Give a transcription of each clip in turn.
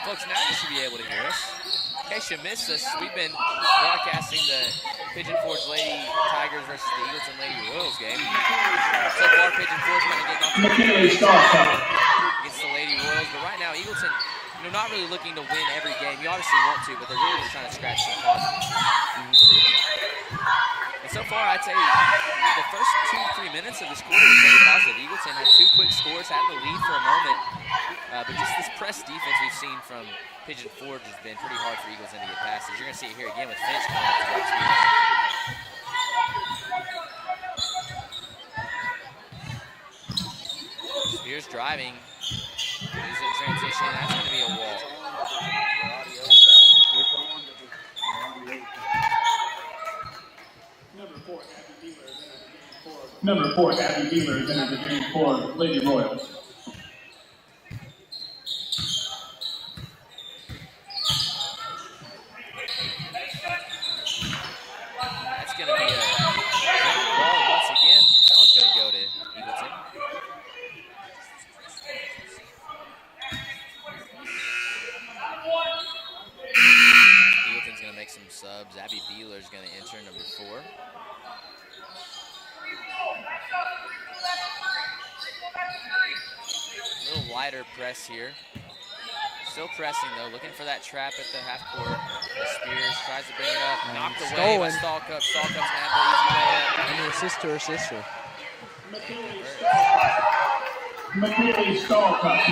Folks, now you should be able to hear us. In case you missed us, we've been broadcasting the Pigeon Forge Lady Tigers versus the Eagleton Lady Royals game. So far, Pigeon Forge kind of getting off to against the Lady Royals, but right now, Eagleton, not really looking to win every game. You obviously want to, but they're really just trying to scratch some positives. And so far, I'd say the first 2 to 3 minutes of this quarter was very positive. Eagleton had 2 quick scores, had the lead for a moment, but just this press defense we've seen from Pigeon Forge has been pretty hard for Eagleton to get passes. You're going to see it here again with Finch coming up to both Spears. Spears driving. Is it transition? That's going to be a wall. Number 4, Abby Beeler is entered the game for Lady Royals. That's going to be a ball once again. That one's going to go to Eagleton. Eagleton's going to make some subs. Abby Beeler is going to enter, number 4. A little wider press here. Still pressing though, looking for that trap at the half court. Spears tries to bring it up, knocked away by Stallcup. Stallcup's gonna have the easy layup. And the assist to her sister. McKinley Stallcup.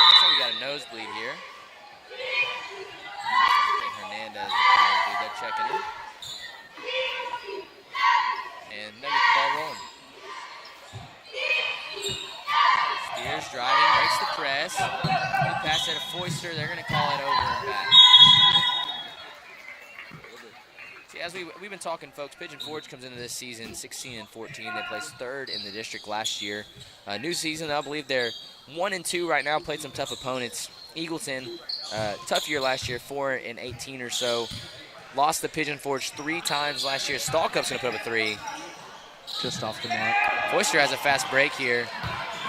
Looks like we got a nosebleed here. I think Hernandez is the nosebleed. They're checking it. And they get the ball rolling. Spears driving, breaks the press. Good pass at a Foister. They're going to call it over and back. See, as we've been talking, folks, Pigeon Forge comes into this season 16-14. They placed 3rd in the district last year. New season, I believe they're 1-2 right now. Played some tough opponents. Eagleton, tough year last year, 4-18 or so. Lost the Pigeon Forge 3 times last year. Stallcup's going to put up a 3. Just off the mark. Foister has a fast break here.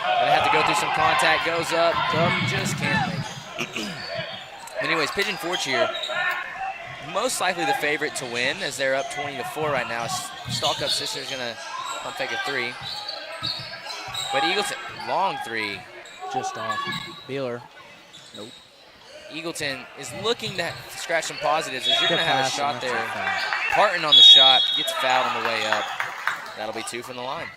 Gonna have to go through some contact, goes up, just can't make it. Anyways, Pigeon Forge here, most likely the favorite to win as they're up 20-4 right now. Stallcup's sister's gonna pump fake a 3. But Eagleton, long 3. Just off. Beeler. Nope. Eagleton is looking to scratch some positives as you're gonna have a shot there. Parton on the shot, gets fouled on the way up. That'll be 2 from the line.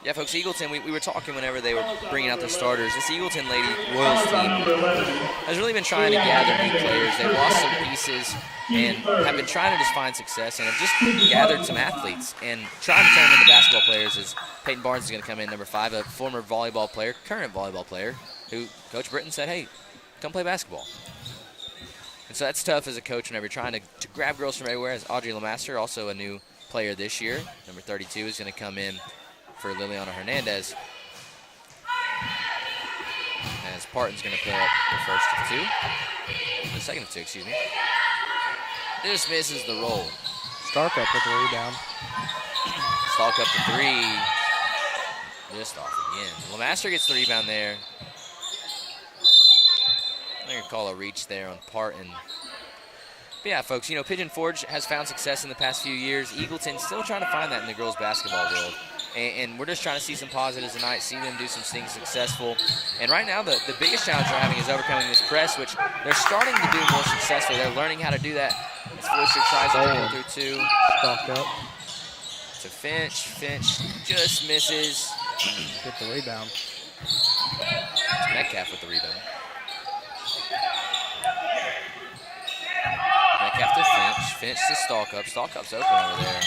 Yeah, folks, Eagleton, we were talking whenever they were bringing out their starters. This Eagleton Lady Royals team has really been trying to gather new players. They've lost some pieces and have been trying to just find success and have just gathered some athletes and trying to turn them into basketball players. As Peyton Barnes is going to come in, number 5, a former volleyball player, current volleyball player, who Coach Britton said, hey, come play basketball. And so that's tough as a coach whenever you're trying to grab girls from everywhere. As Audrey Lamaster, also a new player this year, number 32, is going to come in for Liliana Hernandez. As Parton's going to put up the first of 2. The second of 2, excuse me. This misses the roll. Stallcup with the rebound. Stallcup the 3. Just off again. Lamaster gets the rebound there. I'm going to call a reach there on Parton. But yeah, folks, Pigeon Forge has found success in the past few years. Eagleton still trying to find that in the girls' basketball world. And we're just trying to see some positives tonight, see them do some things successful. And right now, the biggest challenge they're having is overcoming this press, which they're starting to do more successfully. They're learning how to do that. As Foister tries to go through 2. Stopped up. To Finch. Finch just misses. Get the rebound. Metcalf with the rebound. Metcalf to Finch. Finch to Stallcup. Stallcup's open over there.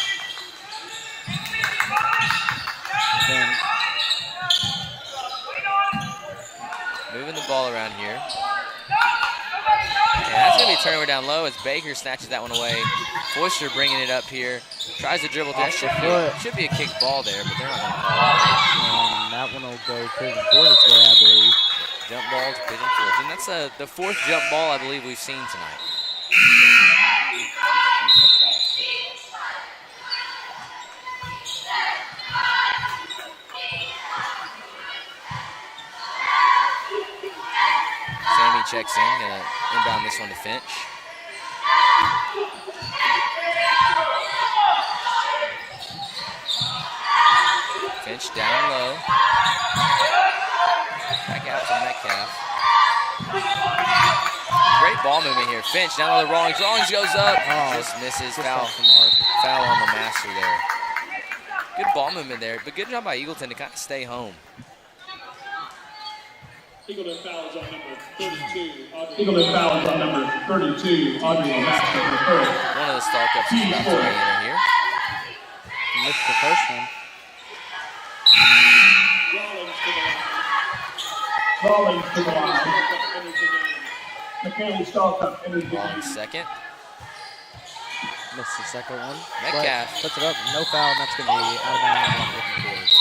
Then moving the ball around here. And that's going to be a turnover down low as Baker snatches that one away. Foister bringing it up here. Tries to dribble through. Should be a kick ball there, but they're not going to call it. And that one will go Pigeon Forge's way, I believe. Jump ball to Pigeon Forge. And that's the 4th jump ball I believe we've seen tonight. checks in, gonna inbound this one to Finch. Finch down low. Back out to Metcalf. Great ball movement here. Finch down low to Rawlings. Rawlings goes up. Just misses. Foul on the master there. Good ball movement there, but good job by Eagleton to kind of stay home. Eagleton fouls on number 32. Eagleton fouls on number 32. Audrey Master the first. One of the stall cups is about to enter here. Missed the first one. Rawlings to the line. McKinley Stallcup enters the game. Rawlings second. Missed the second one. Metcalf puts it up, no foul, and that's going to be out of bounds.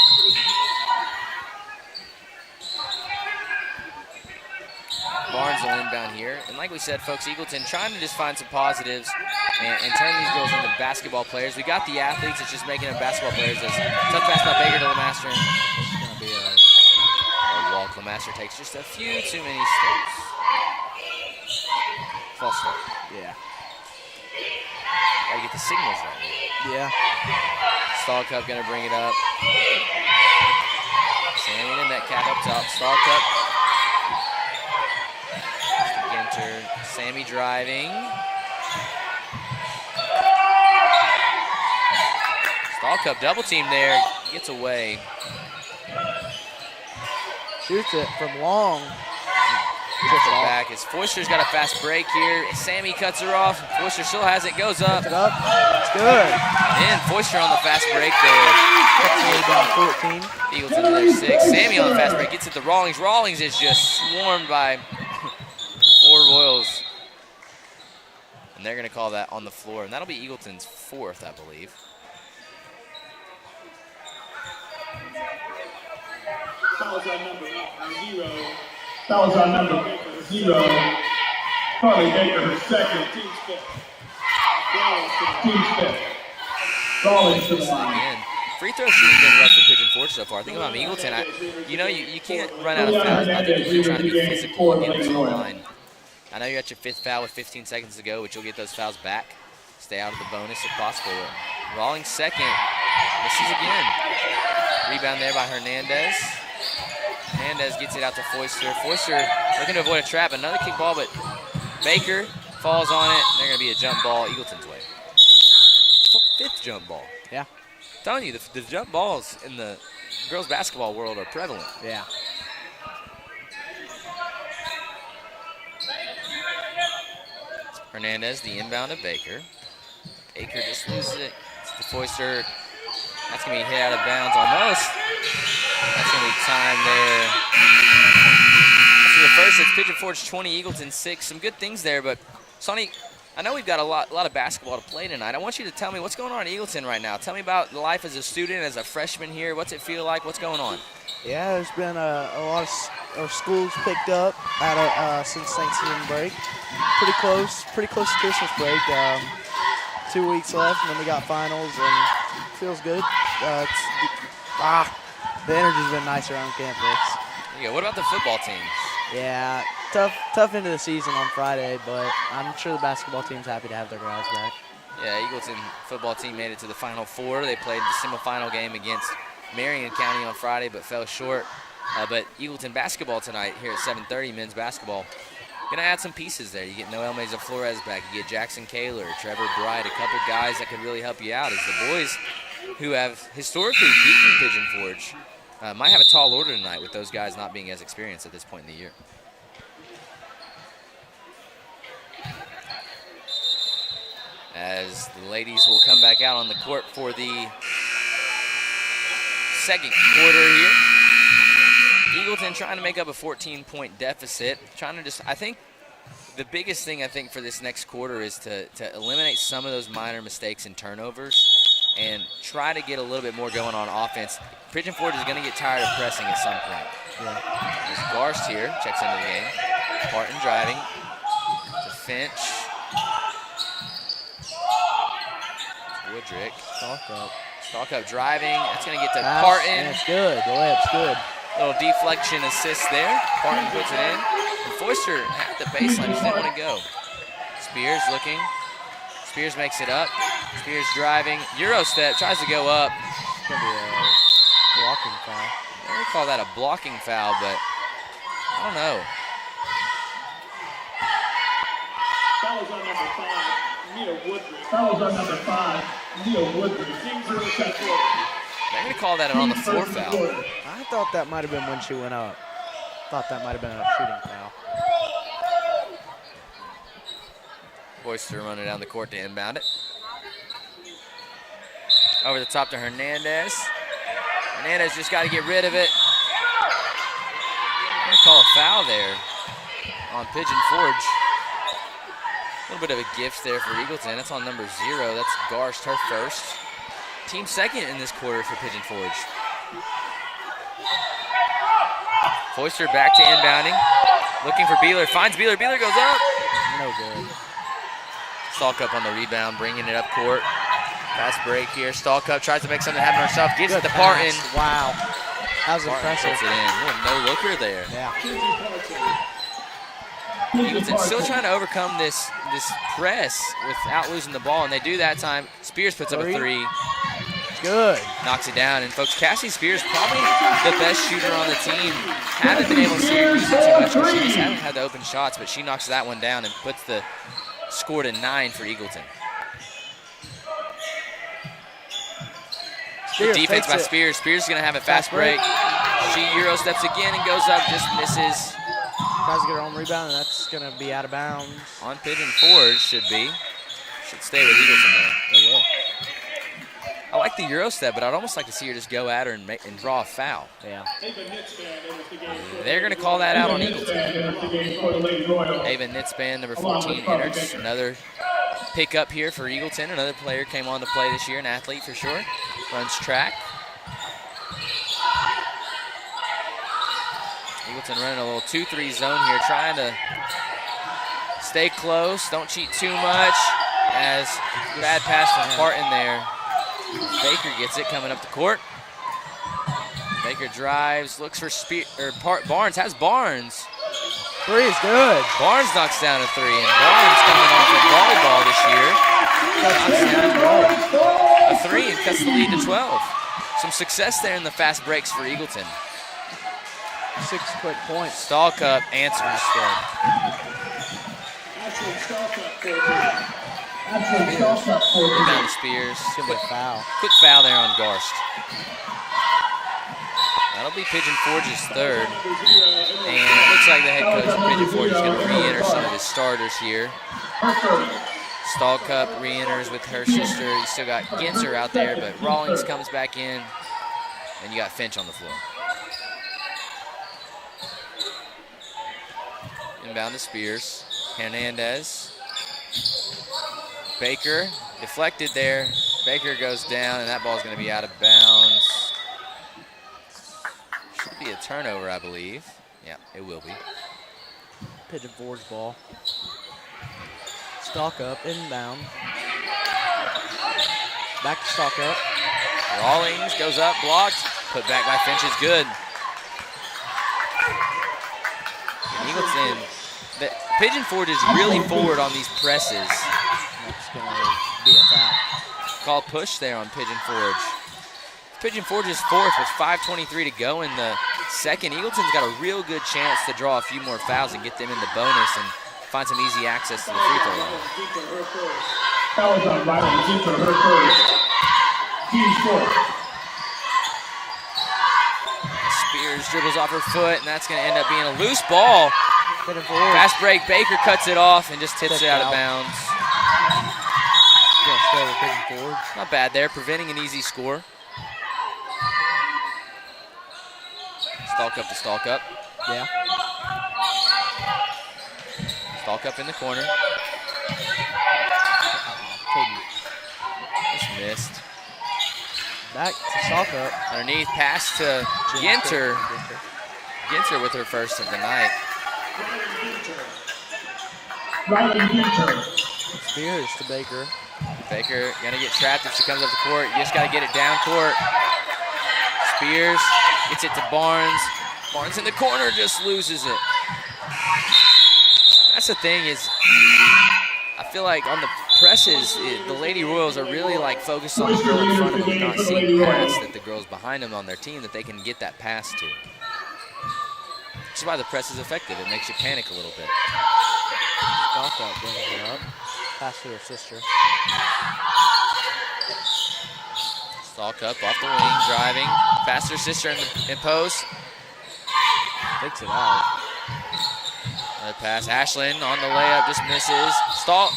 Barnes will inbound here. And like we said, folks, Eagleton trying to just find some positives and turn these girls into basketball players. We got the athletes, it's just making them basketball players. As tough pass by Baker to Lemaster. It's going to be a walk. Lemaster takes just a few too many steps. False start. Yeah. Gotta get the signals right. Yeah. Stall Cup gonna bring it up. Sammy to Metcalf up top. Stall Cup. Ginter. Sammy driving. Stall Cup double team there. Gets away. Shoots it from long. Puts it back as Foister's got a fast break here. Sammy cuts her off. Foister still has it, goes up. It up. It's good. And Foister on the fast break there. About 14. Eagleton to their 6. Sammy on the fast break gets it to Rawlings. Rawlings is just swarmed by 4 Royals. And they're going to call that on the floor. And that'll be Eagleton's 4th, I believe. Fouls on number 0. Fouls on number 0. Carly Baker, her second. Team step. Rawlings to the line. Again. Free throw shooting been rough for Pigeon Forge so far. I think about Eagleton. You can't run out of fouls. I think if you're trying to be physical and get to the line. I know you're at your 5th foul with 15 seconds to go, but you'll get those fouls back. Stay out of the bonus if possible. Rawlings second. Misses again. Rebound there by Hernandez. Hernandez gets it out to Foister. Foister looking to avoid a trap. Another kick ball, but Baker falls on it. And they're going to be a jump ball Eagleton's way. 5th jump ball. Yeah. I'm telling you, the jump balls in the girls basketball world are prevalent. Yeah. Hernandez, the inbound of Baker. Baker just loses it. It's to Foister. That's going to be hit out of bounds almost. That's going to be time there. So the first, it's Pigeon Forge 20, Eagleton 6. Some good things there, but Sonny, I know we've got a lot of basketball to play tonight. I want you to tell me what's going on in Eagleton right now. Tell me about life as a student, as a freshman here. What's it feel like? What's going on? Yeah, there's been a lot of schools picked up since Thanksgiving break. Pretty close to Christmas break. 2 weeks left, and then we got finals, and it feels good. The energy's been nice around campus. Yeah, what about the football teams? Yeah, tough into the season on Friday, but I'm sure the basketball team's happy to have their guys back. Yeah, Eagleton football team made it to the Final Four. They played the semifinal game against Marion County on Friday, but fell short. But Eagleton basketball tonight here at 7:30, men's basketball. Gonna add some pieces there. You get Noel Meza Flores back. You get Jackson Kaler, Trevor Bright, a couple guys that could really help you out as the boys who have historically beaten Pigeon Forge might have a tall order tonight with those guys not being as experienced at this point in the year. As the ladies will come back out on the court for the second quarter here. Eagleton trying to make up a 14-point deficit. I think the biggest thing for this next quarter is to eliminate some of those minor mistakes and turnovers and try to get a little bit more going on offense. Pigeon Forge is going to get tired of pressing at some point. Yeah. There's Garst here, checks into the game. Parton driving to Finch. Woodrick. Stalk up driving. That's going to get to Parton. And it's good. The layup's good. Little deflection assist there. Parton puts it in. And Foister at the baseline, just didn't want to go. Spears looking. Spears makes it up. Spears driving. Euro step, tries to go up. It's going to be a blocking foul. I would call that a blocking foul, but I don't know. That was on number 5, Neil Woodridge. That was on number 5, Neil Woodridge. Team 0 set forward. They're going to call that an on the floor foul. I thought that might have been when she went up. Thought that might have been a shooting foul. Foister running down the court to inbound it. Over the top to Hernandez. Hernandez just got to get rid of it. I'm going to call a foul there on Pigeon Forge. A little bit of a gift there for Eagleton. That's on number 0. That's Garst, her first. Team second in this quarter for Pigeon Forge. Foister back to inbounding. Looking for Beeler. Finds Beeler. Beeler goes up. No good. Stalkup on the rebound, bringing it up court. Fast break here. Stalkup tries to make something happen herself. Gets it to Parton. Wow. That was Parton impressive. puts it in. Little no-looker there. Yeah. Eagleton still trying to overcome this press without losing the ball, and they do that time. Spears puts up a 3. Good. Knocks it down, and folks, Cassie Spears, probably the best shooter on the team. Haven't been able to see her use it too much because she just hasn't had the open shots, but she knocks that one down and puts the score to 9 for Eagleton. Good defense by Spears. Spears is going to have a fast break. She Euro steps again and goes up, just misses. Tries to get her own rebound, and that's going to be out of bounds. On Pigeon Forge should be. Should stay with Eagleton there. They will. I like the Euro step, but I'd almost like to see her just go at her and draw a foul. Yeah. They're going to call that out on Eagleton. Ava Nitzban, number 14, enters. Another pickup here for Eagleton. Another player came on to play this year, an athlete for sure. Runs track. Eagleton running a little 2-3 zone here, trying to stay close. Don't cheat too much. As bad pass from Parton there. Baker gets it coming up the court. Baker drives, looks for Barnes has Barnes. 3 is good. Barnes knocks down a 3, and Barnes coming off of volleyball this year. Knocks down a 3 and cuts the lead to 12. Some success there in the fast breaks for Eagleton. 6 quick points. Stalkup answers good. Rebound to Spears. Quick foul. Quick foul there on Garst. That'll be Pigeon Forge's 3rd. And it looks like the head coach of Pigeon Forge is going to re-enter some of his starters here. Stalkup re-enters with her sister. You still got Ginzer out there, but Rawlings comes back in. And you got Finch on the floor. Inbound to Spears. Hernandez. Baker deflected there. Baker goes down, and that ball's going to be out of bounds. Should be a turnover, I believe. Yeah, it will be. Pigeon Forge ball. Stalkup, inbound. Back to Stalkup. Rawlings goes up, blocked. Put back by Finch is good. And Eagleton, Pigeon Forge is really forward on these presses. That's going to be a foul. Call push there on Pigeon Forge. Pigeon Forge is 4th with 5:23 to go in the second. Eagleton's got a real good chance to draw a few more fouls and get them in the bonus and find some easy access to the free throw line. That was on Riley Ginter, her first. Team 4. Spears dribbles off her foot, and that's going to end up being a loose ball. Fast break, Baker cuts it off and just tips it out of bounds. Not bad there, preventing an easy score. Stalkup to Stalkup. Yeah. Stalkup in the corner. Just missed. Back to Stalkup. Underneath, pass to Ginter. Ginter with her first of the night. Riley Ginter. Spears to Baker. Baker gonna get trapped if she comes up the court. You just gotta get it down court. Spears gets it to Barnes. Barnes in the corner just loses it. that's the thing is, I feel like on the presses, the Lady Royals are really like focused on the girl in front of them, not seeing past that the girls behind them on their team that they can get that pass to. Which is why the press is effective. It makes you panic a little bit. Stalkup brings it up. Pass to her sister. Stalkup off the wing, driving. Pass to her sister in post. Takes it out. Another pass. Ashlyn on the layup, just misses.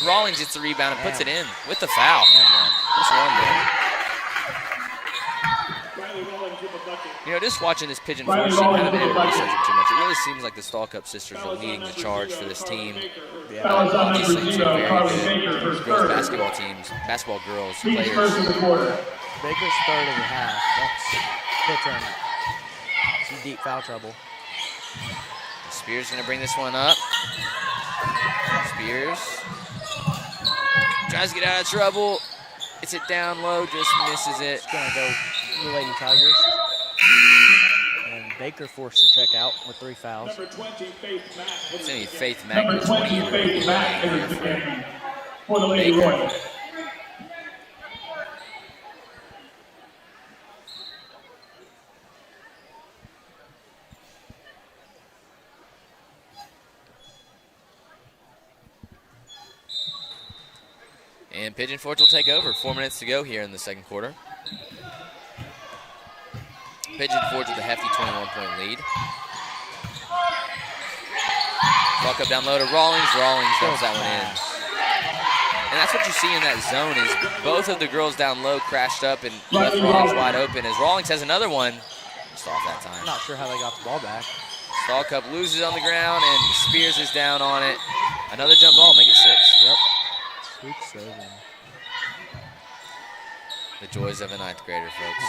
Rawlings gets the rebound and puts it in with the foul. Just one there. You know, just watching this Pigeon Forge team, I haven't researched it too much. It really seems like the Stalkup sisters are leading the charge for this team. Obviously, two very good girls basketball teams, basketball girls players. Baker's third of the half. That's puts her in some deep foul trouble. Spears gonna bring this one up. Spears tries to get out of trouble. Gets it down low, just misses it. It's gonna go the Lady Tigers. And Baker forced to check out with 3 fouls. It's gonna be Faith Mack. Number 20, Faith Mack enters the game for the Lady Royals. And Pigeon Forge will take over. 4 minutes to go here in the second quarter. Pigeon Forge with a hefty 21-point lead. Walk up down low to Rawlings. Rawlings dumps that one in. And that's what you see in that zone is both of the girls down low crashed up and left Rawlings wide open. As Rawlings has another one, just off that time. I'm not sure how they got the ball back. Stalkup loses on the ground and Spears is down on it. Another jump ball, make it 6. Yep. Sweet 7. The joys of a 9th grader, folks.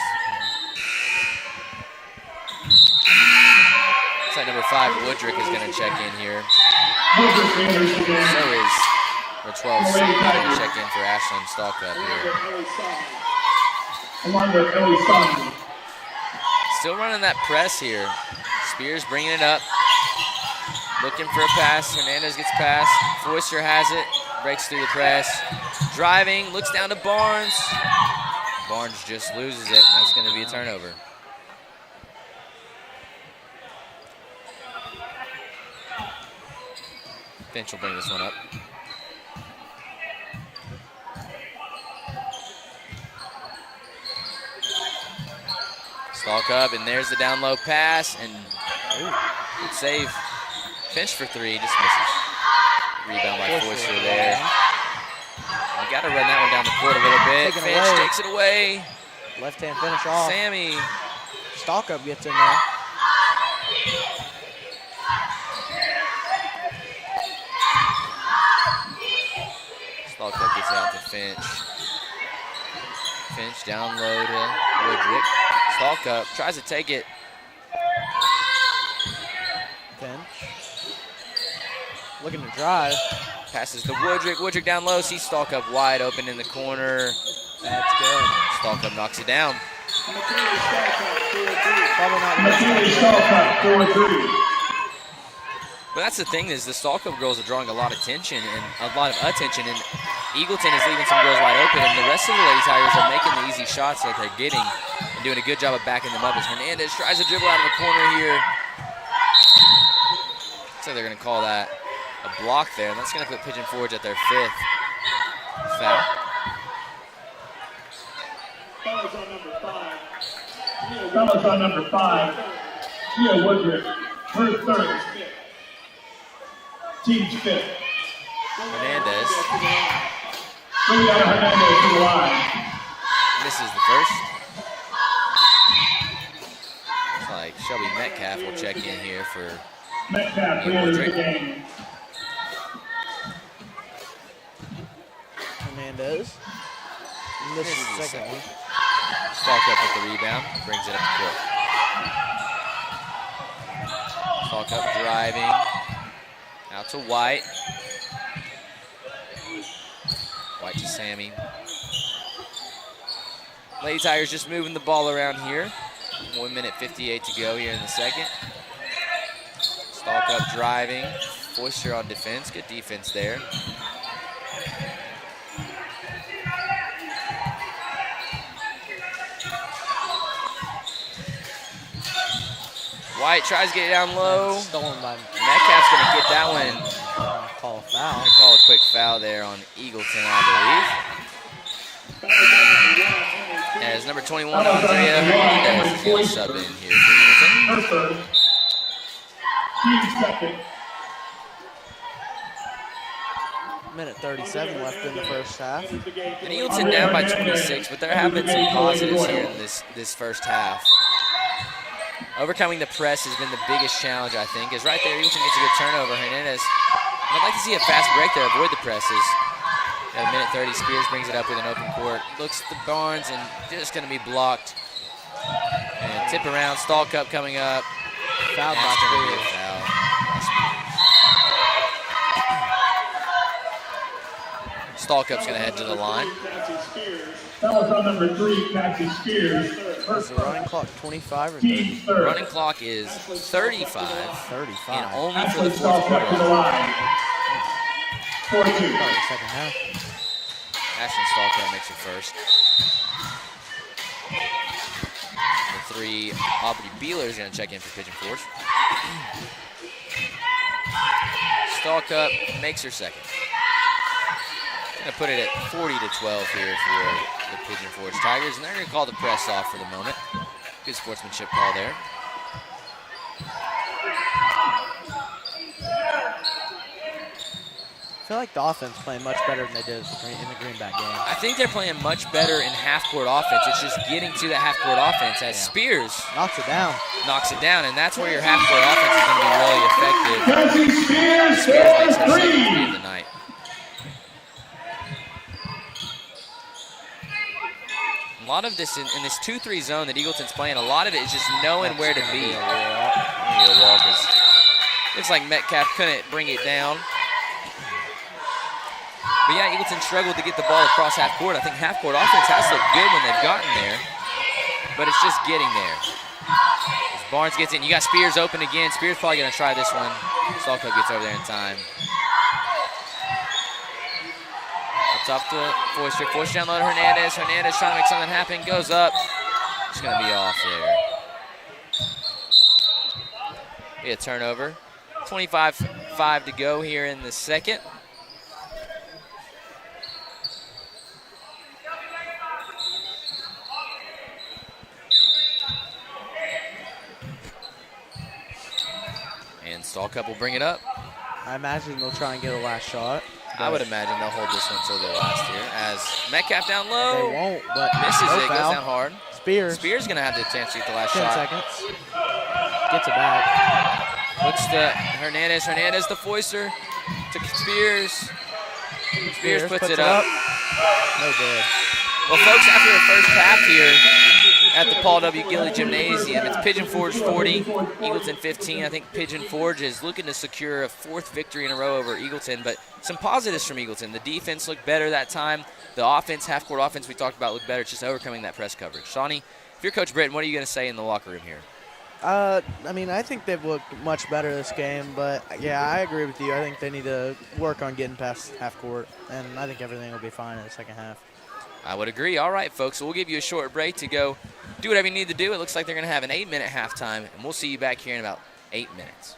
Side number 5, Woodrick is going to check in here. So is number 12, going to check in for Ashlyn Stalkup here. Still running that press here. Spears bringing it up. Looking for a pass. Hernandez gets past. Foister has it. Breaks through the press. Driving. Looks down to Barnes. Barnes just loses it. That's going to be a turnover. Finch will bring this one up. Stalkup, and there's the down low pass, and good save. Finch for 3, just misses. Rebound by Foister there. We got to run that one down the court a little bit. Finch takes it away. Left hand finish off. Sammy. Stalkup gets in there. Stalkup gets it out to Finch. Finch down low to Woodrick. Stalkup tries to take it. Finch. Looking to drive. Passes to Woodrick. Woodrick down low. Sees Stalkup wide open in the corner. That's good. Stalkup knocks it down. Probably not. But that's the thing is the Stalkup girls are drawing a lot of attention and and Eagleton is leaving some girls wide open, and the rest of the Lady Tigers are making the easy shots that they're getting and doing a good job of backing them up as Hernandez tries to dribble out of the corner here. So they're going to call that a block there, and that's going to put Pigeon Forge at their 5th foul. Fellas on number 5, Gia Woodrick, her 3rd. Team's 5th. Hernandez Hernandez to the line. misses the first. Looks like Shelby Metcalf will check in here for Metcalf enters the game. Hernandez. Misses the second one. Stalkup with the rebound, brings it up the court. Stalkup driving. Out to White. White to Sammy. Lady Tigers just moving the ball around here. 1 minute 58 to go here in the second. Stalkup driving. Foister on defense. Good defense there. White tries to get it down low. Stolen by Metcalf's going to get that one. call a foul. They call a quick foul there on Eagleton, I believe. As number 21, Andrea Hernandez is going to sub in here for Eagleton. Minute 37 left in the first half. And Eagleton down by 26, but there have been some positives here in this first half. Overcoming the press has been the biggest challenge, I think, is right there. Eagleton gets a good turnover. Hernandez, I'd like to see a fast break there, avoid the presses. At minute 30, Spears brings it up with an open court. Looks to Barnes and just going to be blocked. And tip around, stall cup coming up. Fouled by Spears. Stall cup's going to head to the line. That was on number 3, Cassie Spears. Is the running clock 25 or 30? Running clock is 35. 35. And only for the fourth quarter. 42. Second half. Ashton Stallcup makes it first. The 3, Aubrey Beeler is going to check in for Pigeon Forge. Stallcup makes her second. Going to put it at 40-12 here for the Pigeon Forge Tigers, and they're going to call the press off for the moment. Good sportsmanship call there. I feel like the offense playing much better than they did in the Greenback game. I think they're playing much better in half-court offense. It's just getting to the half-court offense as Spears knocks it down, and that's where your half-court offense is going to be really effective. Spears makes her second three of the night. A lot of this in this 2-3 zone that Eagleton's playing, a lot of it is just knowing where to be. Looks like Metcalf couldn't bring it down. But yeah, Eagleton struggled to get the ball across half court. I think half court offense has looked good when they've gotten there, but it's just getting there. As Barnes gets in, you got Spears open again. Spears probably gonna try this one. Stallcup gets over there in time. Up top to Foister. Foister down low to Hernandez. Hernandez trying to make something happen. Goes up. It's gonna be off there. Be a turnover. 25-5 to go here in the second. And Stallcup will bring it up. I imagine they'll try and get a last shot. I would imagine they'll hold this one till the last here. As Metcalf down low. They won't, but misses no it, foul. goes down hard. Spears gonna have the chance to get the last 10 shot. seconds. Gets it back. Looks to Hernandez. Hernandez to Foister. To Spears. Spears puts it up. No good. Well, folks, after the first half here at the Paul W. Gilley Gymnasium, it's Pigeon Forge 40, Eagleton 15. I think Pigeon Forge is looking to secure a 4th victory in a row over Eagleton, but some positives from Eagleton. The defense looked better that time. The offense, half-court offense we talked about, looked better. It's just overcoming that press coverage. Shawnee, if you're Coach Britton, what are you going to say in the locker room here? I mean, I think they've looked much better this game, but yeah, I agree with you. I think they need to work on getting past half court, and I think everything will be fine in the second half. I would agree. All right, folks, so we'll give you a short break to go do whatever you need to do. It looks like they're going to have an 8-minute halftime, and we'll see you back here in about 8 minutes.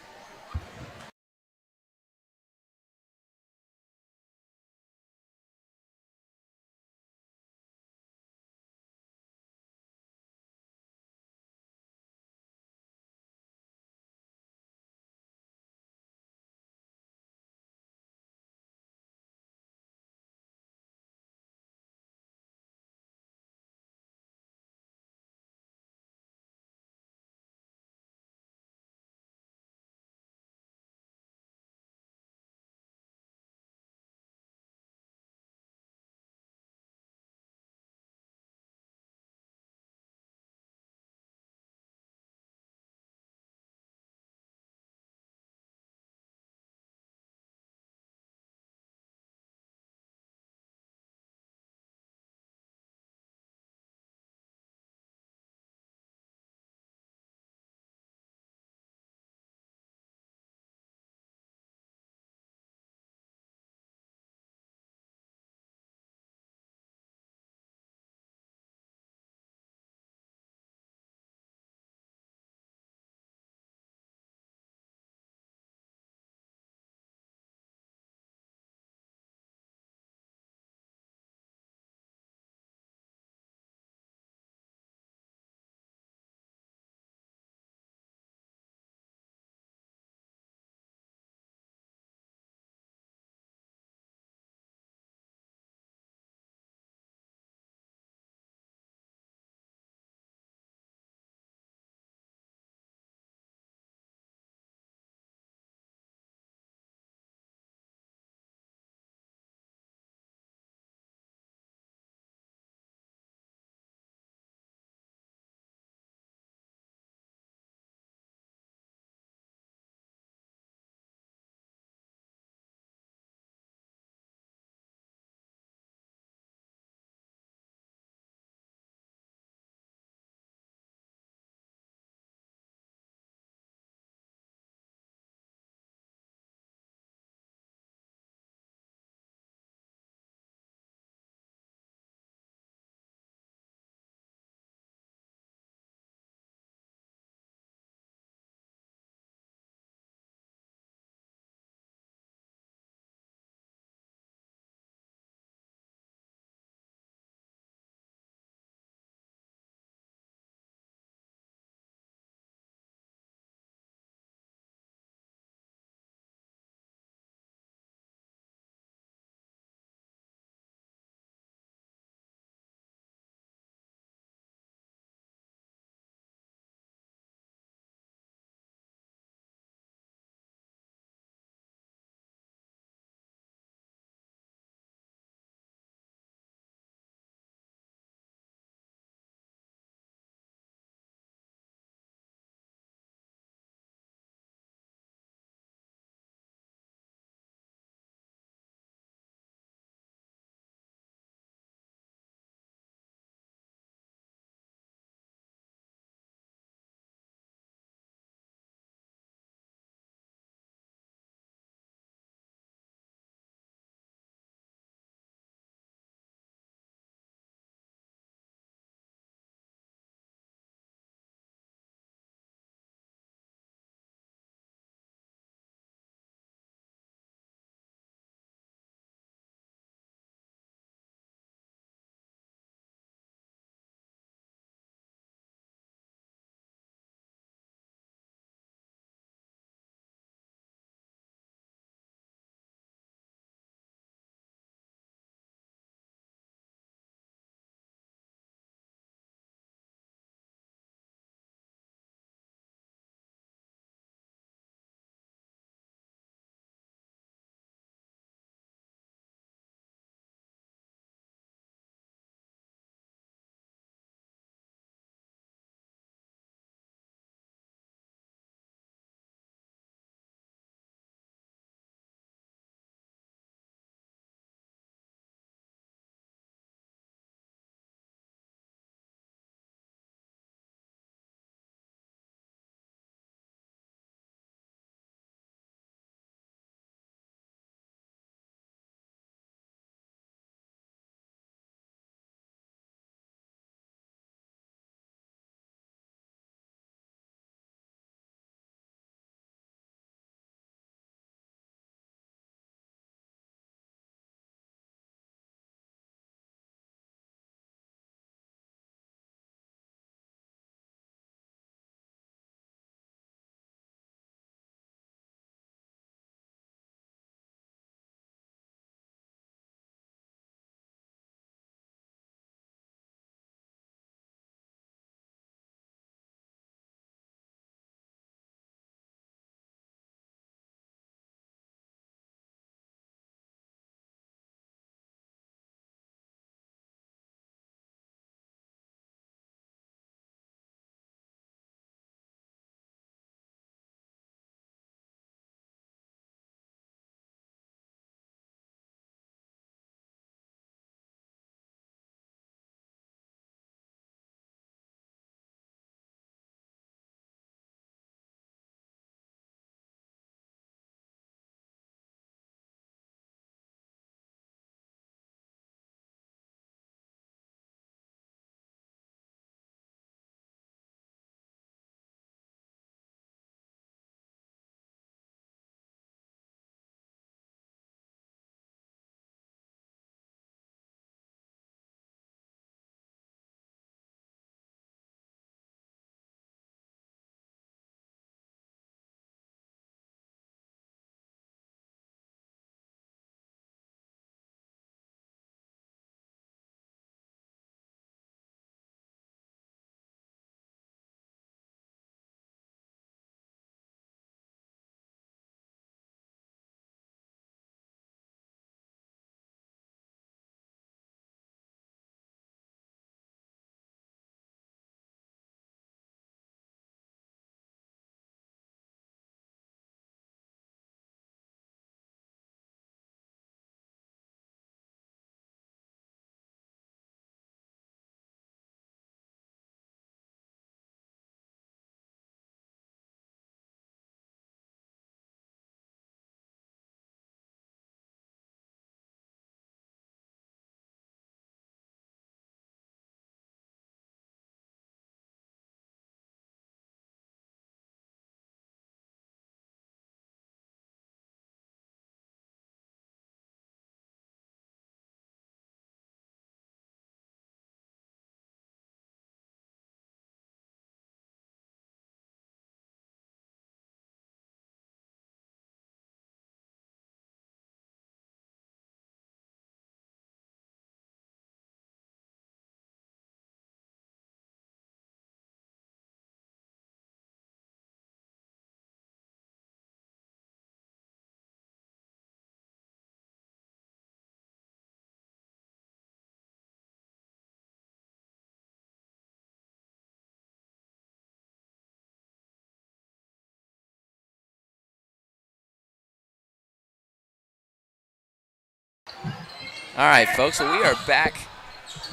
All right, folks, so we are back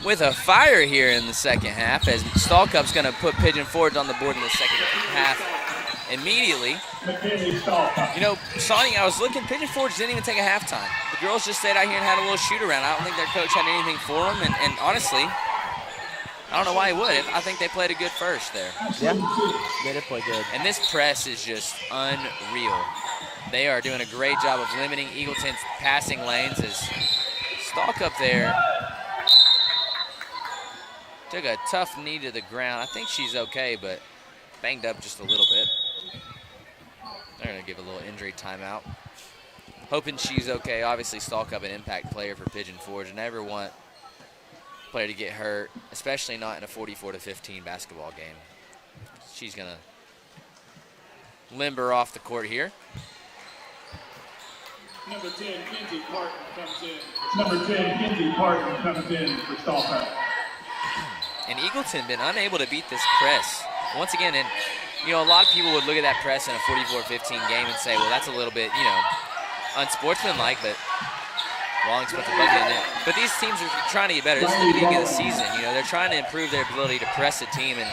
with a fire here in the second half as Stallcup's going to put Pigeon Forge on the board in the second half immediately. You know, Sonny, I was looking, Pigeon Forge didn't even take a halftime. The girls just stayed out here and had a little shoot around. I don't think their coach had anything for them, and honestly, I don't know why he would. I think they played a good first there. Yeah, they did play good. And this press is just unreal. They are doing a great job of limiting Eagleton's passing lanes as Stallcup there took a tough knee to the ground. I think she's okay, but banged up just a little bit. They're going to give a little injury timeout. Hoping she's okay. Obviously, Stallcup an impact player for Pigeon Forge. Never want a player to get hurt, especially not in a 44-15 basketball game. She's going to limber off the court here. Number 10, Kinsey Parton comes in. Number 10, Kinsey Parton comes in for Stallcup. And Eagleton been unable to beat this press. Once again, and you know, a lot of people would look at that press in a 44-15 game and say, well, that's a little bit, you know, unsportsmanlike, but Rawlings put the bucket in there. But these teams are trying to get better. This is the beginning of the season. You know, they're trying to improve their ability to press a team. And,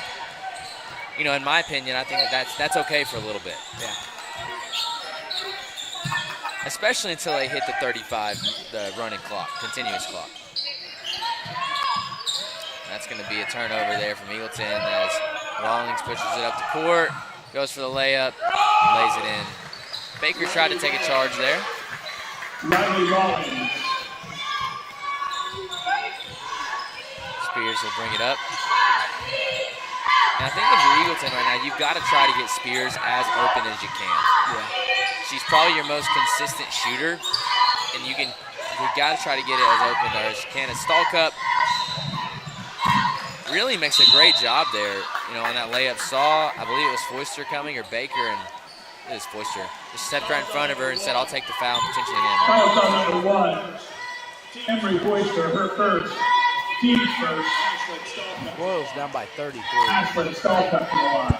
you know, in my opinion, I think that's okay for a little bit. Yeah. Especially until they hit the 35, the running clock, continuous clock. That's going to be a turnover there from Eagleton as Rawlings pushes it up the court, goes for the layup, lays it in. Baker tried to take a charge there. Spears will bring it up. And I think if you're Eagleton right now, you've got to try to get Spears as open as you can. Yeah. She's probably your most consistent shooter, and you've got to try to get it as open as you can. And Stallcup really makes a great job there, you know, on that layup. Saw, I believe it was Foister coming, or Baker, and it was Foister. Just stepped right in front of her and said, I'll take the foul and potentially an end. Foul shot number 1. Emery Foister, her first. Team's first. Royals down by 33. Ashley Stallcup from the line.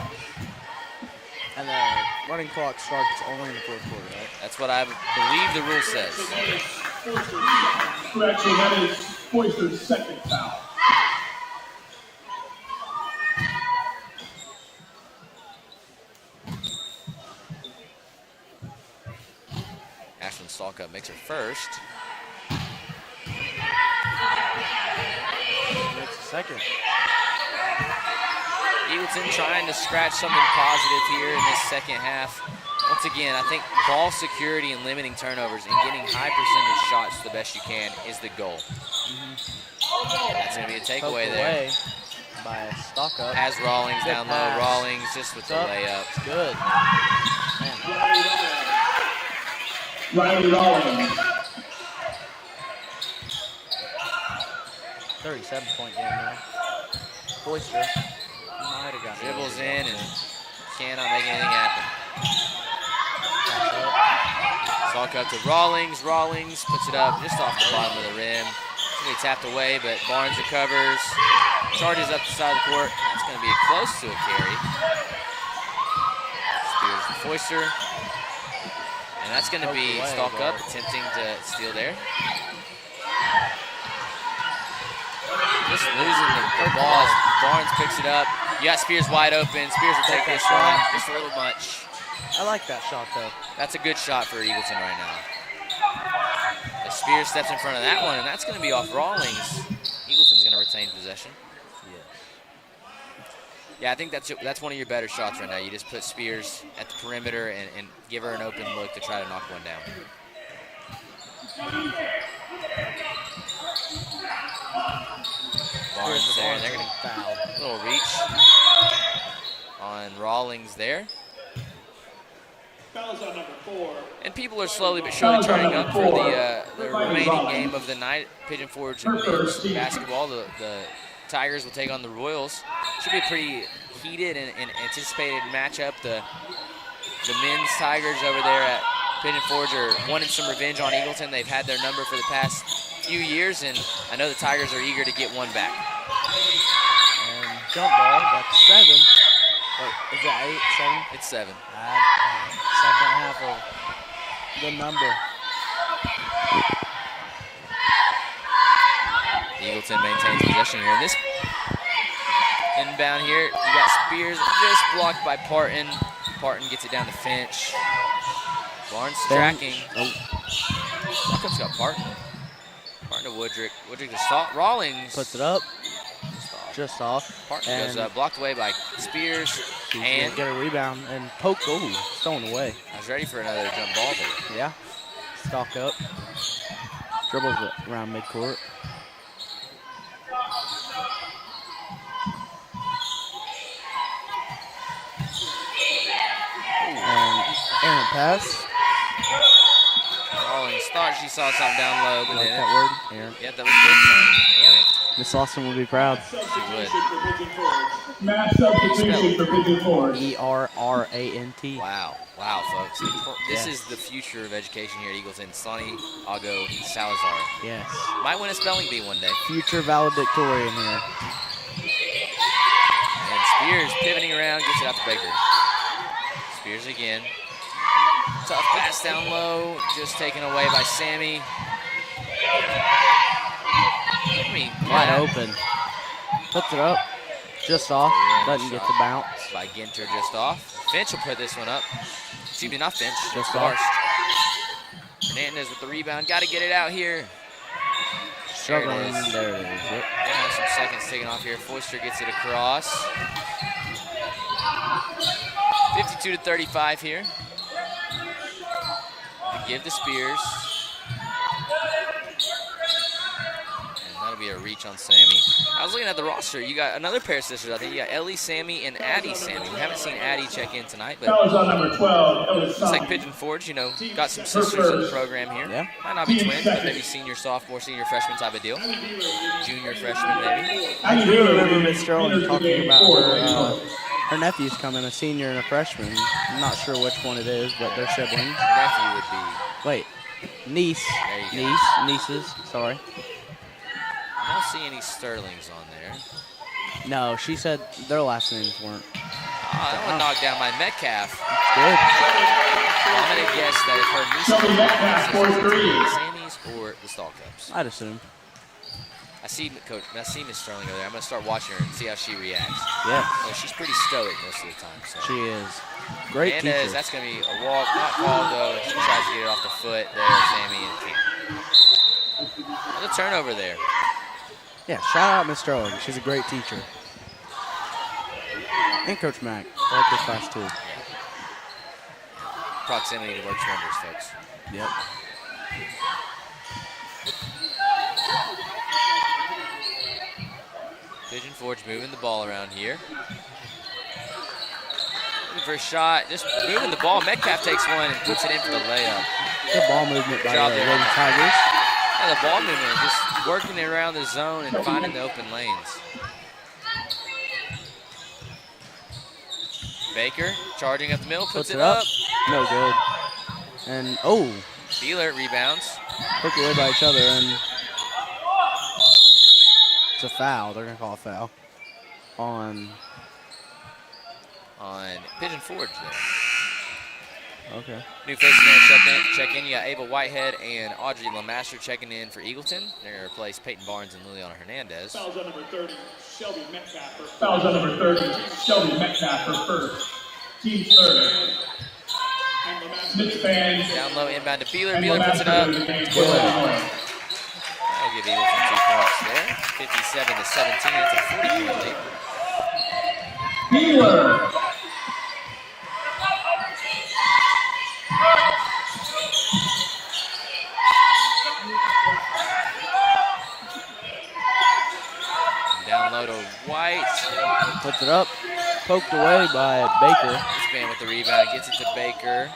And the running clock starts only in the fourth quarter, right? That's what I believe the rule says. Correction, that is Foister's second foul. Ashlyn Stallcup makes her first. Makes a second. Eagleton trying to scratch something positive here in this second half. Once again, I think ball security and limiting turnovers and getting high percentage shots the best you can is the goal. That's going to be a takeaway there. By Stallcup. Has Rawlings down low. Rawlings just with the layup. It's good. Man. Riley Rawlings. 37-point game now. Foister. Might have got Dribbles in and cannot make anything happen. Stallcup to Rawlings. Rawlings puts it up just off the bottom of the rim. It's going to be tapped away, but Barnes recovers. Charges up the side of the court. It's going to be close to a carry. Spears to Foister. And that's going to be Stallcup attempting to steal there. Just losing the ball as Barnes picks it up. You got Spears wide open. Spears will take this one. Just a little much. I like that shot, though. That's a good shot for Eagleton right now. As Spears steps in front of that one, and that's going to be off Rawlings. Eagleton's going to retain possession. Yeah, I think that's one of your better shots right now. You just put Spears at the perimeter and give her an open look to try to knock one down. Barnes there, and they're going to foul. A little reach on Rawlings there. Fouls on number 4. And people are slowly but surely turning up for the remaining game of the night. Pigeon Forge men's basketball. The Tigers will take on the Royals. Should be a pretty heated and anticipated matchup. The men's Tigers over there at Pigeon Forge are wanting some revenge on Eagleton. They've had their number for the past few years, and I know the Tigers are eager to get one back. And jump ball, that's 7. Wait, is that 8, 7? It's 7. Second half of the number. Eagleton maintains possession here. This inbound here, you got Spears just blocked by Parton. Parton gets it down to Finch. Barnes tracking. Lockups got Parton. Parton to Woodrick. Woodrick to Salt. Rawlings puts it up. Just off. Parton goes up, blocked away by Spears. And get a rebound and poke. Oh, stolen away. I was ready for another jump ball there. Yeah. Stalk up. Dribbles it around midcourt. And errant pass. Rawlings thought she saw something down low, but Like then that word? Errant. yeah, that was good. Errant. Miss Austin will be proud. She would. Mass substitution for Pigeon Forge. ERRANT. Wow. Wow, folks. This is the future of education here at Eagleton. Sonny Ago Salazar. Yes. Might win a spelling bee one day. Future valedictorian here. And Spears pivoting around, gets it out to Baker. Spears again. Tough pass down low, just taken away by Sammy. Wide open. Puts it up. Just off. Doesn't get the bounce. By Ginter just off. Finch will put this one up. Excuse me, not Finch. Just off. Hernandez with the rebound. Got to get it out here. Struggling. There it is. Yep. Gonna have some seconds taken off here. Foister gets it across. 52-35 here. To give to Spears. And that'll be a reach on Sammy. I was looking at the roster. You got another pair of sisters. I think you got Ellie Sammy and Addie Sammy. We haven't seen Addie check in tonight, but That was on number 12. That was looks like Pigeon Forge, you know, got some sisters in the program here. Yeah. Might not be twins, but maybe senior, sophomore, senior, freshman type of deal. Junior, freshman, maybe. I do remember Miss Sterling talking about her nephews coming, a senior and a freshman. I'm not sure which one it is, but they're siblings. Nephew would be. Wait, niece, There you go. nieces. Sorry. I don't see any Sterlings on there. No, she said their last names weren't. That one knocked down by Metcalf. Good. I'm going to guess that if her Shelby Metcalf scores 3. Sammy's or the Stall Cups. I'd assume. I see Miss Sterling over there. I'm going to start watching her and see how she reacts. Yeah, Well, she's pretty stoic most of the time. So. she is. Great Hernandez, teacher. that's going to be a walk, not called though. She tries to get it off the foot there, Sammy, and can't. Another turnover there. Yeah, shout out Miss Sterling. She's a great teacher. And Coach Mack. I like this class too. Proximity works wonders, folks. Yep. Pigeon Forge moving the ball around here. Looking for a shot, just moving the ball. Metcalf takes one and puts it in for the layup. Good ball movement by Job the there. Lady Tigers. Yeah, the ball movement, just working it around the zone and finding the open lanes. Baker charging up the middle, puts it up. No good. And, oh, Beeler rebounds. hooked away by each other, and it's a foul. They're going to call a foul on Pigeon Forge there. Okay. New faces going to check in. You got Ava Whitehead and Audrey LeMaster checking in for Eagleton. They're going to replace Peyton Barnes and Liliana Hernandez. Fouls on number 30, Shelby Metcalf. Fouls on number 30, Shelby Metcalf for first. Team third. Smith-Fan. Down low, inbound to Beeler. Beeler puts it up. Good. That'll give Eagleton 2 points there. 57-17. That's a 40-point lead. Beeler. Down low to White. Puts it up. Poked away by Baker. This man with the rebound gets it to Baker.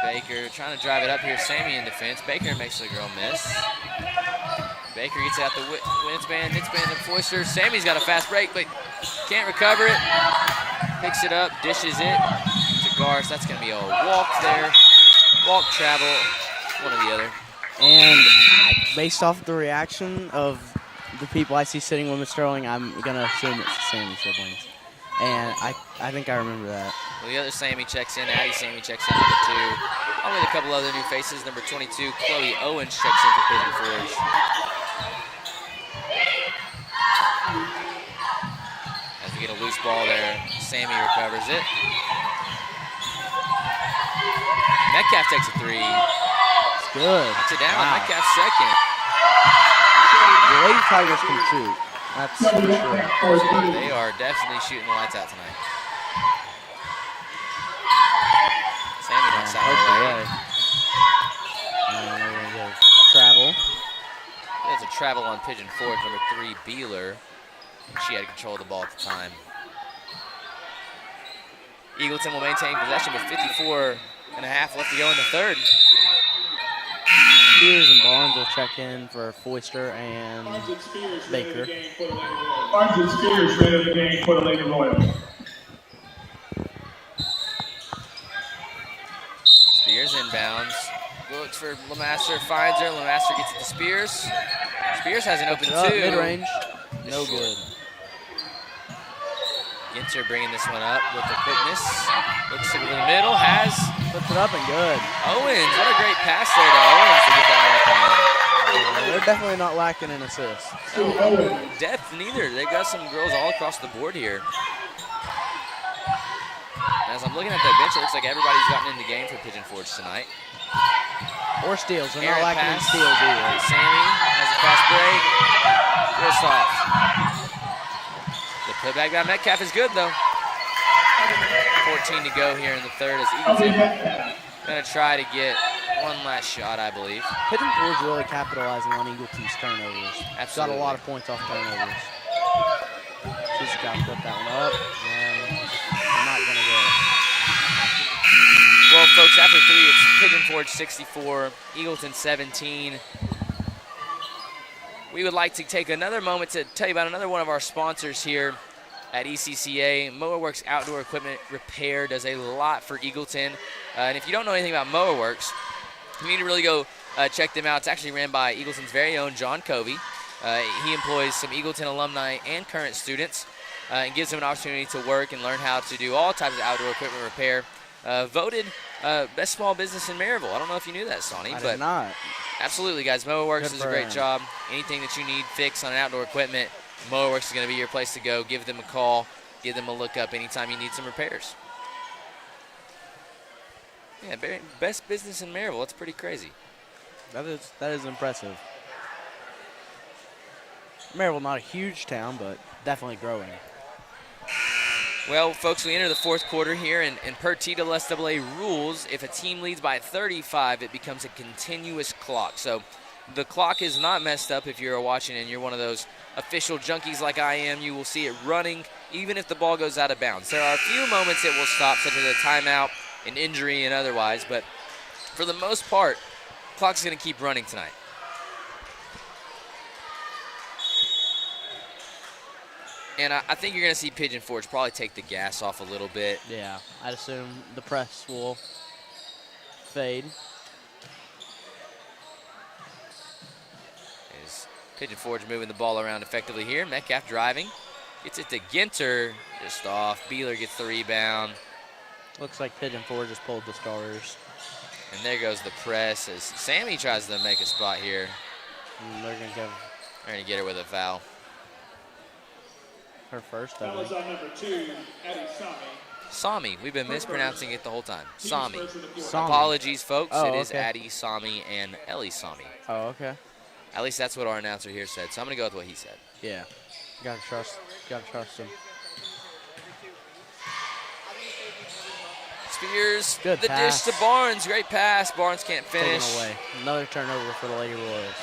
Baker trying to drive it up here. Sammy in defense. Baker makes the girl miss. Baker gets it out the Winspan. Nitzban to Foister. Sammy's got a fast break, but can't recover it. Picks it up, dishes it to Garst. That's going to be a walk there. Walk, travel, one or the other. And based off the reaction of the people I see sitting with Miss Sterling, I'm going to assume it's the Sammy siblings. And I think I remember that. Well, the other Sammy checks in. Addie Sammy checks in number 2. Along with a couple other new faces. Number 22, Chloe Owens checks in for Pigeon Forge. to get a loose ball there. Sammy recovers it. Metcalf takes a three. It's good. Puts it down. Wow. Metcalf second. The Lady Tigers can shoot. That's for sure. They are definitely shooting the lights out tonight. Sammy knocks out away. And they're going to go travel. There's a travel on Pigeon Forge, number 3, Beeler. She had control of the ball at the time. Eagleton will maintain possession with 54 and a half left to go in the third. Spears and Barnes will check in for Foister and Baker. Barnes and Spears ready the game for the Lady Royals. Spears inbounds. Looks for Lemaster, finds her. Lemaster gets it to Spears. Spears has an open 2. Mid-range. No good. Ginter bringing this one up with the quickness. Looks over the middle, puts it up and good. Owens, what a great pass there to Owens to get that one. They're definitely not lacking in assists. Depth neither. They've got some girls all across the board here. As I'm looking at that bench, it looks like everybody's gotten in the game for Pigeon Forge tonight. Or steals. They're Aaron not lacking in pass. steals either. Sammy has a fast break. Wrist off. The putback by Metcalf is good though. 14 to go here in the third as Eagleton going to try to get one last shot, I believe. Pigeon Forge really capitalizing on Eagleton's turnovers. Absolutely. Got a lot of points off turnovers. She's got to put that one up. And I'm not going to go. Well, folks, after 3, it's Pigeon Forge 64, Eagleton 17. We would like to take another moment to tell you about another one of our sponsors here at ECCA. MowerWorks Outdoor Equipment Repair does a lot for Eagleton. And if you don't know anything about MowerWorks, you need to really go check them out. It's actually ran by Eagleton's very own John Covey. He employs some Eagleton alumni and current students and gives them an opportunity to work and learn how to do all types of outdoor equipment repair. Voted best small business in Maryville. I don't know if you knew that, Sonny. I but did not. Absolutely, guys. MowerWorks Good does a for great him. job. Anything that you need fixed on outdoor equipment, MowerWorks is going to be your place to go. Give them a call. Give them a look up anytime you need some repairs. Yeah, best business in Maryville. That's pretty crazy. That is impressive. Maryville, not a huge town, but definitely growing. Well, folks, we enter the fourth quarter here, and per TSSAA rules, if a team leads by 35, it becomes a continuous clock. So the clock is not messed up if you're watching and you're one of those official junkies like I am. You will see it running even if the ball goes out of bounds. There are a few moments it will stop, such as a timeout, an injury, and otherwise, but for the most part, the clock's going to keep running tonight. And I think you're going to see Pigeon Forge probably take the gas off a little bit. Yeah, I'd assume the press will fade. Is Pigeon Forge moving the ball around effectively here. Metcalf driving. Gets it to Ginter. Just off. Beeler gets the rebound. Looks like Pigeon Forge just pulled the starters. And there goes the press as Sammy tries to make a spot here. And they're going to give They're going to get her with a foul. her first, I That was think. on number 2, Eddie Sami. Sami. We've been mispronouncing it the whole time. Sami. Sami. Apologies, folks. Oh, it is okay. Addie Sami and Ellie Sami. Oh, okay. At least that's what our announcer here said. So I'm going to go with what he said. Yeah. Gotta trust him. Spears, Good the pass. dish to Barnes. Great pass. Barnes can't finish. Taken away. Another turnover for the Lady Royals.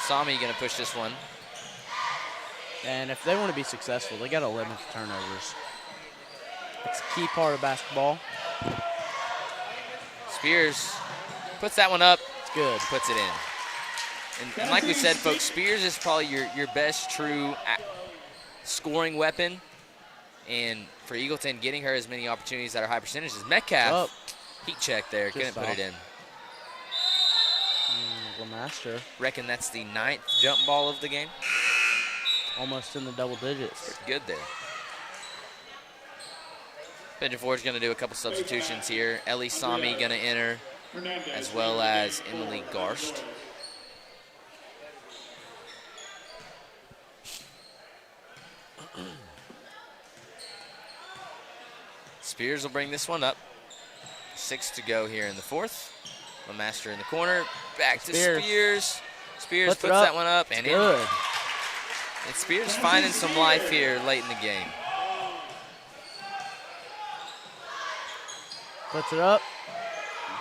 Sami going to push this one. And if they want to be successful, they got to limit the turnovers. It's a key part of basketball. Spears puts that one up. It's good. Puts it in. And like we said, folks, Spears is probably your best true scoring weapon. And for Eagleton, getting her as many opportunities at her high percentages. Metcalf, Up. heat check there. Couldn't Just put it off. in. Lemaster Reckon that's the 9th jump ball of the game. almost in the double digits. Good there. Pigeon Forge going to do a couple substitutions here. Ellie Sami going to enter, as well as Emily Garst. Spears will bring this one up. 6 to go here in the fourth. LeMaster in the corner. Back to Spears. Spears puts that one up and in. Good. And Spears finding some life here late in the game. Puts it up.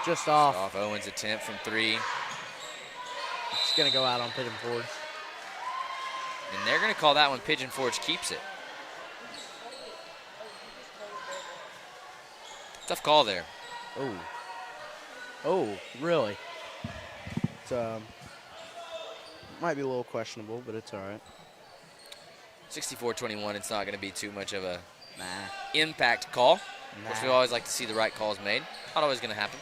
Just off. Off Owen's attempt from 3. It's going to go out on Pigeon Forge. And they're going to call that one Pigeon Forge keeps it. Tough call there. Oh. Oh, really? It's, might be a little questionable, but it's all right. 64-21, it's not going to be too much of a impact call. Of course, we always like to see the right calls made. Not always going to happen.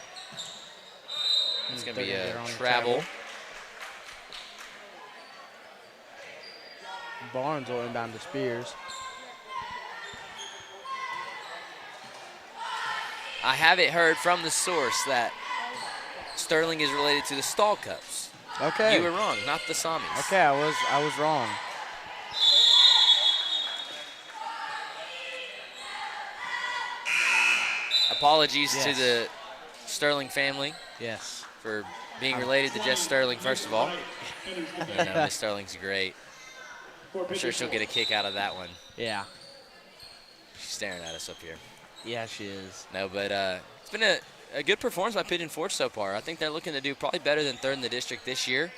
It's going to be a travel. Barnes will inbound to Spears. I have it heard from the source that Sterling is related to the Stall Cups. Okay. You were wrong, not the Samis. Okay, I was wrong. Apologies to the Sterling family. Yes. For being related to Jess Sterling, first of all. Miss Sterling's great. I'm sure she'll get a kick out of that one. Yeah. She's staring at us up here. Yeah, she is. No, but it's been a good performance by Pigeon Forge so far. I think they're looking to do probably better than third in the district this year.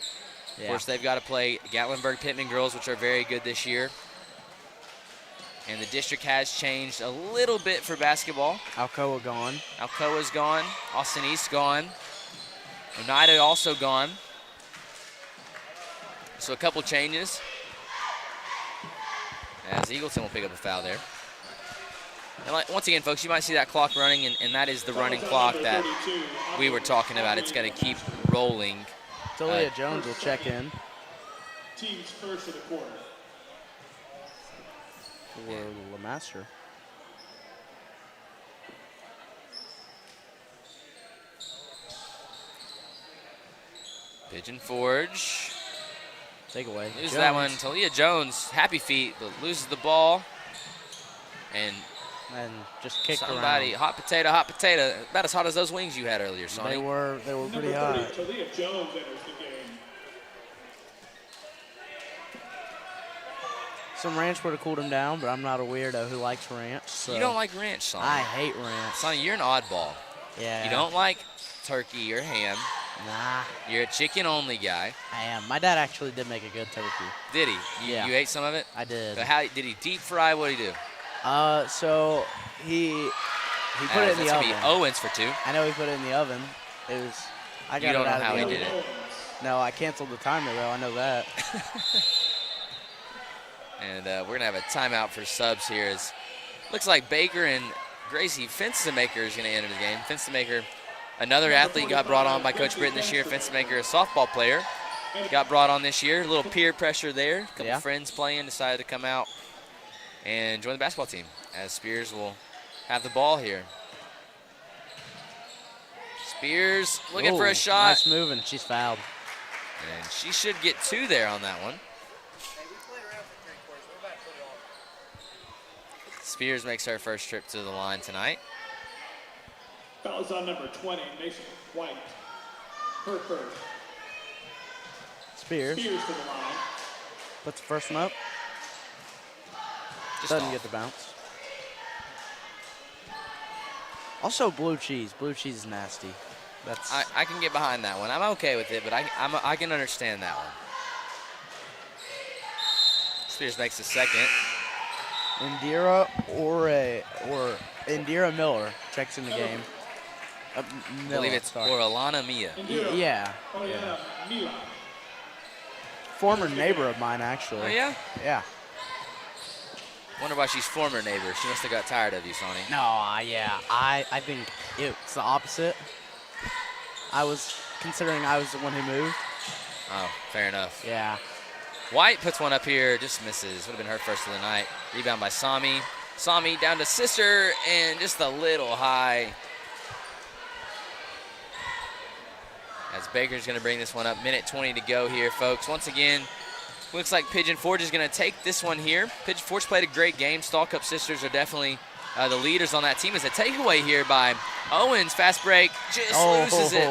Yeah. Of course, they've got to play Gatlinburg-Pittman girls, which are very good this year. And the district has changed a little bit for basketball. Alcoa gone. Alcoa's gone. Austin East gone. Oneida also gone. So a couple changes. As Eagleton will pick up a foul there. And once again, folks, you might see that clock running, and that is the running clock that we were talking about. It's going to keep rolling. Talia Jones will check in. Team's first of the quarter. For LeMaster. Pigeon Forge. Take away. Loses that one. Talia Jones, happy feet, but loses the ball. And just kicked somebody, around. hot potato, about as hot as those wings you had earlier, Sonny. They were pretty hot. Talia Jones enters the game. Some ranch would have cooled him down, but I'm not a weirdo who likes ranch. So. You don't like ranch, Sonny. I hate ranch. Sonny, you're an oddball. Yeah. You don't like turkey or ham. Nah. You're a chicken-only guy. I am. My dad actually did make a good turkey. Did he? Yeah. You ate some of it? I did. So how did he deep fry? What did he do? So he put it in the oven. That's gonna be Owens for 2. I know he put it in the oven. It was. I got you don't it out know how of the he oven. did it. No, I canceled the timer though. I know that. And we're gonna have a timeout for subs here. As looks like Baker and Gracie Fenstemaker is gonna enter the game. Fenstemaker, another athlete got brought on by Coach Britton this year. Fenstemaker, a softball player, got brought on this year. A little peer pressure there. A couple friends playing, decided to come out and join the basketball team. As Spears will have the ball here. Spears looking for a shot. Nice move, and she's fouled. And she should get 2 there on that one. Spears makes her first trip to the line tonight. Fouls on number 20, Mason White. Her first. Spears to the line. puts the first one up. Just Doesn't off. get the bounce. Also, blue cheese. Blue cheese is nasty. That's. I can get behind that one. I'm okay with it, but I can understand that one. Spears makes the second. Indira Indira Miller checks in the game. I believe it's Orlana Mia. Yeah. Oh, yeah. Mila. Former neighbor of mine, actually. Oh, yeah? Yeah. Wonder why she's former neighbor. She must have got tired of you, Sonny. No, yeah. I think it's the opposite. I was considering I was the one who moved. Oh, fair enough. Yeah. White puts one up here, just misses. Would have been her first of the night. Rebound by Sami. Sami down to Sister, and just a little high. As Baker's going to bring this one up. Minute 20 to go here, folks. Once again, looks like Pigeon Forge is going to take this one here. Pigeon Forge played a great game. Stall Cup Sisters are definitely the leaders on that team. Is a takeaway here by Owens. Fast break, just loses it.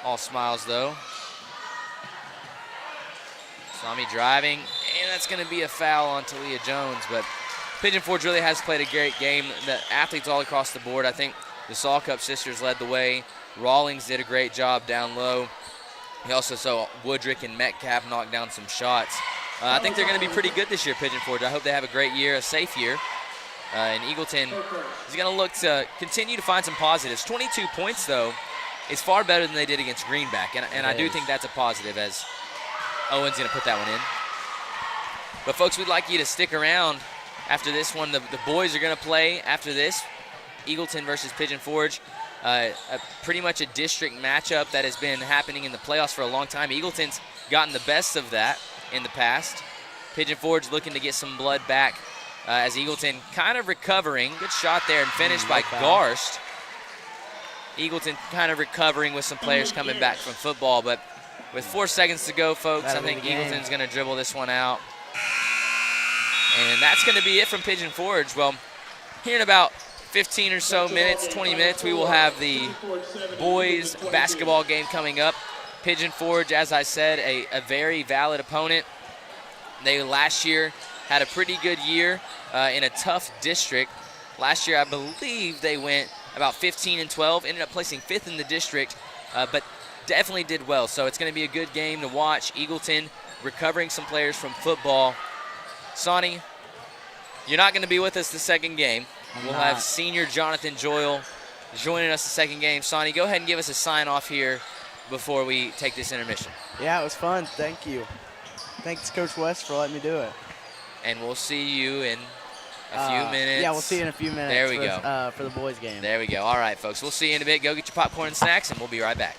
All smiles though. Sami driving, and that's going to be a foul on Talia Jones. But Pigeon Forge really has played a great game. The athletes all across the board. I think the Saul Cup sisters led the way. Rawlings did a great job down low. We also saw Woodrick and Metcalf knock down some shots. I think they're going to be pretty good this year, Pigeon Forge. I hope they have a great year, a safe year. And Eagleton is going to look to continue to find some positives. 22 points, though, is far better than they did against Greenback. And I do think that's a positive, as Owen's going to put that one in. But, folks, we'd like you to stick around after this one. The boys are going to play after this. Eagleton versus Pigeon Forge. Pretty much a district matchup that has been happening in the playoffs for a long time. Eagleton's gotten the best of that in the past. Pigeon Forge looking to get some blood back as Eagleton kind of recovering. Good shot there and finished by Garst. Eagleton kind of recovering with some players coming back from football, but with 4 seconds to go, folks, I think Eagleton's going to dribble this one out. And that's going to be it from Pigeon Forge. Well, here in about 15 or so minutes, 20 minutes, we will have the boys basketball game coming up. Pigeon Forge, as I said, a very valid opponent. They last year had a pretty good year in a tough district. Last year, I believe they went about 15-12, ended up placing 5th in the district, but definitely did well. So it's going to be a good game to watch. Eagleton recovering some players from football. Sonny, you're not going to be with us the second game. We'll have senior Jonathan Joyle joining us the second game. Sonny, go ahead and give us a sign-off here before we take this intermission. Yeah, it was fun. Thank you. Thanks, Coach West, for letting me do it. And we'll see you in a few minutes. Yeah, we'll see you in a few minutes. There we go. For the boys' game. There we go. All right, folks. We'll see you in a bit. Go get your popcorn and snacks, and we'll be right back.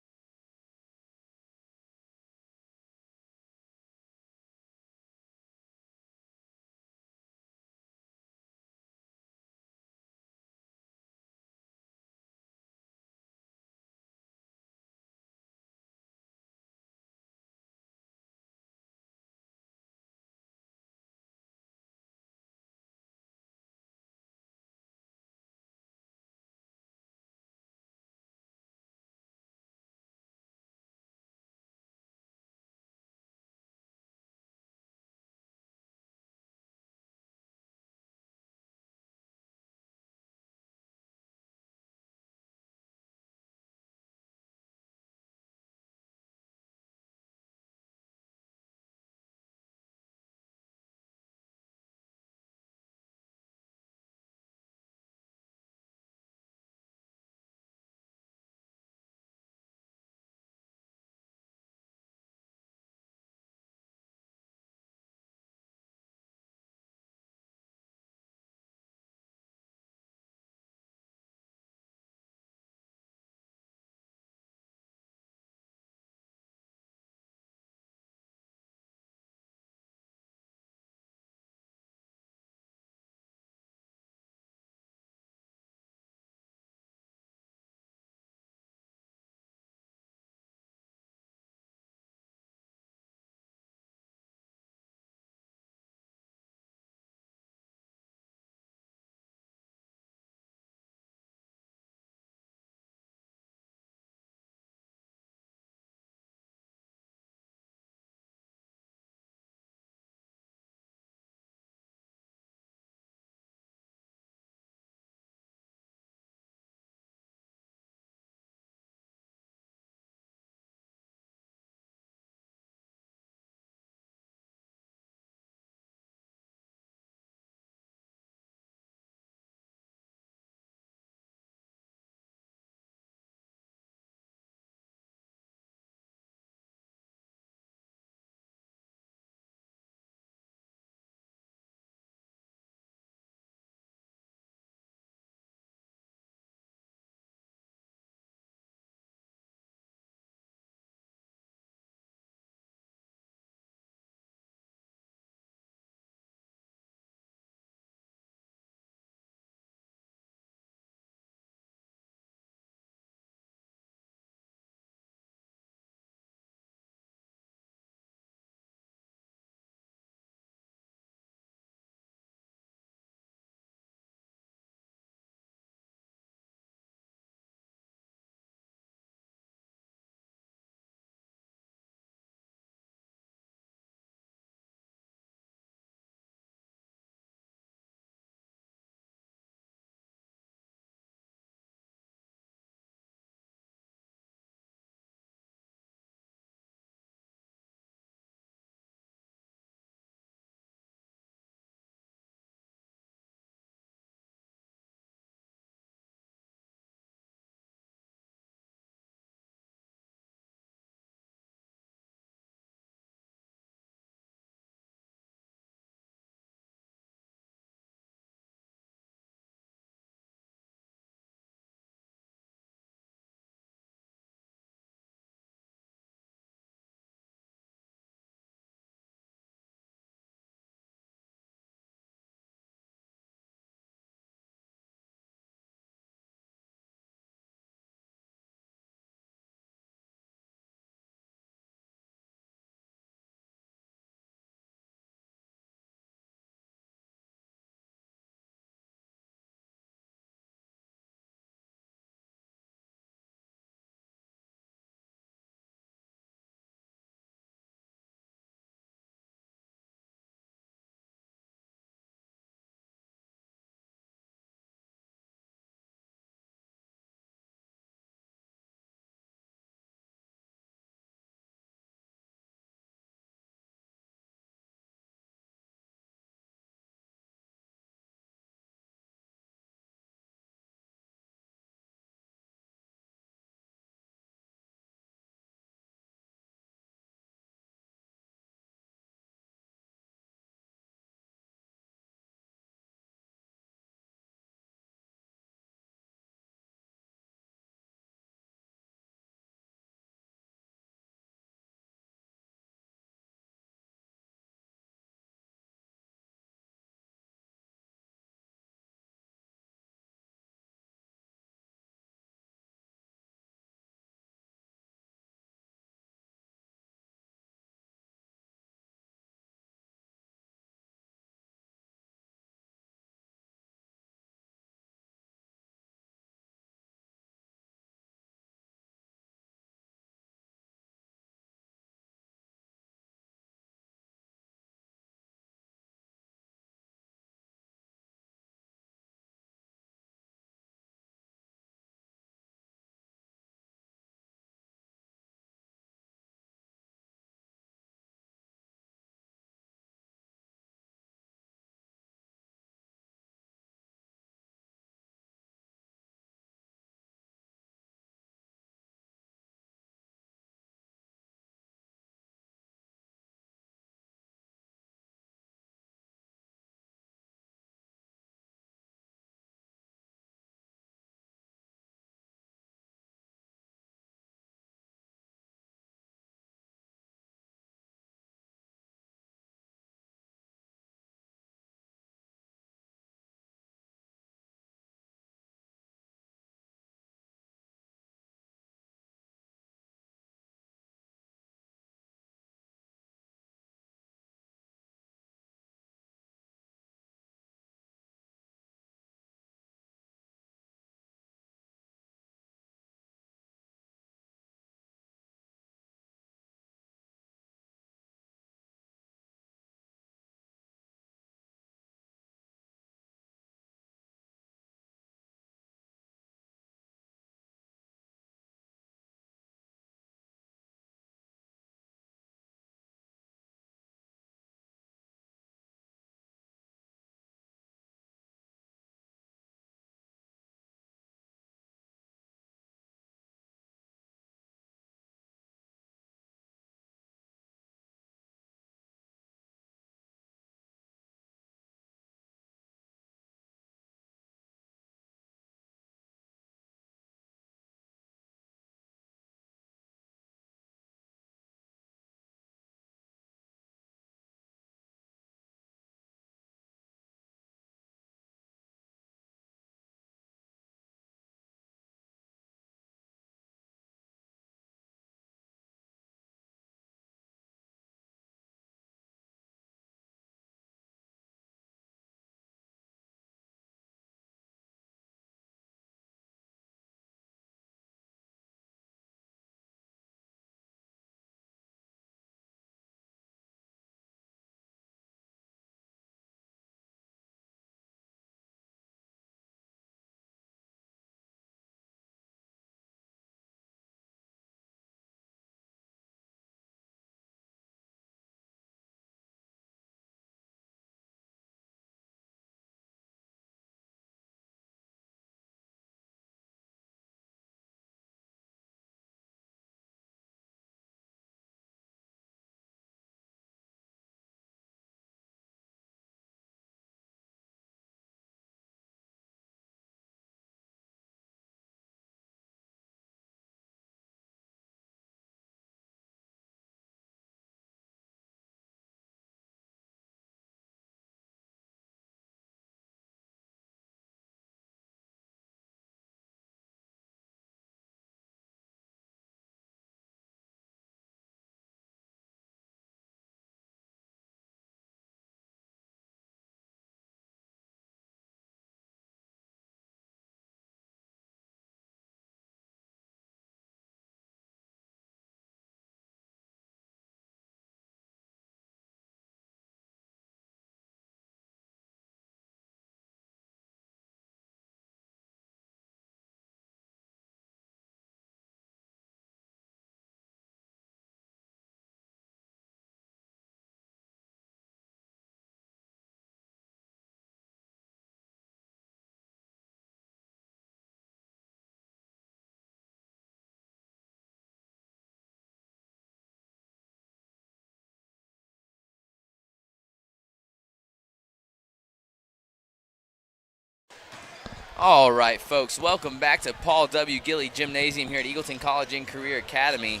All right, folks, welcome back to Paul W. Gilley Gymnasium here at Eagleton College and Career Academy.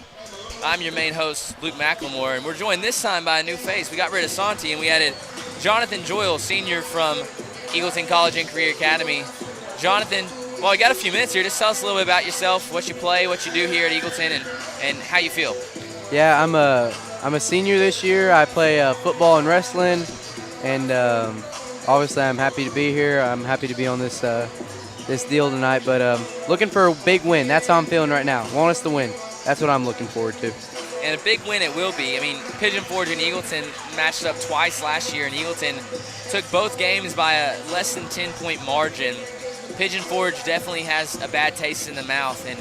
I'm your main host, Luke McLemore, and we're joined this time by a new face. We got rid of Santi, and we added Jonathan Joyle, senior from Eagleton College and Career Academy. Jonathan, well, you got a few minutes here. Just tell us a little bit about yourself, what you play, what you do here at Eagleton, and how you feel. Yeah, I'm a senior this year. I play football and wrestling, and obviously I'm happy to be here. I'm happy to be on this this deal tonight, but looking for a big win. That's how I'm feeling right now. Want us to win. That's what I'm looking forward to. And a big win it will be. I mean, Pigeon Forge and Eagleton matched up twice last year, and Eagleton took both games by a less than 10-point margin. Pigeon Forge definitely has a bad taste in the mouth, and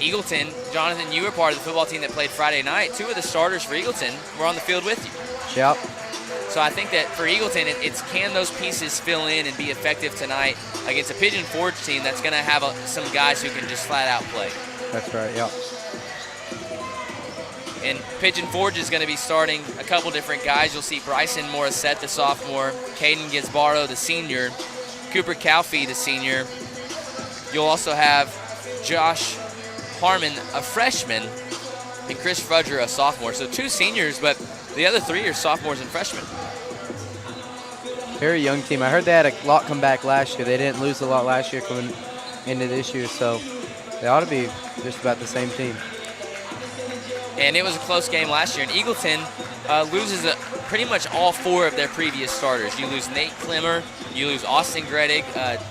Eagleton, Jonathan, you were part of the football team that played Friday night. Two of the starters for Eagleton were on the field with you. Yep. So I think that for Eagleton, it's can those pieces fill in and be effective tonight against a Pigeon Forge team that's going to have some guys who can just flat out play. That's right, yep. And Pigeon Forge is going to be starting a couple different guys. You'll see Bryson Morissette, the sophomore, Caden Gizbaro, the senior, Cooper Calfee, the senior. You'll also have Josh Harmon, a freshman, and Chris Fudger, a sophomore. So two seniors, but the other three are sophomores and freshmen. Very young team. I heard they had a lot come back last year. They didn't lose a lot last year coming into this year, so they ought to be just about the same team. And it was a close game last year. And Eagleton loses pretty much all four of their previous starters. You lose Nate Klemmer, you lose Austin Gredig,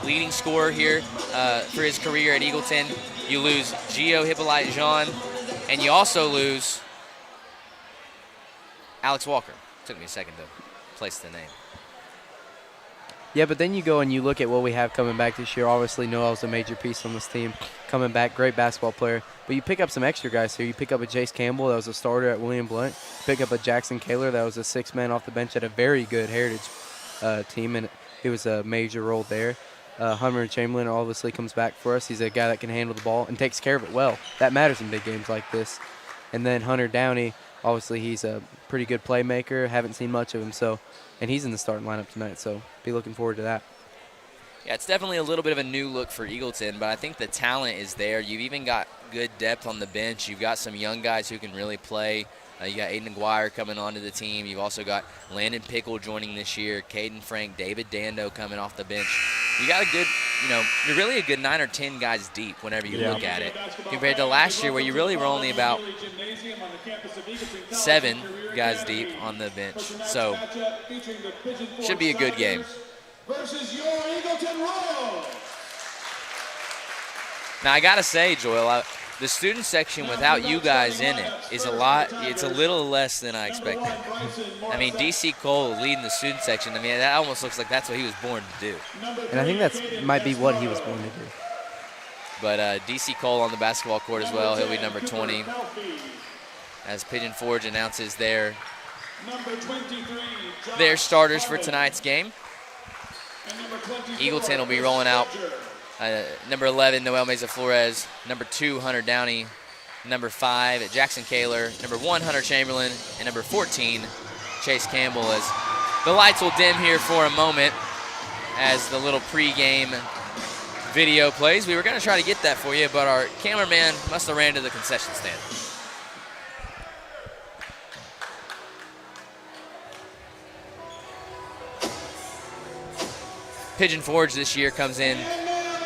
leading scorer here for his career at Eagleton. You lose Gio Hippolyte-Jean, and you also lose Alex Walker. Took me a second to place the name. Yeah, but then you go and you look at what we have coming back this year. Obviously, Noel's a major piece on this team. Coming back, great basketball player. But you pick up some extra guys here. You pick up a Jace Campbell that was a starter at William Blount. Pick up a Jackson Kaler that was a six-man off the bench at a very good Heritage team, and it was a major role there. Hunter Chamberlain obviously comes back for us. He's a guy that can handle the ball and takes care of it well. That matters in big games like this. And then Hunter Downey, obviously he's a pretty good playmaker. Haven't seen much of him, and he's in the starting lineup tonight, so be looking forward to that. Yeah, it's definitely a little bit of a new look for Eagleton, but I think the talent is there. You've even got good depth on the bench. You've got some young guys who can really play. You got Aiden Aguirre coming onto the team. You've also got Landon Pickle joining this year, Caden Frank, David Dando coming off the bench. You got a good, you're really a good 9 or 10 guys deep whenever you look at it, compared to last year where you really were only about 7 guys deep on the bench. So, should be a good game. Versus your Eagleton Royals. Now, I got to say, Joel, the student section without you guys in it is it's a little less than I expected. I mean, DC Cole leading the student section, I mean, that almost looks like that's what he was born to do. And I think that might be what he was born to do. But DC Cole on the basketball court as well. He'll be number 20. As Pigeon Forge announces their starters for tonight's game. Eagleton will be rolling out number 11, Noel Meza Flores, number 2, Hunter Downey, number 5, Jackson Kaler, number 1, Hunter Chamberlain, and number 14, Chase Campbell. As the lights will dim here for a moment as the little pregame video plays. We were going to try to get that for you, but our cameraman must have ran to the concession stand. Pigeon Forge this year comes in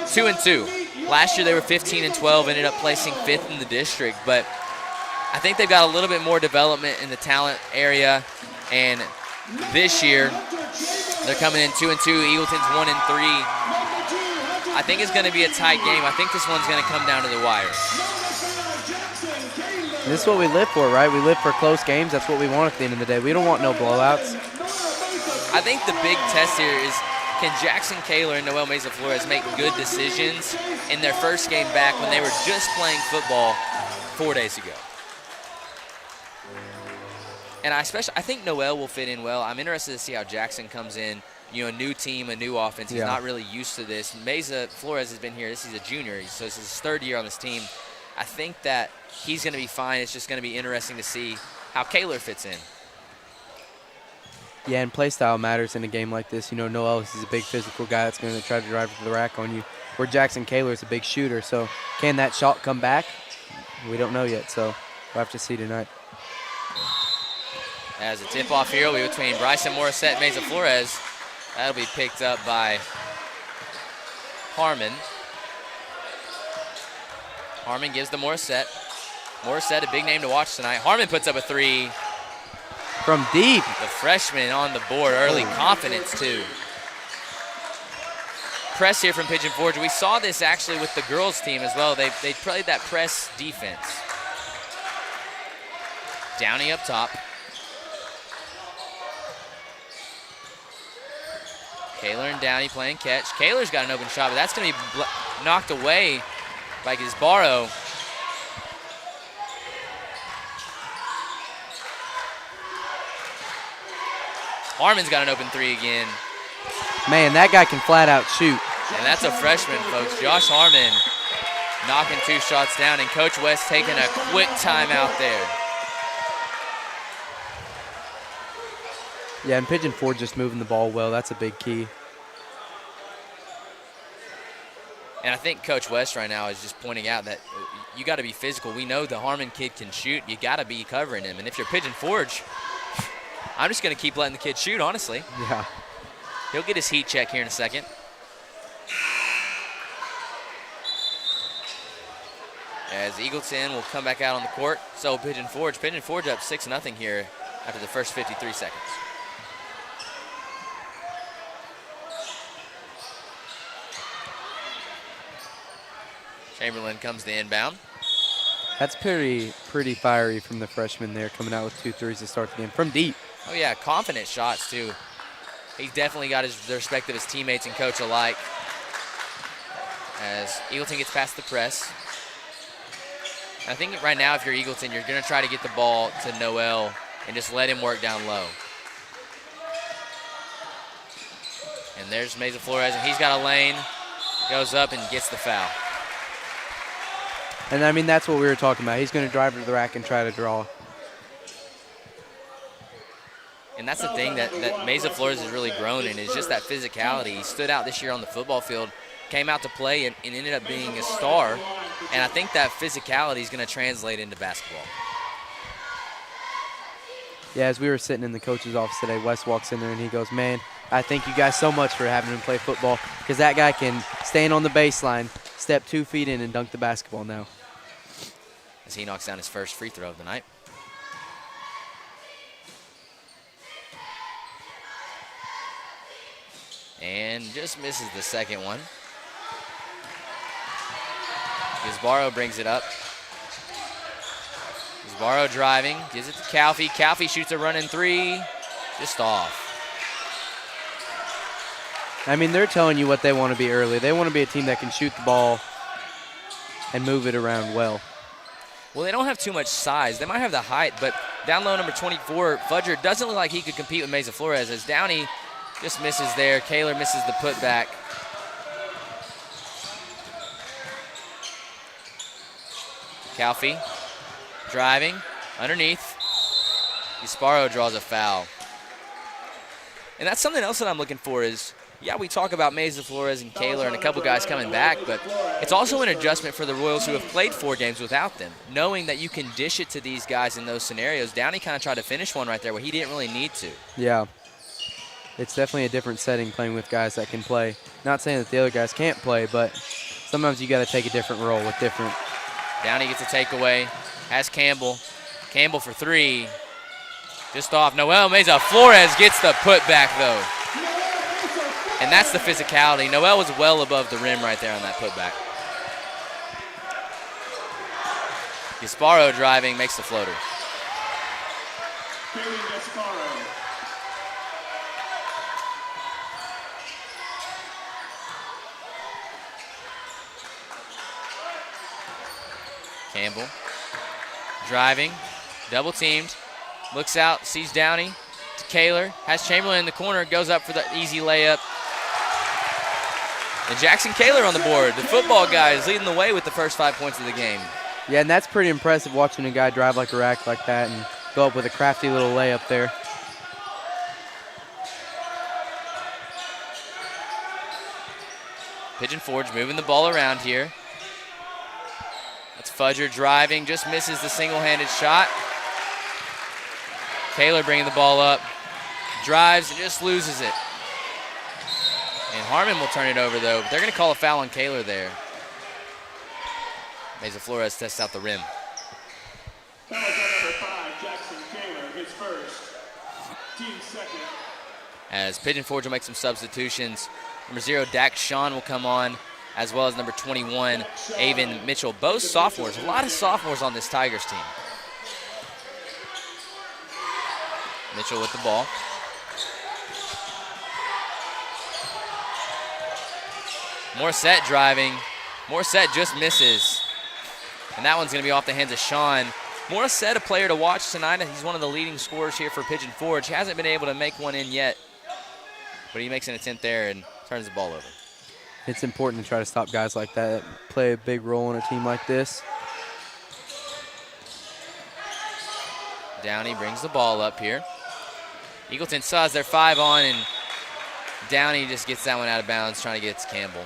2-2. Last year they were 15-12, ended up placing 5th in the district, but I think they've got a little bit more development in the talent area, and this year they're coming in 2-2. Eagleton's 1-3. I think it's going to be a tight game. I think this one's going to come down to the wire. And this is what we live for, right? We live for close games. That's what we want at the end of the day. We don't want no blowouts. I think the big test here is, can Jackson Kaler and Noel Meza Flores make good decisions in their first game back when they were just playing football 4 days ago? And I think Noel will fit in well. I'm interested to see how Jackson comes in. A new team, a new offense. He's not really used to this. Meza Flores has been here. He's a junior, so this is his 3rd year on this team. I think that he's going to be fine. It's just going to be interesting to see how Kaler fits in. Yeah, and play style matters in a game like this. Noel is a big physical guy that's going to try to drive to the rack on you. where Jackson Kaler is a big shooter. So can that shot come back? We don't know yet, so we'll have to see tonight. As a tip-off here will be between Bryson Morissette and Mesa Flores. That'll be picked up by Harmon. Harmon gives to Morissette. Morissette, a big name to watch tonight. Harmon puts up a three. From deep. The freshman on the board early. Confidence, too. Press here from Pigeon Forge. We saw this actually with the girls' team as well. They played that press defense. Downey up top. Kaler and Downey playing catch. Kaler's got an open shot, but that's going to be knocked away by Gizbaro. Harmon's got an open three again. Man, that guy can flat out shoot. And that's a freshman, folks. Josh Harmon knocking 2 shots down, and Coach West taking a quick timeout there. Yeah, and Pigeon Forge just moving the ball well. That's a big key. And I think Coach West right now is just pointing out that you got to be physical. We know the Harmon kid can shoot. You got to be covering him. And if you're Pigeon Forge, I'm just going to keep letting the kid shoot, honestly. Yeah. He'll get his heat check here in a second. As Eagleton will come back out on the court. So Pigeon Forge up 6-0 here after the first 53 seconds. Chamberlain comes to inbound. That's pretty fiery from the freshman there, coming out with 2 threes to start the game from deep. Oh yeah, confident shots too. He's definitely got the respect of his teammates and coach alike. As Eagleton gets past the press. I think right now if you're Eagleton, you're going to try to get the ball to Noel and just let him work down low. And there's Mesa Flores, and he's got a lane. Goes up and gets the foul. And, I mean, that's what we were talking about. He's going to drive to the rack and try to draw. And that's the thing that Mesa Flores has really grown in, is just that physicality. He stood out this year on the football field, came out to play, and ended up being a star. And I think that physicality is going to translate into basketball. Yeah, as we were sitting in the coach's office today, Wes walks in there and he goes, man, I thank you guys so much for having him play football, because that guy can stand on the baseline, step 2 feet in, and dunk the basketball now. As he knocks down his first free throw of the night. And just misses the second one. Gizbaro brings it up. Gizbaro driving, gives it to Calfee. Calfee shoots a running 3, just off. I mean, they're telling you what they want to be early. They want to be a team that can shoot the ball and move it around well. Well, they don't have too much size. They might have the height, but down low, number 24, Fudger doesn't look like he could compete with Mesa Flores, as Downey just misses there. Kaler misses the putback. Calfee driving underneath. Gizbaro draws a foul. And that's something else that I'm looking for is, yeah, we talk about Mesa Flores and Kaler and a couple guys coming back, but it's also an adjustment for the Royals who have played 4 games without them, knowing that you can dish it to these guys in those scenarios. Downey kind of tried to finish one right there where he didn't really need to. Yeah. It's definitely a different setting playing with guys that can play. Not saying that the other guys can't play, but sometimes you got to take a different role with different. Downey gets a takeaway, has Campbell. Campbell for 3. Just off. Noel Mesa Flores gets the putback, though. And that's the physicality. Noel was well above the rim right there on that putback. Gizbaro driving, makes the floater. Campbell driving, double teamed, looks out, sees Downey to Kaler, has Chamberlain in the corner, goes up for the easy layup. And Jackson Kaler on the board. The football guy is leading the way with the first 5 points of the game. Yeah, and that's pretty impressive watching a guy drive like a rack like that and go up with a crafty little layup there. Pigeon Forge moving the ball around here. That's Fudger driving, just misses the single-handed shot. Kaler bringing the ball up, drives and just loses it. And Harmon will turn it over though. They're going to call a foul on Kaler there. Mesa Flores tests out the rim. Foul on number 5, Jackson Kaler, his first. Team second. As Pigeon Forge will make some substitutions. Number 0, Dax Sean will come on, as well as number 21, Avon Mitchell. Both sophomores. A lot of sophomores on this Tigers team. Mitchell with the ball. Morissette driving. Morissette just misses. And that one's going to be off the hands of Sean. Morissette, a player to watch tonight. He's one of the leading scorers here for Pigeon Forge. He hasn't been able to make one in yet. But he makes an attempt there and turns the ball over. It's important to try to stop guys like that play a big role in a team like this. Downey brings the ball up here. Eagleton still has their 5 on, and Downey just gets that one out of bounds, trying to get it to Campbell.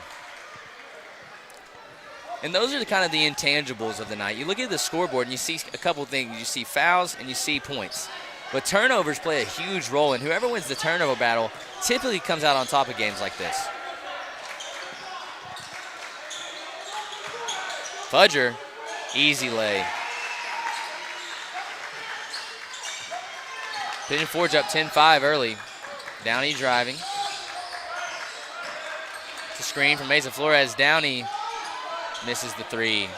And those are the kind of the intangibles of the night. You look at the scoreboard and you see a couple things. You see fouls and you see points. But turnovers play a huge role, and whoever wins the turnover battle typically comes out on top of games like this. Fudger, easy lay. Pigeon Forge up 10-5 early. Downey driving. It's a screen from Mesa Flores. Downey misses the 3.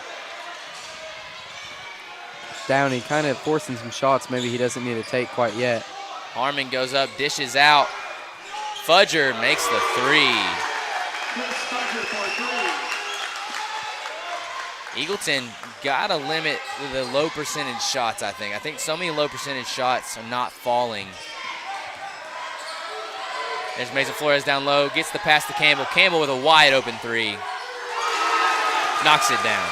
Downey kind of forcing some shots maybe he doesn't need to take quite yet. Harmon goes up, dishes out. Fudger makes the 3. Eagleton got to limit the low percentage shots, I think. I think so many low percentage shots are not falling. There's Mesa Flores down low, gets the pass to Campbell. Campbell with a wide open 3. Knocks it down.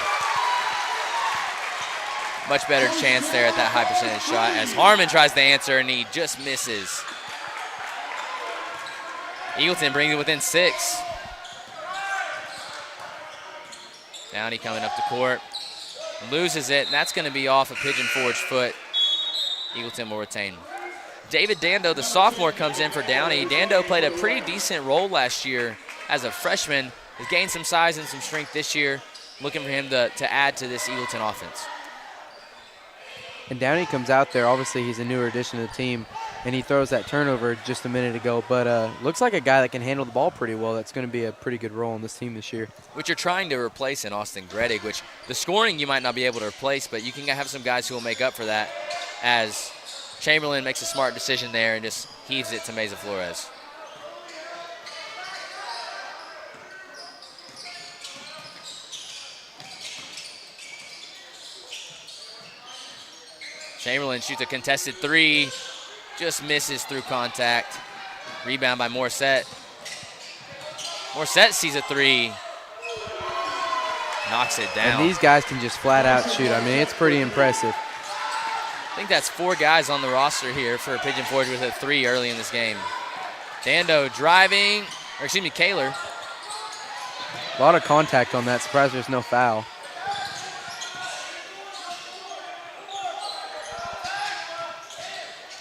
Much better chance there at that high percentage shot as Harmon tries to answer and he just misses. Eagleton brings it within 6. Downey coming up the court. Loses it, and that's going to be off a Pigeon Forge foot. Eagleton will retain. David Dando, the sophomore, comes in for Downey. Dando played a pretty decent role last year as a freshman. Has gained some size and some strength this year. Looking for him to add to this Eagleton offense. And Downey comes out there. Obviously, he's a newer addition to the team, and he throws that turnover just a minute ago. But looks like a guy that can handle the ball pretty well. That's going to be a pretty good role in this team this year. Which you're trying to replace in Austin Gredig, which the scoring you might not be able to replace, but you can have some guys who will make up for that as Chamberlain makes a smart decision there and just heaves it to Mesa Flores. Chamberlain shoots a contested 3, just misses through contact. Rebound by Morissette. Morissette sees a 3, knocks it down. And these guys can just flat out shoot. I mean, it's pretty impressive. I think that's 4 guys on the roster here for Pigeon Forge with a 3 early in this game. Dando driving, or excuse me, Kaler. A lot of contact on that. Surprised there's no foul.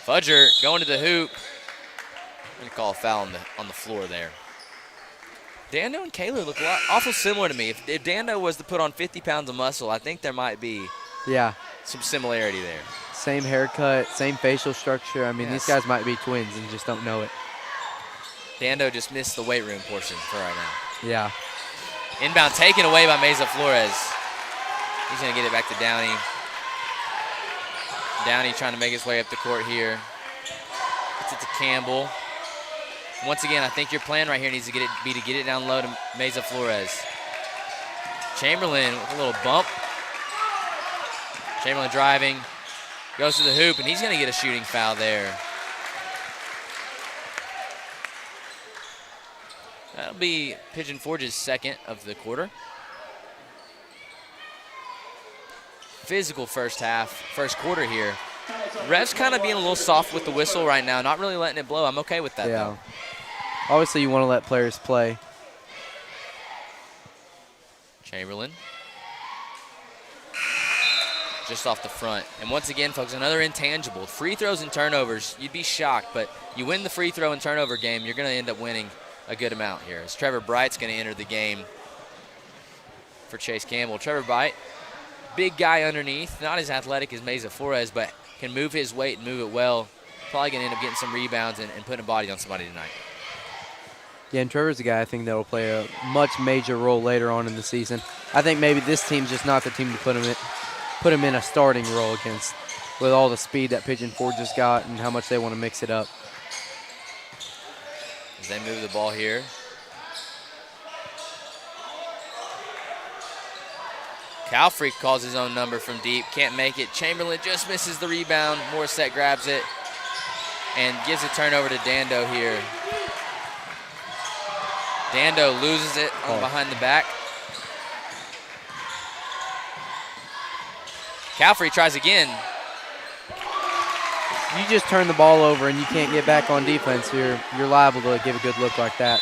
Fudger going to the hoop. I'm going to call a foul on the floor there. Dando and Kaler look awful similar to me. If Dando was to put on 50 pounds of muscle, I think there might be some similarity there. Same haircut, same facial structure. I mean, These guys might be twins and just don't know it. Dando just missed the weight room portion for right now. Yeah. Inbound taken away by Mesa Flores. He's going to get it back to Downey. Downey trying to make his way up the court here. Gets it to Campbell. Once again, I think your plan right here needs to get it down low to Mesa Flores. Chamberlain with a little bump. Chamberlain driving, goes to the hoop, and he's going to get a shooting foul there. That'll be Pigeon Forge's 2nd of the quarter. Physical first quarter here. Ref's kind of being a little soft with the whistle right now, not really letting it blow. I'm okay with that, though. Obviously, you want to let players play. Chamberlain. Just off the front. And once again, folks, another intangible. Free throws and turnovers, you'd be shocked, but you win the free throw and turnover game, you're going to end up winning a good amount here. As Trevor Bright's going to enter the game for Chase Campbell. Trevor Bright, big guy underneath, not as athletic as Mesa Flores, but can move his weight and move it well. Probably going to end up getting some rebounds and putting a body on somebody tonight. Yeah, and Trevor's a guy I think that will play a much major role later on in the season. I think maybe this team's just not the team to put him in a starting role against, with all the speed that Pigeon Forge has got and how much they want to mix it up. As they move the ball here. Calfrey calls his own number from deep, can't make it. Chamberlain just misses the rebound. Morissette grabs it and gives a turnover to Dando here. Dando loses it on behind the back. Calfrey tries again. You just turn the ball over and you can't get back on defense. You're liable to give a good look like that.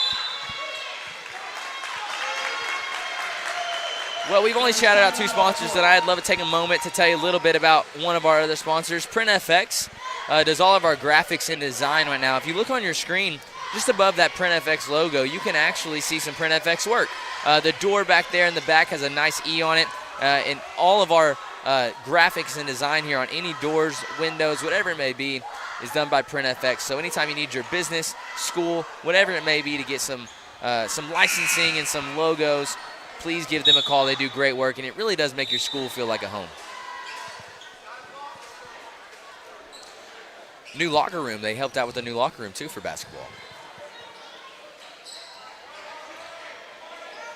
Well, we've only shouted out 2 sponsors tonight. I'd love to take a moment to tell you a little bit about one of our other sponsors. PrintFX does all of our graphics and design right now. If you look on your screen, just above that PrintFX logo, you can actually see some PrintFX work. The door back there in the back has a nice E on it, and all of our graphics and design here on any doors, windows, whatever it may be, is done by PrintFX. So anytime you need your business, school, whatever it may be to get some licensing and some logos, please give them a call. They do great work, and it really does make your school feel like a home. New locker room. They helped out with the new locker room, too, for basketball.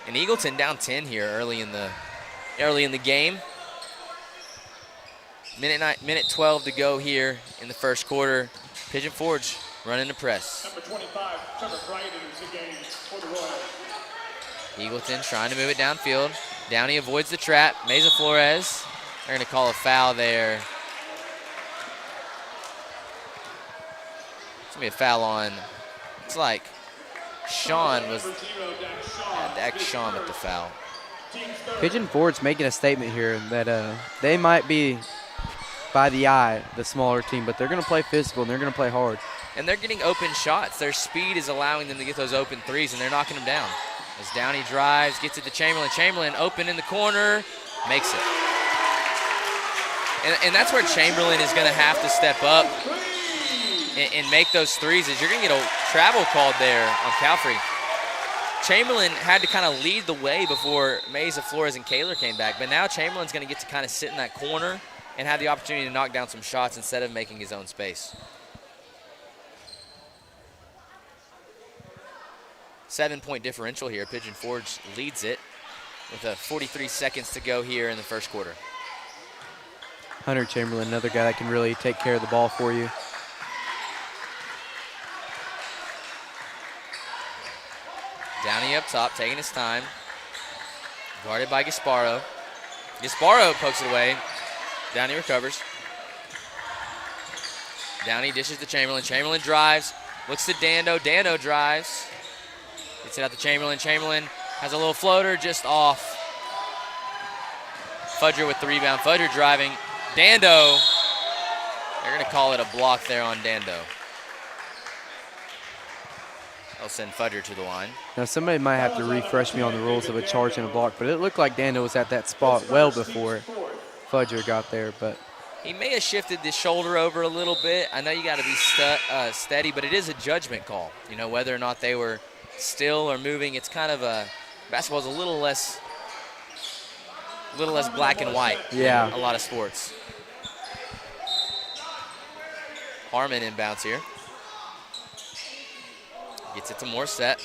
And Eagleton down 10 here early in the game. Minute 12 to go here in the first quarter. Pigeon Forge running the press. Number 25, Trevor Bright enters the game for the Royals. Eagleton trying to move it downfield. Downey avoids the trap. Mesa Flores. They're going to call a foul there. It's going to be a foul on, it's like Sean was, Dak Sean with the foul. Pigeon Forge making a statement here that they might be, by the eye, the smaller team, but they're going to play physical and they're going to play hard. And they're getting open shots. Their speed is allowing them to get those open threes, and they're knocking them down. As Downey drives, gets it to Chamberlain. Chamberlain open in the corner, makes it. And that's where Chamberlain is going to have to step up and make those threes. Is you're going to get a travel called there on Calfrey. Chamberlain had to kind of lead the way before Mesa Flores and Kaler came back, but now Chamberlain's going to get to kind of sit in that corner and have the opportunity to knock down some shots instead of making his own space. 7-point differential here. Pigeon Forge leads it with 43 seconds to go here in the first quarter. Hunter Chamberlain, another guy that can really take care of the ball for you. Downey up top, taking his time. Guarded by Gasparo. Gasparo pokes it away. Downey recovers. Downey dishes to Chamberlain. Chamberlain drives. Looks to Dando. Dando drives. Gets it out to Chamberlain. Chamberlain has a little floater just off. Fudger with the rebound. Fudger driving. Dando. They're going to call it a block there on Dando. They'll send Fudger to the line. Now, somebody might have to refresh me on the rules of a charge and a block, but it looked like Dando was at that spot well before Fudger got there. But he may have shifted the shoulder over a little bit. I know you got to be steady, but it is a judgment call. You know, whether or not they were still or moving. It's kind of basketball's a little less black and white. Yeah. In a lot of sports. Harmon inbounds here. Gets it to Morissette.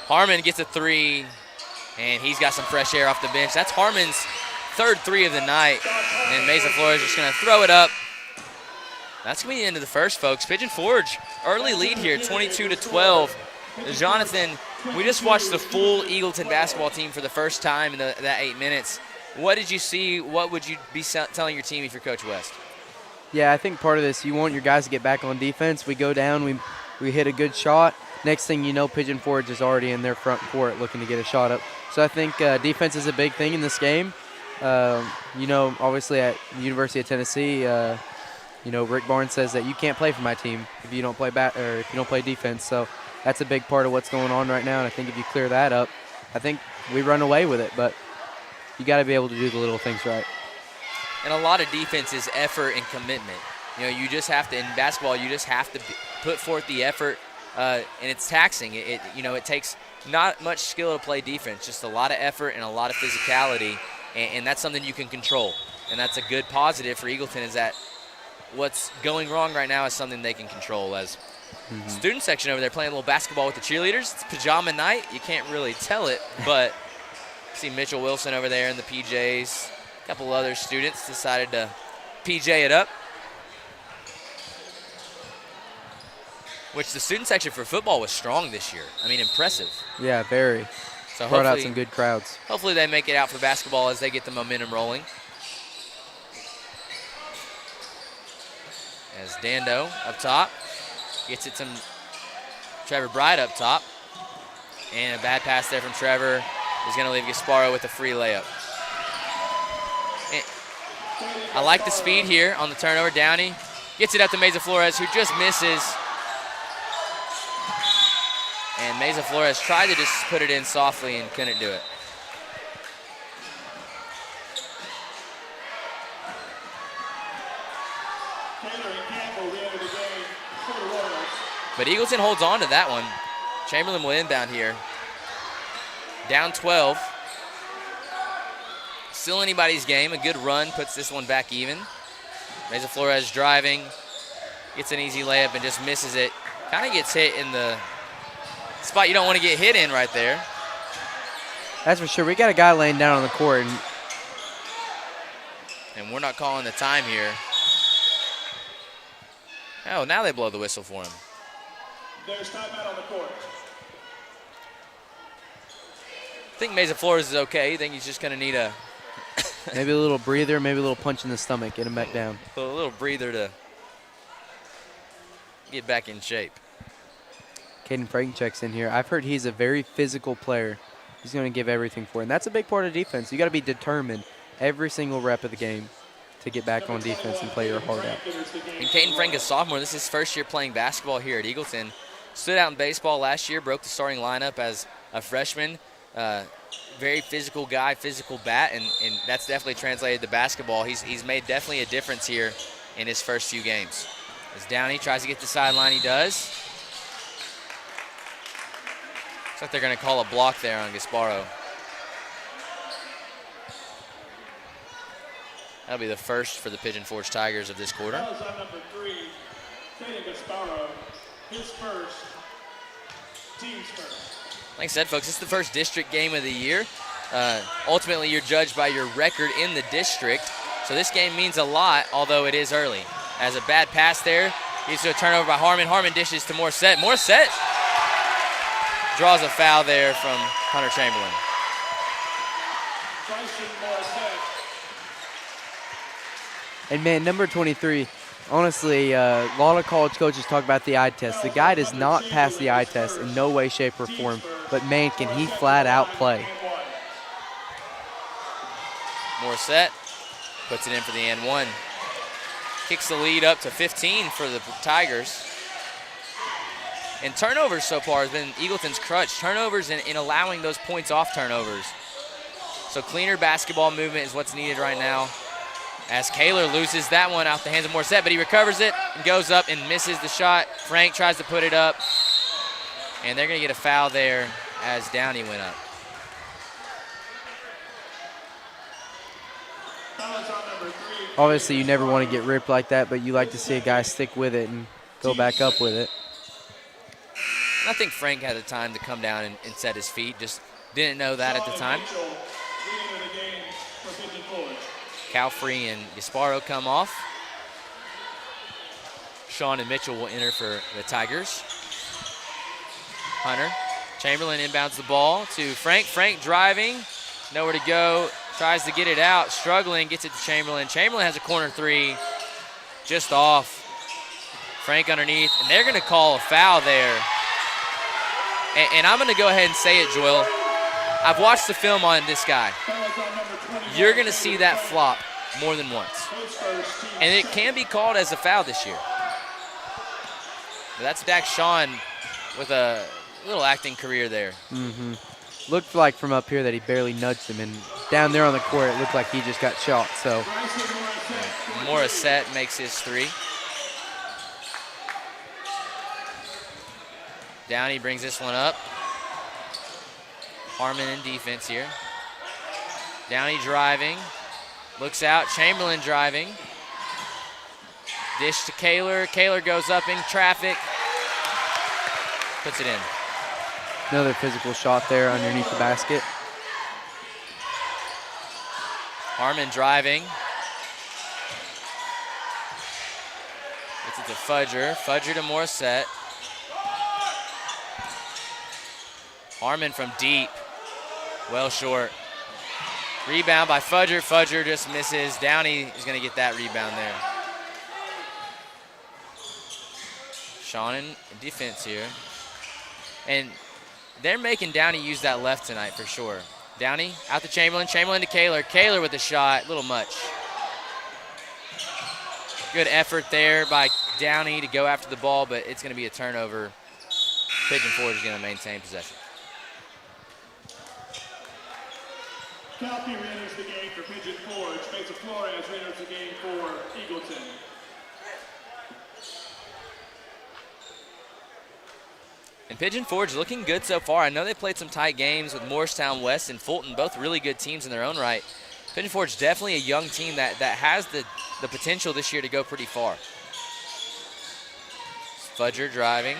Harmon gets a three, and he's got some fresh air off the bench. That's Harmon's third three of the night, and Mesa Flores just going to throw it up. That's going to be the end of the first, folks. Pigeon Forge, early lead here, 22-12. Jonathan, we just watched the full Eagleton basketball team for the first time in that 8 minutes. What did you see? What would you be telling your team if you're Coach West? Yeah, I think part of this, you want your guys to get back on defense. We go down, we hit a good shot, next thing you know, Pigeon Forge is already in their front court looking to get a shot up. So I think defense is a big thing in this game. Obviously at the University of Tennessee, Rick Barnes says that you can't play for my team if you don't play if you don't play defense. So that's a big part of what's going on right now. And I think if you clear that up, I think we run away with it. But you got to be able to do the little things right. And a lot of defense is effort and commitment. You just have to, in basketball, you just have to put forth the effort, and it's taxing. It takes not much skill to play defense, just a lot of effort and a lot of physicality, and that's something you can control. And that's a good positive for Eagleton, is that what's going wrong right now is something they can control. As student section over there playing a little basketball with the cheerleaders. It's pajama night. You can't really tell it, but see Mitchell Wilson over there in the PJs. A couple other students decided to PJ it up. Which the student section for football was strong this year. I mean, impressive. Yeah, very. So brought out some good crowds. Hopefully they make it out for basketball as they get the momentum rolling. As Dando up top gets it to Trevor Bride up top. And a bad pass there from Trevor is going to leave Gasparo with a free layup. And I like the speed here on the turnover. Downey gets it up to Meza Flores, who just misses. And Meza Flores tried to just put it in softly and couldn't do it. But Eagleton holds on to that one. Chamberlain will inbound here. Down 12. Still anybody's game. A good run puts this one back even. Meza Flores driving. Gets an easy layup and just misses it. Kind of gets hit in the spot you don't want to get hit in right there. That's for sure. We got a guy laying down on the court. And we're not calling the time here. Oh, now they blow the whistle for him. There's timeout on the court. I think Meza Flores is okay. I think he's just going to need a maybe a little breather, maybe a little punch in the stomach, get him back down. a little breather to get back in shape. Caden Frank checks in here. I've heard he's a very physical player. He's going to give everything for it. And that's a big part of defense. You got to be determined every single rep of the game to get back on defense and play your heart out. And Caden Frank is sophomore. This is his first year playing basketball here at Eagleton. Stood out in baseball last year, broke the starting lineup as a freshman. Very physical guy, physical bat, and that's definitely translated to basketball. He's made definitely a difference here in his first few games. As Downey tries to get the sideline, he does. Looks like they're going to call a block there on Gasparo. That'll be the first for the Pigeon Forge Tigers of this quarter. That was on number 3, Caden Gasparo. His first, team's first. Like I said, folks, this is the first district game of the year. Ultimately, you're judged by your record in the district. So this game means a lot, although it is early. As a bad pass there, leads to a turnover by Harmon. Harmon dishes to Morissette. Morissette draws a foul there from Hunter Chamberlain. And, man, number 23, honestly, a lot of college coaches talk about the eye test. The guy does not pass the eye test in no way, shape, or form. But, man, can he flat out play. Morissette puts it in for the and one. Kicks the lead up to 15 for the Tigers. And turnovers so far has been Eagleton's crutch. Turnovers in allowing those points off turnovers. So cleaner basketball movement is what's needed right now. As Kaler loses that one out the hands of Morissette, but he recovers it and goes up and misses the shot. Frank tries to put it up. And they're going to get a foul there as Downey went up. Obviously, you never want to get ripped like that, but you like to see a guy stick with it and go back up with it. I think Frank had the time to come down and set his feet. Just didn't know that at the time. Calfrey and Gasparo come off. Sean and Mitchell will enter for the Tigers. Hunter. Chamberlain inbounds the ball to Frank. Frank driving. Nowhere to go. Tries to get it out. Struggling. Gets it to Chamberlain. Chamberlain has a corner three. Just off. Frank underneath. And they're going to call a foul there And I'm going to go ahead and say it, Joel. I've watched the film on this guy. You're going to see that flop more than once. And it can be called as a foul this year. But that's Dax Sean with a little acting career there. Mm-hmm. Looked like from up here that he barely nudged him, and down there on the court it looked like he just got shot. So Morissette makes his 3. Downey brings this one up. Harmon in defense here. Downey driving. Looks out. Chamberlain driving. Dish to Kaler. Kaler goes up in traffic. Puts it in. Another physical shot there underneath the basket. Harmon driving. Gets it to Fudger. Fudger to Morissette. Harmon from deep. Well short. Rebound by Fudger. Fudger just misses. Downey is going to get that rebound there. Sean in defense here. And they're making Downey use that left tonight for sure. Downey out to Chamberlain. Chamberlain to Kaler. Kaler with the shot. A little much. Good effort there by Downey to go after the ball, but it's going to be a turnover. Pigeon Forge is going to maintain possession. Calpe re-enters the game for Pigeon Forge. Mesa Flores re-enters the game for Eagleton. And Pigeon Forge looking good so far. I know they played some tight games with Morristown West and Fulton, both really good teams in their own right. Pigeon Forge definitely a young team that has the potential this year to go pretty far. Fudger driving.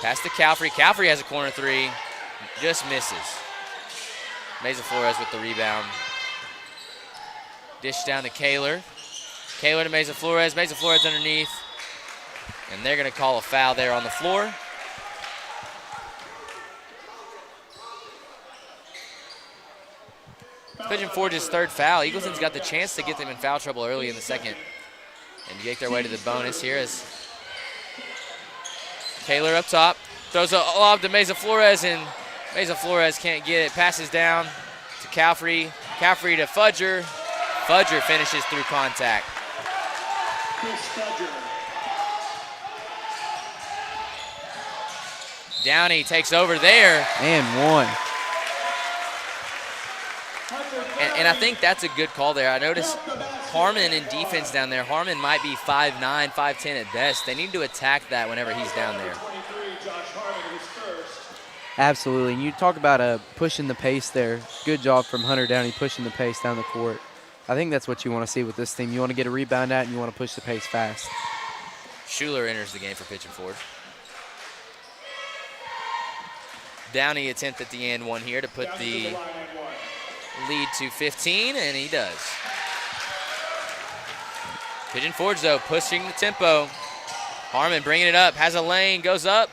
Pass to Calfrey. Calfrey has a corner 3. Just misses. Mesa Flores with the rebound. Dish down to Kaler. Kaler to Mesa Flores. Mesa Flores underneath. And they're going to call a foul there on the floor. Pigeon Forge's 3rd foul. Eagleton's got the chance to get them in foul trouble early in the second and make their way to the bonus here as Kaler up top. Throws a lob to Mesa Flores, and Mesa Flores can't get it. Passes down to Calfrey. Calfrey to Fudger. Fudger finishes through contact. Downey takes over there. And one. And I think that's a good call there. I noticed Harmon in defense down there. Harmon might be 5'9", 5'10" at best. They need to attack that whenever he's down there. Absolutely. And you talk about pushing the pace there. Good job from Hunter Downey pushing the pace down the court. I think that's what you want to see with this team. You want to get a rebound at and you want to push the pace fast. Schuler enters the game for Pigeon Forge. Downey attempt at the end one here to put the lead to 15, and he does. Pigeon Forge, though, pushing the tempo. Harmon bringing it up, has a lane, goes up,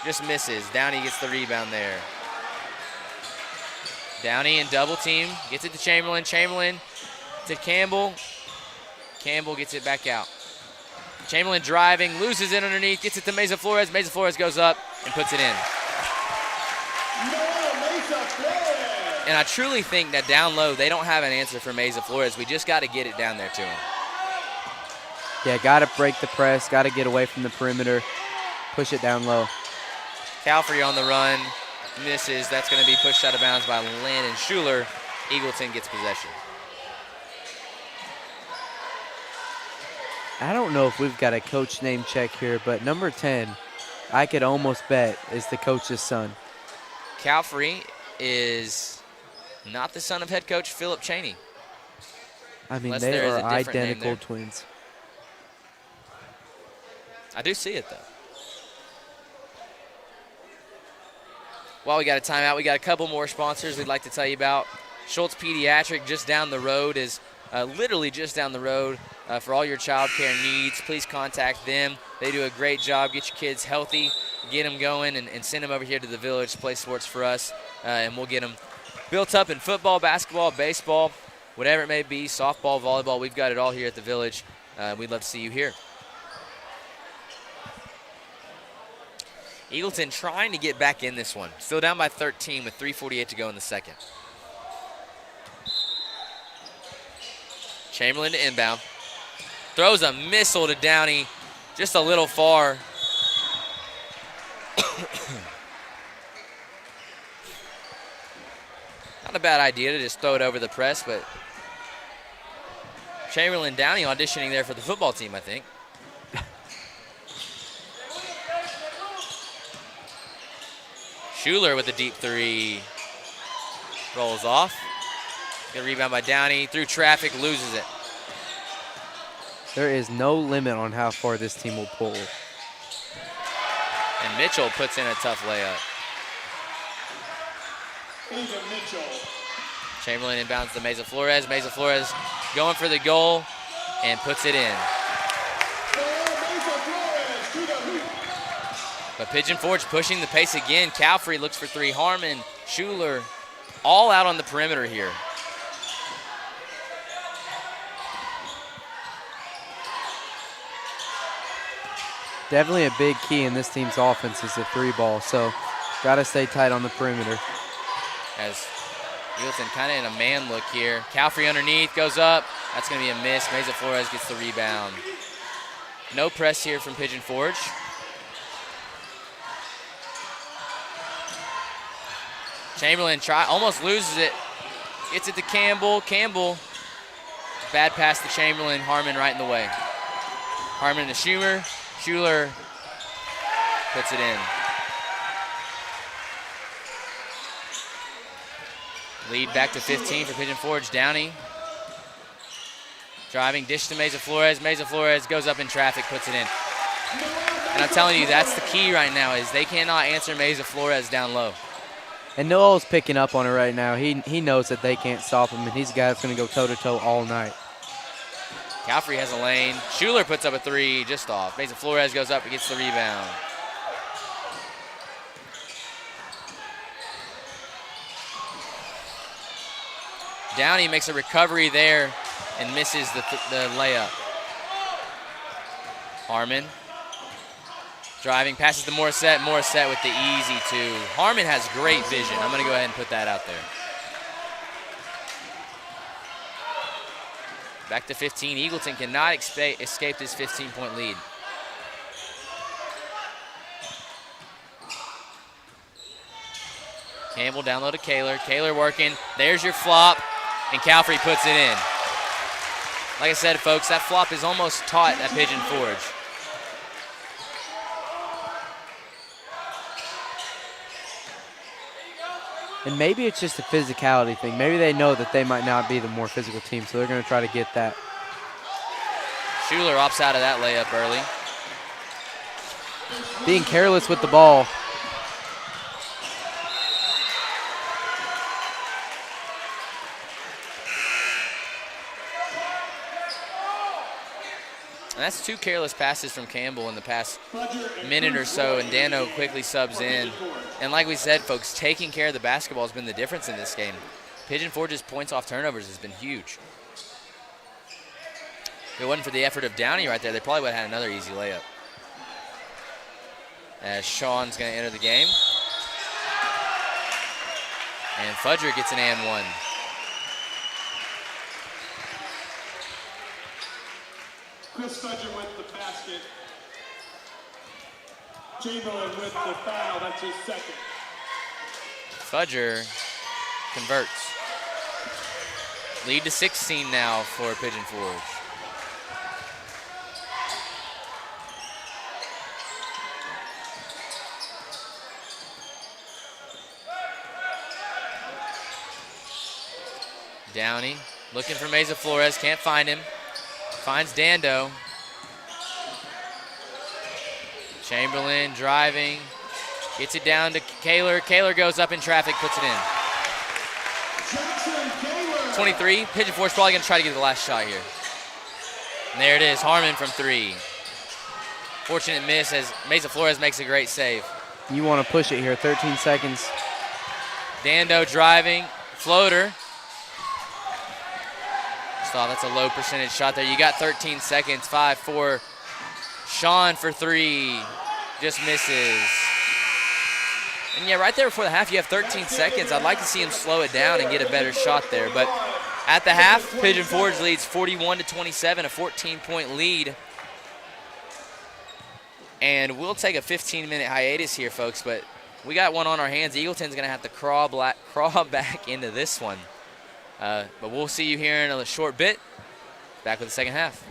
just misses. Downey gets the rebound there. Downey in double team, gets it to Chamberlain. Chamberlain to Campbell. Campbell gets it back out. Chamberlain driving, loses it underneath, gets it to Mesa Flores. Mesa Flores goes up and puts it in. And I truly think that down low, they don't have an answer for Mesa Flores. We just got to get it down there to him. Yeah, got to break the press, got to get away from the perimeter, push it down low. Calfrey on the run, misses. That's going to be pushed out of bounds by Landon Schuler. Eagleton gets possession. I don't know if we've got a coach name check here, but number 10, I could almost bet is the coach's son. Calfrey is not the son of head coach Philip Cheney. I mean, Unless they there is are a different name identical there. twins. I do see it, though. While we got a timeout, we got a couple more sponsors we'd like to tell you about. Schultz Pediatric just down the road is literally just down the road for all your child care needs. Please contact them. They do a great job. Get your kids healthy, get them going, and send them over here to the village to play sports for us, and we'll get them built up in football, basketball, baseball, whatever it may be, softball, volleyball. We've got it all here at the village. We'd love to see you here. Eagleton trying to get back in this one. Still down by 13 with 3:48 to go in the second. Chamberlain to inbound. Throws a missile to Downey, just a little far. Not a bad idea to just throw it over the press, but Chamberlain Downey auditioning there for the football team, I think. Schuler with a deep three. Rolls off. Good rebound by Downey. Through traffic, loses it. There is no limit on how far this team will pull. And Mitchell puts in a tough layup. Chamberlain inbounds to Meza Flores. Meza Flores going for the goal and puts it in. But Pigeon Forge pushing the pace again. Calfrey looks for three. Harmon, Schuler, all out on the perimeter here. Definitely a big key in this team's offense is the three ball, so got to stay tight on the perimeter. As Eagleton kind of in a man look here. Calfrey underneath, goes up. That's going to be a miss. Meza Flores gets the rebound. No press here from Pigeon Forge. Chamberlain almost loses it. Gets it to Campbell. Campbell, bad pass to Chamberlain. Harmon right in the way. Harmon to Schumer. Schuler puts it in. Lead back to 15 for Pigeon Forge. Downey driving, dish to Meza Flores. Meza Flores goes up in traffic, puts it in. And I'm telling you, that's the key right now is they cannot answer Meza Flores down low. And Noel's picking up on it right now. He knows that they can't stop him, and he's a guy that's going to go toe-to-toe all night. Calfrey has a lane. Schuler puts up a three, just off. Meza Flores goes up and gets the rebound. Downey makes a recovery there and misses the layup. Harmon driving, passes to Morissette. Morissette with the easy two. Harmon has great vision. I'm going to go ahead and put that out there. Back to 15. Eagleton cannot escape this 15-point lead. Campbell down low to Kaler. Kaler working. There's your flop, and Calfrey puts it in. Like I said, folks, that flop is almost taught at Pigeon Forge. And maybe it's just a physicality thing. Maybe they know that they might not be the more physical team, so they're going to try to get that. Schuler opts out of that layup early. Being careless with the ball. And that's two careless passes from Campbell in the past minute or so, and Dano quickly subs in. And like we said, folks, taking care of the basketball has been the difference in this game. Pigeon Forge's points off turnovers has been huge. If it wasn't for the effort of Downey right there, they probably would have had another easy layup. As Sean's going to enter the game. And Fudger gets an and one. Chris Fudger with the basket. Chamberlain with the foul. That's his second. Fudger converts. Lead to 16 now for Pigeon Forge. Downey looking for Meza Flores, can't find him. Finds Dando. Chamberlain driving, gets it down to Kaler. Kaler goes up in traffic, puts it in. 23, Pigeon Forge probably gonna try to get the last shot here. And there it is, Harmon from three. Fortunate miss as Meza Flores makes a great save. You want to push it here, 13 seconds. Dando driving, floater. That's a low percentage shot there. You got 13 seconds, 5-4. Sean for three, just misses. And yeah, right there before the half, you have 13 seconds. I'd like to see him slow it down and get a better shot there. But at the half, Pigeon Forge leads 41-27, a 14-point lead. And we'll take a 15-minute hiatus here, folks. But we got one on our hands. Eagleton's going to have to crawl back into this one. But we'll see you here in a short bit. Back with the second half.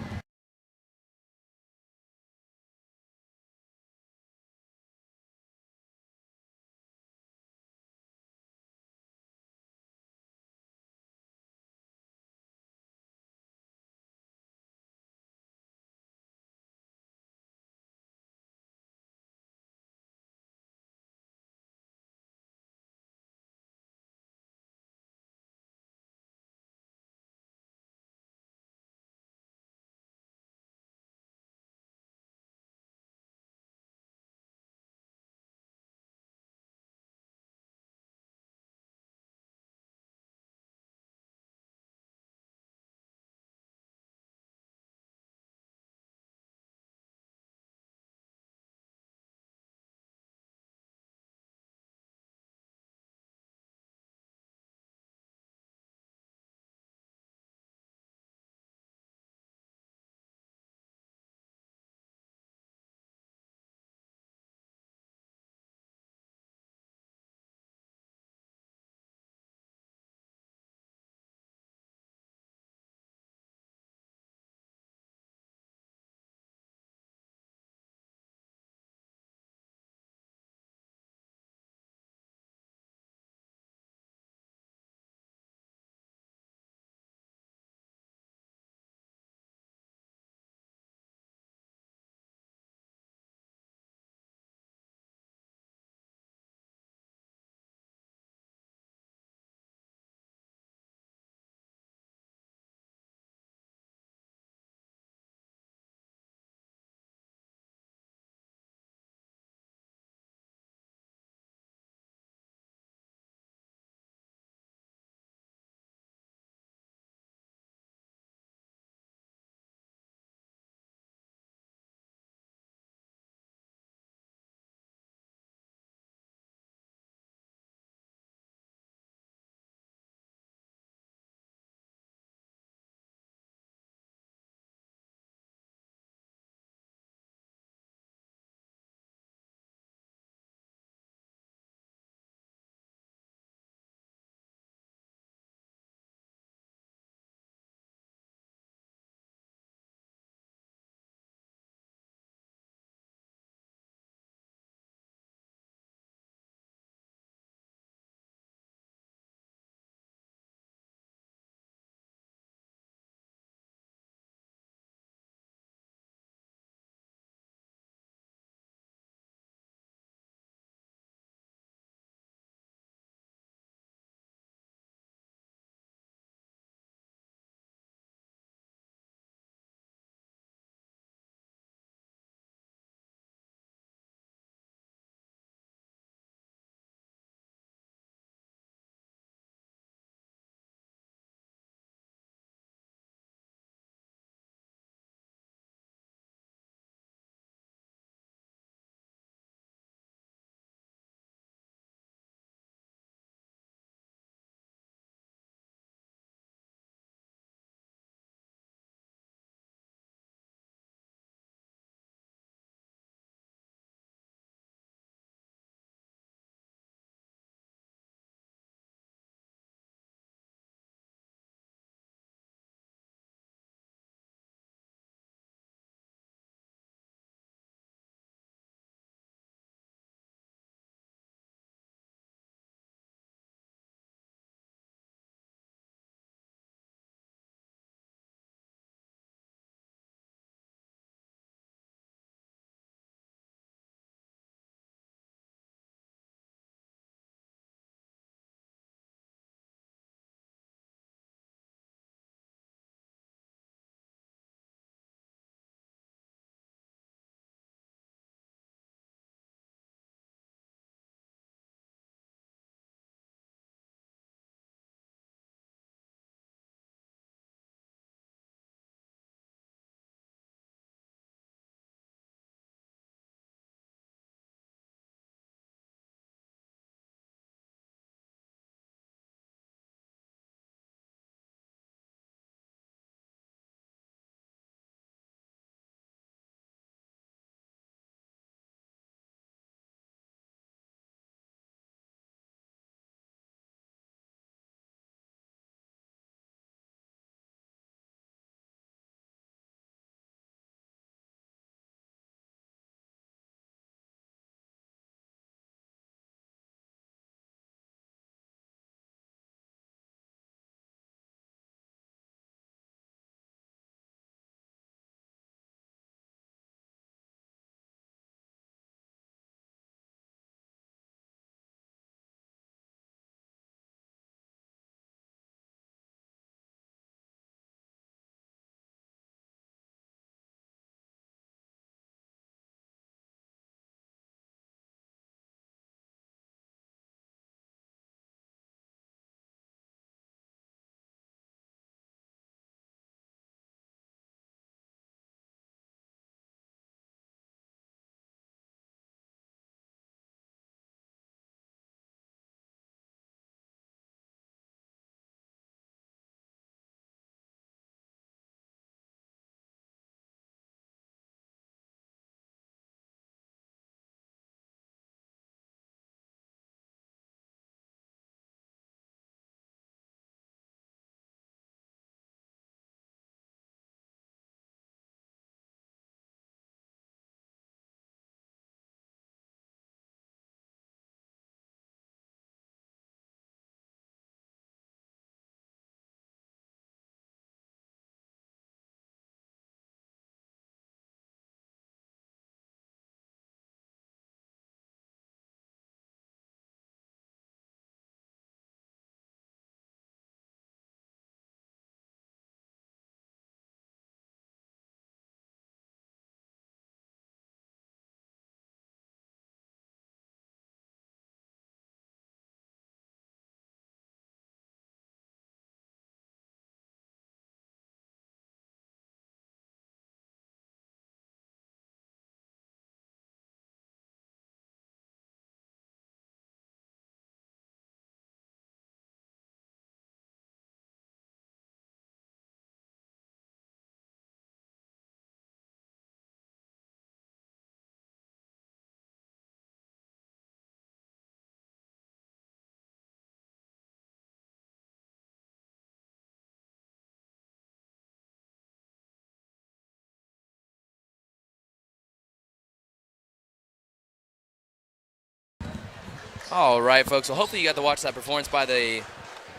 All right, folks. Well, hopefully you got to watch that performance by the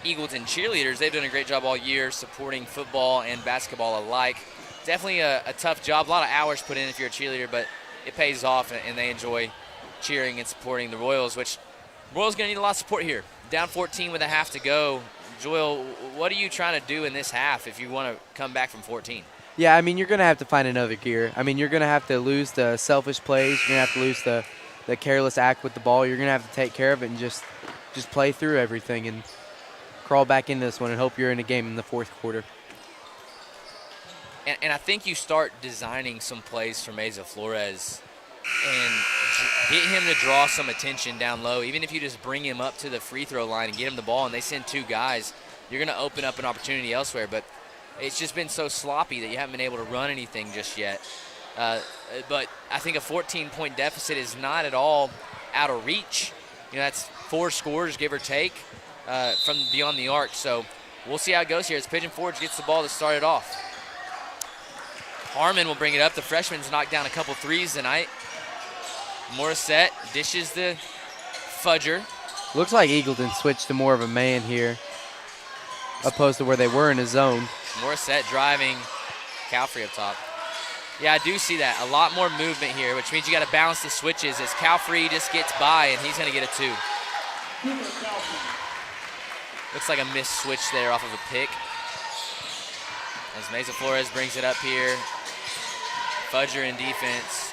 Eagleton cheerleaders. They've done a great job all year supporting football and basketball alike. Definitely a tough job, a lot of hours put in if you're a cheerleader, but it pays off, and they enjoy cheering and supporting the Royals, which Royals going to need a lot of support here. Down 14 with a half to go. Joel, what are you trying to do in this half if you want to come back from 14? Yeah, I mean, you're going to have to find another gear. I mean, you're going to have to lose the selfish plays. You're going to have to lose the careless act with the ball. You're going to have to take care of it and just play through everything and crawl back into this one and hope you're in a game in the fourth quarter. And I think you start designing some plays for Meza Flores and get him to draw some attention down low. Even if you just bring him up to the free throw line and get him the ball and they send 2 guys, you're going to open up an opportunity elsewhere. But it's just been so sloppy that you haven't been able to run anything just yet. But I think a 14-point deficit is not at all out of reach. You know, that's 4 scores, give or take, from beyond the arc. So we'll see how it goes here as Pigeon Forge gets the ball to start it off. Harmon will bring it up. The freshman's knocked down a couple threes tonight. Morissette dishes the fudger. Looks like Eagleton switched to more of a man here, opposed to where they were in a zone. Morissette driving. Calfrey up top. Yeah, I do see that. A lot more movement here, which means you got to balance the switches as Calfrey just gets by, and he's going to get a 2. Looks like a missed switch there off of a pick. As Meza Flores brings it up here. Fudger in defense.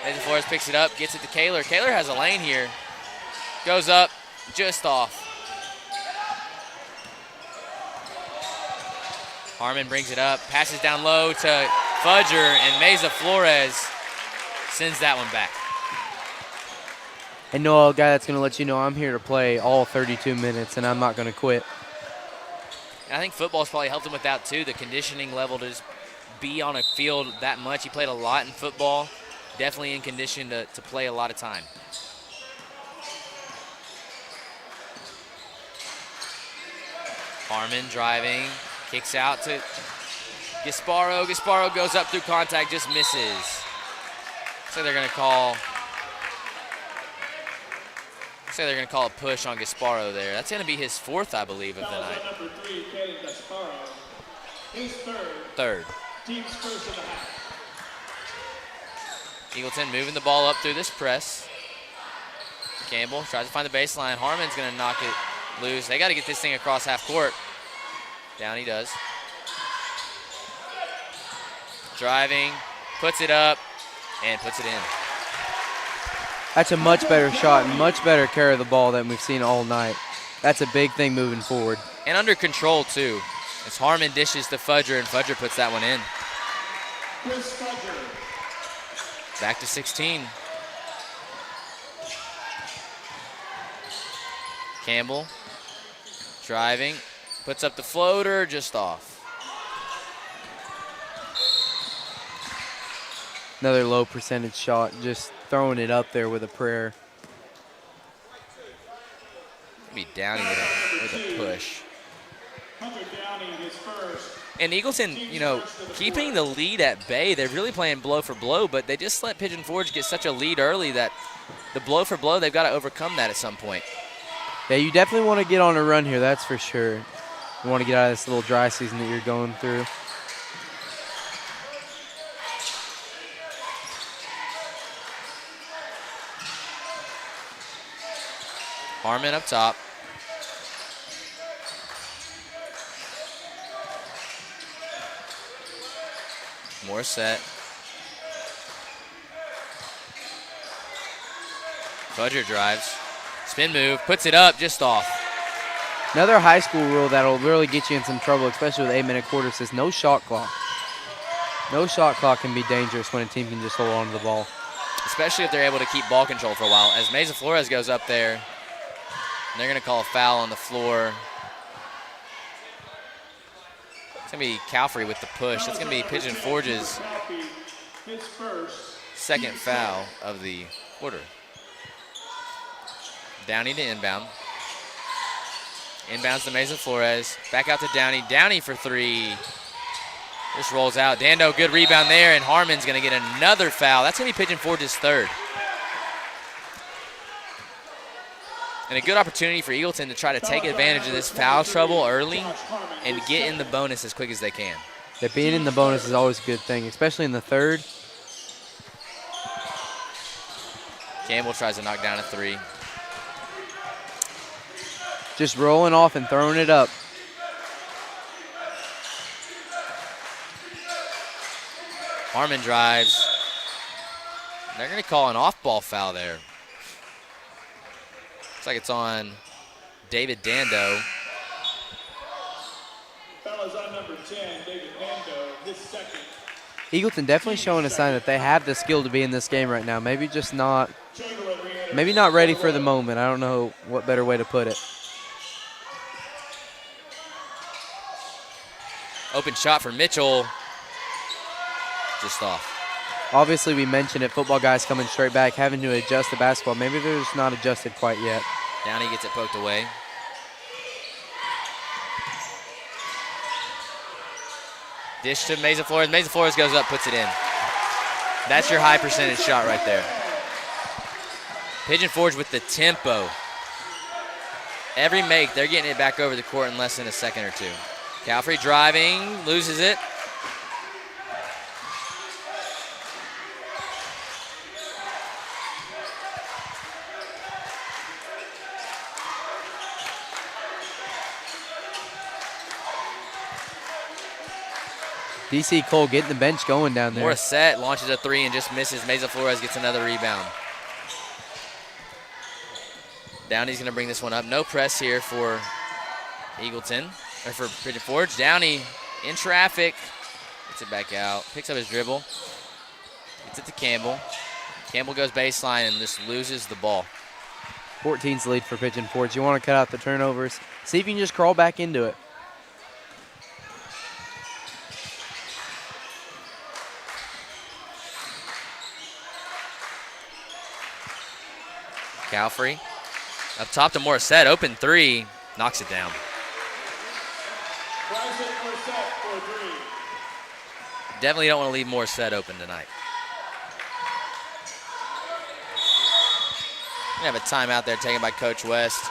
Meza Flores picks it up, gets it to Kaler. Kaler has a lane here. Goes up, just off. Harmon brings it up, passes down low to Fudger, and Meza Flores sends that one back. And Noah, a guy that's going to let you know I'm here to play all 32 minutes, and I'm not going to quit. And I think football's probably helped him with that too, the conditioning level to just be on a field that much. He played a lot in football, definitely in condition to play a lot of time. Harmon driving, kicks out to Gasparo. Gasparo goes up through contact, just misses. So they're going to call a push on Gasparo there. That's going to be his 4th, I believe, of the night. Number 3, Kaden Gasparo. His 3rd. 3rd. Team's first of the half. Eagleton moving the ball up through this press. Campbell tries to find the baseline. Harmon's going to knock it loose. They got to get this thing across half court. Down he does. Driving, puts it up, and puts it in. That's a much better shot and much better care of the ball than we've seen all night. That's a big thing moving forward. And under control, too. As Harmon dishes to Fudger, and Fudger puts that one in. Chris Fudger. Back to 16. Campbell driving, puts up the floater, just off. Another low percentage shot, just throwing it up there with a prayer. Be Downey with a push. Hunter Downey, his first. And Eagleton, you know, keeping the lead at bay, they're really playing blow for blow, but they just let Pigeon Forge get such a lead early that the blow for blow, they've got to overcome that at some point. Yeah, you definitely want to get on a run here, that's for sure. You want to get out of this little dry season that you're going through. Harmon up top. Morissette. Fudger drives. Spin move, puts it up, just off. Another high school rule that'll really get you in some trouble, especially with 8-minute quarters, says no shot clock. No shot clock can be dangerous when a team can just hold on to the ball. Especially if they're able to keep ball control for a while. As Meza Flores goes up there, they're going to call a foul on the floor. It's going to be Calfrey with the push. That's going to be Pigeon Forge's second foul of the quarter. Downey to inbound. Inbounds to Meza Flores. Back out to Downey. Downey for 3. This rolls out. Dando, good rebound there, and Harmon's going to get another foul. That's going to be Pigeon Forge's 3rd. And a good opportunity for Eagleton to try to take advantage of this foul trouble early and get in the bonus as quick as they can. That being in the bonus is always a good thing, especially in the third. Campbell tries to knock down a 3. Just rolling off and throwing it up. Harmon drives. They're going to call an off-ball foul there. Looks like it's on David Dando. Foul is on number 10, David Dando, his second. Eagleton definitely showing a sign that they have the skill to be in this game right now. Maybe just not, maybe not ready for the moment. I don't know what better way to put it. Open shot for Mitchell. Just off. Obviously, we mentioned it, football guys coming straight back, having to adjust the basketball. Maybe they're just not adjusted quite yet. Downey gets it poked away. Dish to Mesa Flores. Mesa Flores goes up, puts it in. That's your high percentage shot right there. Pigeon Forge with the tempo. Every make, they're getting it back over the court in less than a second or 2. Calfrey driving, loses it. DC Cole getting the bench going down there. Morissette launches a 3 and just misses. Mesa Flores gets another rebound. Downey's going to bring this one up. No press here for Eagleton, or for Pigeon Forge. Downey in traffic. Gets it back out. Picks up his dribble. Gets it to Campbell. Campbell goes baseline and just loses the ball. 14's lead for Pigeon Forge. You want to cut out the turnovers. See if you can just crawl back into it. Calfrey up top to Morissette. Open 3. Knocks it down. Definitely don't want to leave Morissette open tonight. We have a timeout there taken by Coach West.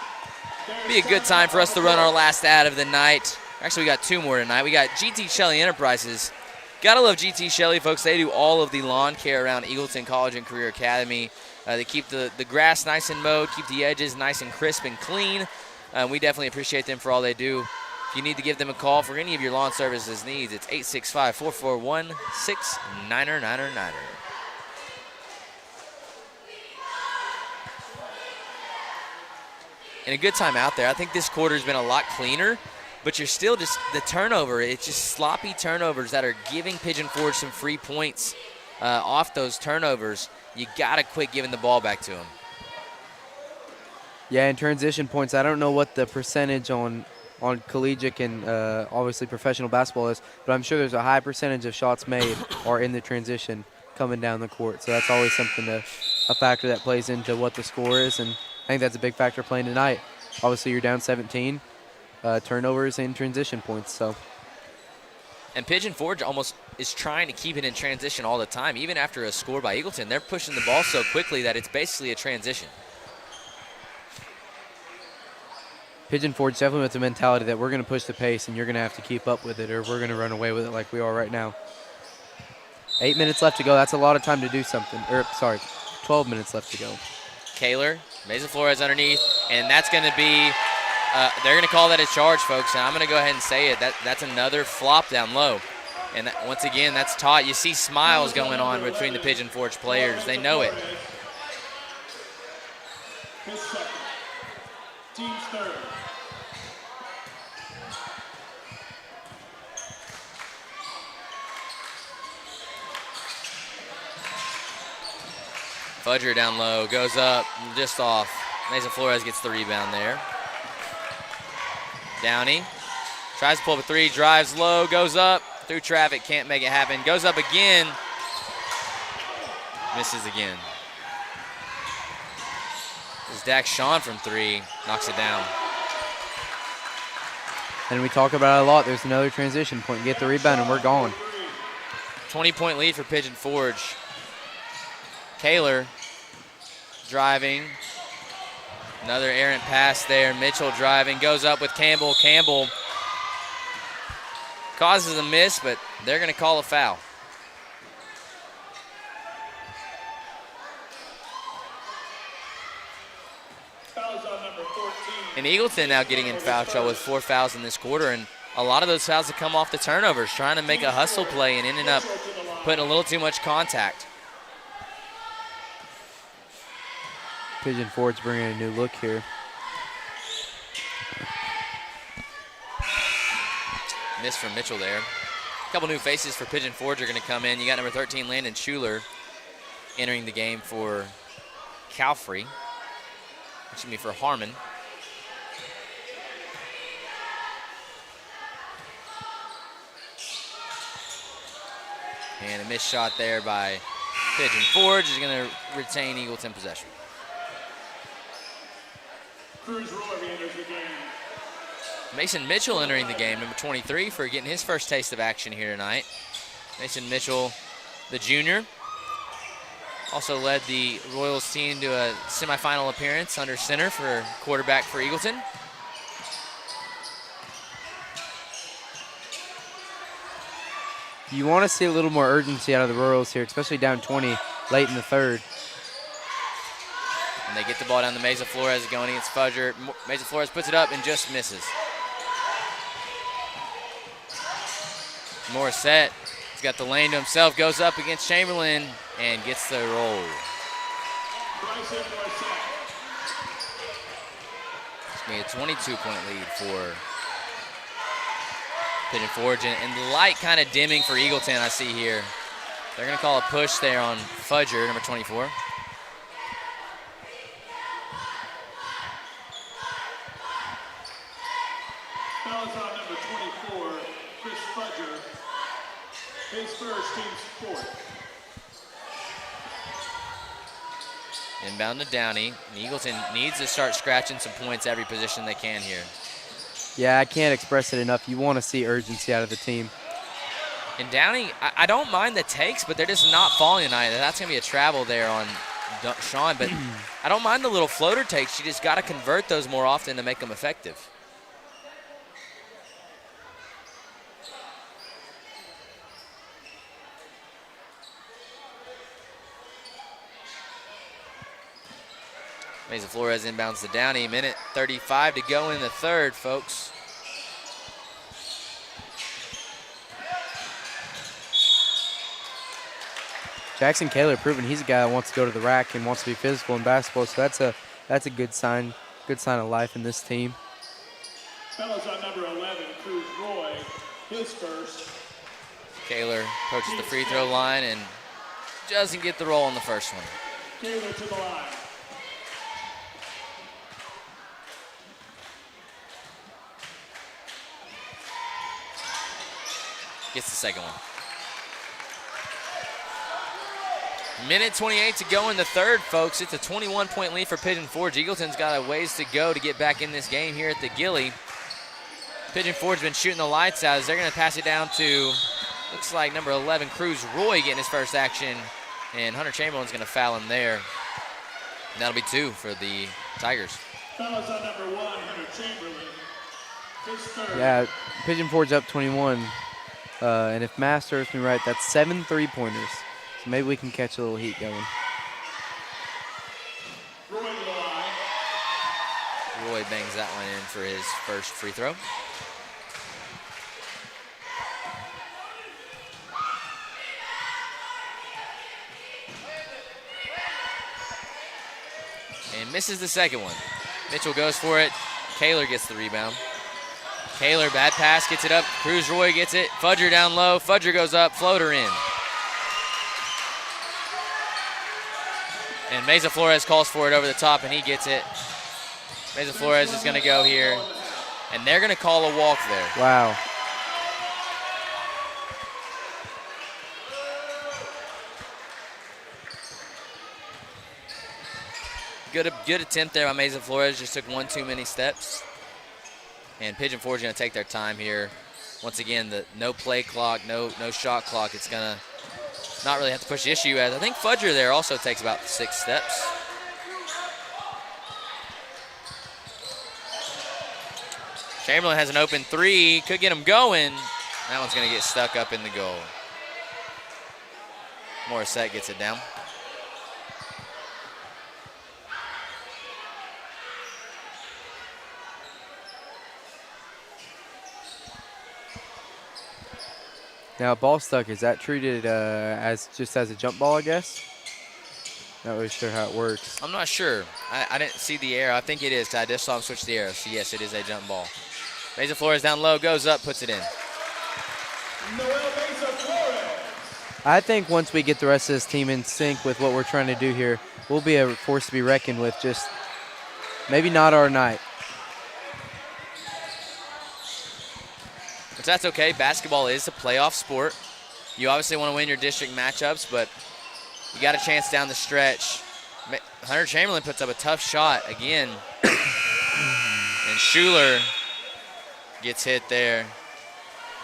Be a good time for us to run our last ad of the night. Actually, we got 2 more tonight. We got GT Shelley Enterprises. Gotta love GT Shelley, folks. They do all of the lawn care around Eagleton College and Career Academy. They keep the grass nice and mowed, keep the edges nice and crisp and clean. We definitely appreciate them for all they do. If you need to give them a call for any of your lawn services needs, it's 865-441-6999. And a good time out there. I think this quarter's been a lot cleaner, but you're still just the turnover. It's just sloppy turnovers that are giving Pigeon Forge some free points off those turnovers. You got to quit giving the ball back to them. Yeah, in transition points, I don't know what the percentage on collegiate and obviously professional basketball is, but I'm sure there's a high percentage of shots made are in the transition coming down the court. So that's always something a factor that plays into what the score is, and I think that's a big factor playing tonight. Obviously, you're down 17, turnovers and transition points. So. And Pigeon Forge almost is trying to keep it in transition all the time. Even after a score by Eagleton, they're pushing the ball so quickly that it's basically a transition. Pigeon Forge definitely with the mentality that we're going to push the pace and you're going to have to keep up with it, or we're going to run away with it like we are right now. 8 minutes left to go. That's a lot of time to do something. 12 minutes left to go. Kaler, Mesa Flores underneath, and that's going to be they're going to call that a charge, folks, and I'm going to go ahead and say it. That's another flop down low. And that, once again, that's taught. You see smiles going on between the Pigeon Forge players. They know it. His second. Team's third. Fudger down low, goes up, just off. Mesa Flores gets the rebound there. Downey tries to pull up a 3, drives low, goes up, through traffic, can't make it happen. Goes up again, misses again. This is Dax Shawn from 3, knocks it down. And we talk about it a lot. There's another transition point. Get the rebound and we're gone. 20-point lead for Pigeon Forge. Kaler driving, Another errant pass there. Mitchell driving, goes up with Campbell. Campbell causes a miss, but they're going to call a foul. Fouls on number 14. And Eagleton now getting in foul trouble with 4 fouls in this quarter, and a lot of those fouls have come off the turnovers, trying to make a hustle play and ending up putting a little too much contact. Pigeon Forge bringing a new look here. Miss from Mitchell there. A couple new faces for Pigeon Forge are going to come in. You got number 13, Landon Schuler, entering the game for Calfrey. Excuse me, for Harmon. And a missed shot there by Pigeon Forge is going to retain Eagleton possession. Cruz Roy enters the game. Mason Mitchell entering the game, number 23, for getting his first taste of action here tonight. Mason Mitchell, the junior, also led the Royals team to a semifinal appearance under center for quarterback for Eagleton. You want to see a little more urgency out of the Royals here, especially down 20 late in the third. And they get the ball down to Mesa Flores going against Fudger. Mesa Flores puts it up and just misses. Morissette, he's got the lane to himself, goes up against Chamberlain and gets the roll. It's made a 22-point lead for Pigeon Forge, and the light kind of dimming for Eagleton, I see here. They're going to call a push there on Fudger, number 24. Fouls on number 24, Chris Fudger. His first, team's fourth. Inbound to Downey. And Eagleton needs to start scratching some points every position they can here. Yeah, I can't express it enough. You want to see urgency out of the team. And Downey, I don't mind the takes, but they're just not falling tonight. That's going to be a travel there on Sean, but I don't mind the little floater takes. You just got to convert those more often to make them effective. Mesa Flores inbounds to Downey. Minute 35 to go in the third, folks. Jackson Kaler proving he's a guy that wants to go to the rack and wants to be physical in basketball, so that's a good sign of life in this team. Fellas on number 11, Cruz Roy, his first. Kaler approaches the free throw line and doesn't get the roll on the first one. Taylor to the line. Gets the second one. Minute 28 to go in the third, folks. It's a 21-point lead for Pigeon Forge. Eagleton's got a ways to go to get back in this game here at the Gilly. Pigeon Forge's been shooting the lights out as they're going to pass it down to, looks like number 11, Cruz Roy, getting his first action. And Hunter Chamberlain's going to foul him there. And that'll be 2 for the Tigers. Fellas on number 1, Hunter Chamberlain, his third. Yeah, Pigeon Forge up 21. And if Mass serves me right, that's 7 3-pointers. So maybe we can catch a little heat going. Roy to the line. Roy bangs that one in for his first free throw. And misses the second one. Mitchell goes for it. Kaler gets the rebound. Kaler, bad pass, gets it up. Cruz Roy gets it. Fudger down low. Fudger goes up. Floater in. And Mesa Flores calls for it over the top, and he gets it. Mesa Flores is going to go here. And they're going to call a walk there. Wow. Good attempt there by Mesa Flores. Just took one too many steps. And Pigeon Forge going to take their time here. Once again, the no play clock, no shot clock. It's going to not really have to push the issue, as I think Fudger there also takes about 6 steps. Chamberlain has an open three. Could get him going. That one's going to get stuck up in the goal. Morissette gets it down. Now, ball stuck, is that treated as just as a jump ball, I guess? Not really sure how it works. I'm not sure. I didn't see the arrow. I think it is, 'cause I just saw him switch the arrow. So, yes, it is a jump ball. Mesa Flores down low, goes up, puts it in. Noel Mesa Flores. I think once we get the rest of this team in sync with what we're trying to do here, we'll be a force to be reckoned with. Just maybe not our night. But that's okay. Basketball is a playoff sport. You obviously want to win your district matchups, but you got a chance down the stretch. Hunter Chamberlain puts up a tough shot again. And Schuler gets hit there.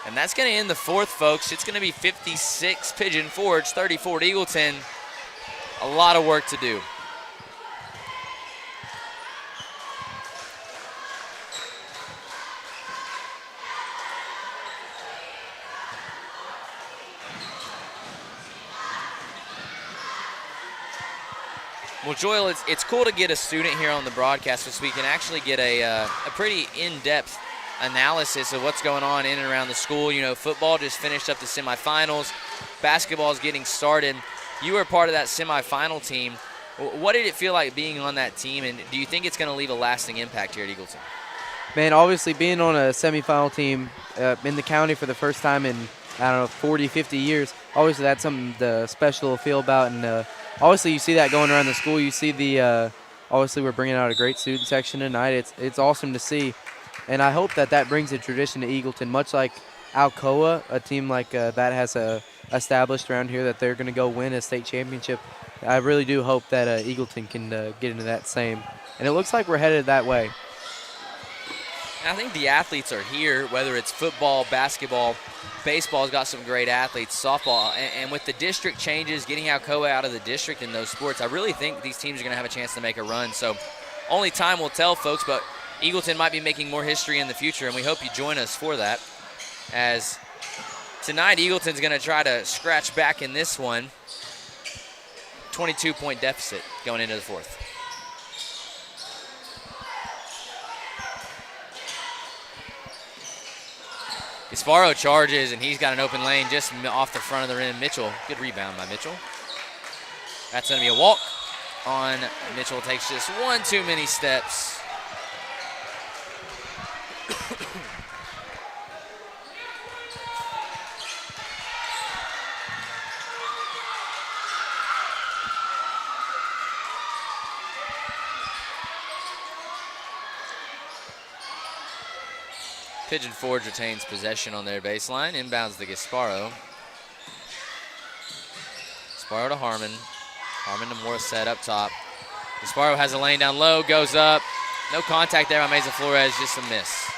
And that's going to end the fourth, folks. It's going to be 56 Pigeon Forge, 34 Eagleton. A lot of work to do. Well, Joel, it's cool to get a student here on the broadcast so we can actually get a pretty in-depth analysis of what's going on in and around the school. You know, football just finished up the semifinals. Basketball is getting started. You were part of that semifinal team. What did it feel like being on that team, and do you think it's going to leave a lasting impact here at Eagleton? Man, obviously being on a semifinal team in the county for the first time in, I don't know, 40, 50 years, obviously that's something special to feel about. And obviously you see that going around the school. You see obviously we're bringing out a great student section tonight. It's awesome to see. And I hope that brings a tradition to Eagleton, much like Alcoa, a team like that has established around here that they're going to go win a state championship. I really do hope that Eagleton can get into that same. And it looks like we're headed that way. I think the athletes are here, whether it's football, basketball, baseball's got some great athletes, softball, and with the district changes, getting Alcoa out of the district in those sports, I really think these teams are going to have a chance to make a run. So only time will tell, folks, but Eagleton might be making more history in the future, and we hope you join us for that. As tonight, Eagleton's going to try to scratch back in this one. 22-point deficit going into the fourth. Gasparo charges, and he's got an open lane just off the front of the rim. Mitchell, good rebound by Mitchell. That's going to be a walk on Mitchell. Takes just one too many steps. Pigeon Forge retains possession on their baseline. Inbounds to Gasparo. Gasparo to Harmon. Harmon to Morissette up top. Gasparo has a lane down low, goes up. No contact there by Mesa Flores, just a miss.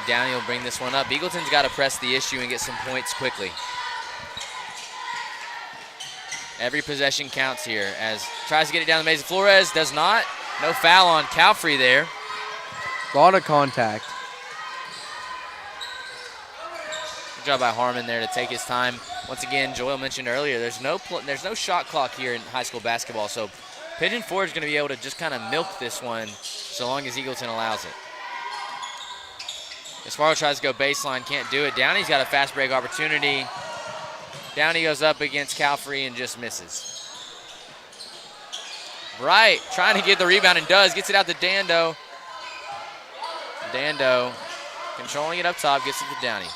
Downey will bring this one up. Eagleton's got to press the issue and get some points quickly. Every possession counts here as tries to get it down to Mesa Flores, does not. No foul on Calfrey there. A lot of contact. Good job by Harmon there to take his time. Once again, Joel mentioned earlier, there's no shot clock here in high school basketball, so Pigeon Forge is going to be able to just kind of milk this one so long as Eagleton allows it. Gasparo tries to go baseline, can't do it. Downey's got a fast break opportunity. Downey goes up against Calfrey and just misses. Bright trying to get the rebound and does. Gets it out to Dando. Dando controlling it up top, gets it to Downey.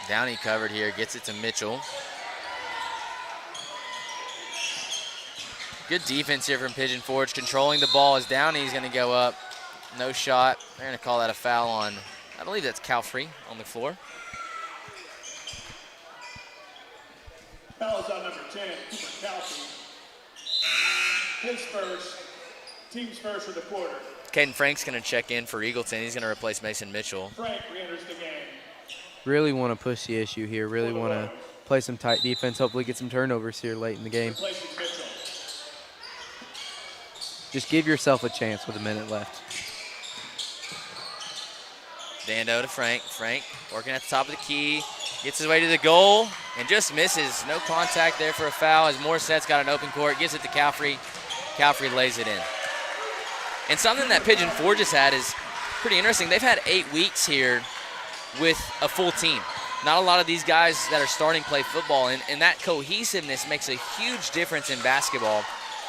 Downey covered here, gets it to Mitchell. Good defense here from Pigeon Forge, controlling the ball as Downey's going to go up. No shot. They're going to call that a foul on, I believe that's Calfrey on the floor. Foul is on number 10, Cooper Calfrey. His first, team's first for the quarter. Caden Frank's going to check in for Eagleton. He's going to replace Mason Mitchell. Frank re-enters the game. Really want to push the issue here. Really want to play some tight defense, hopefully get some turnovers here late in the game. Replacing Mitchell. Just give yourself a chance with a minute left. Dando to Frank. Frank working at the top of the key. Gets his way to the goal and just misses. No contact there for a foul as Morset's got an open court. Gives it to Calfrey. Calfrey lays it in. And something that Pigeon Forge has had is pretty interesting. They've had 8 weeks here with a full team. Not a lot of these guys that are starting play football, and that cohesiveness makes a huge difference in basketball,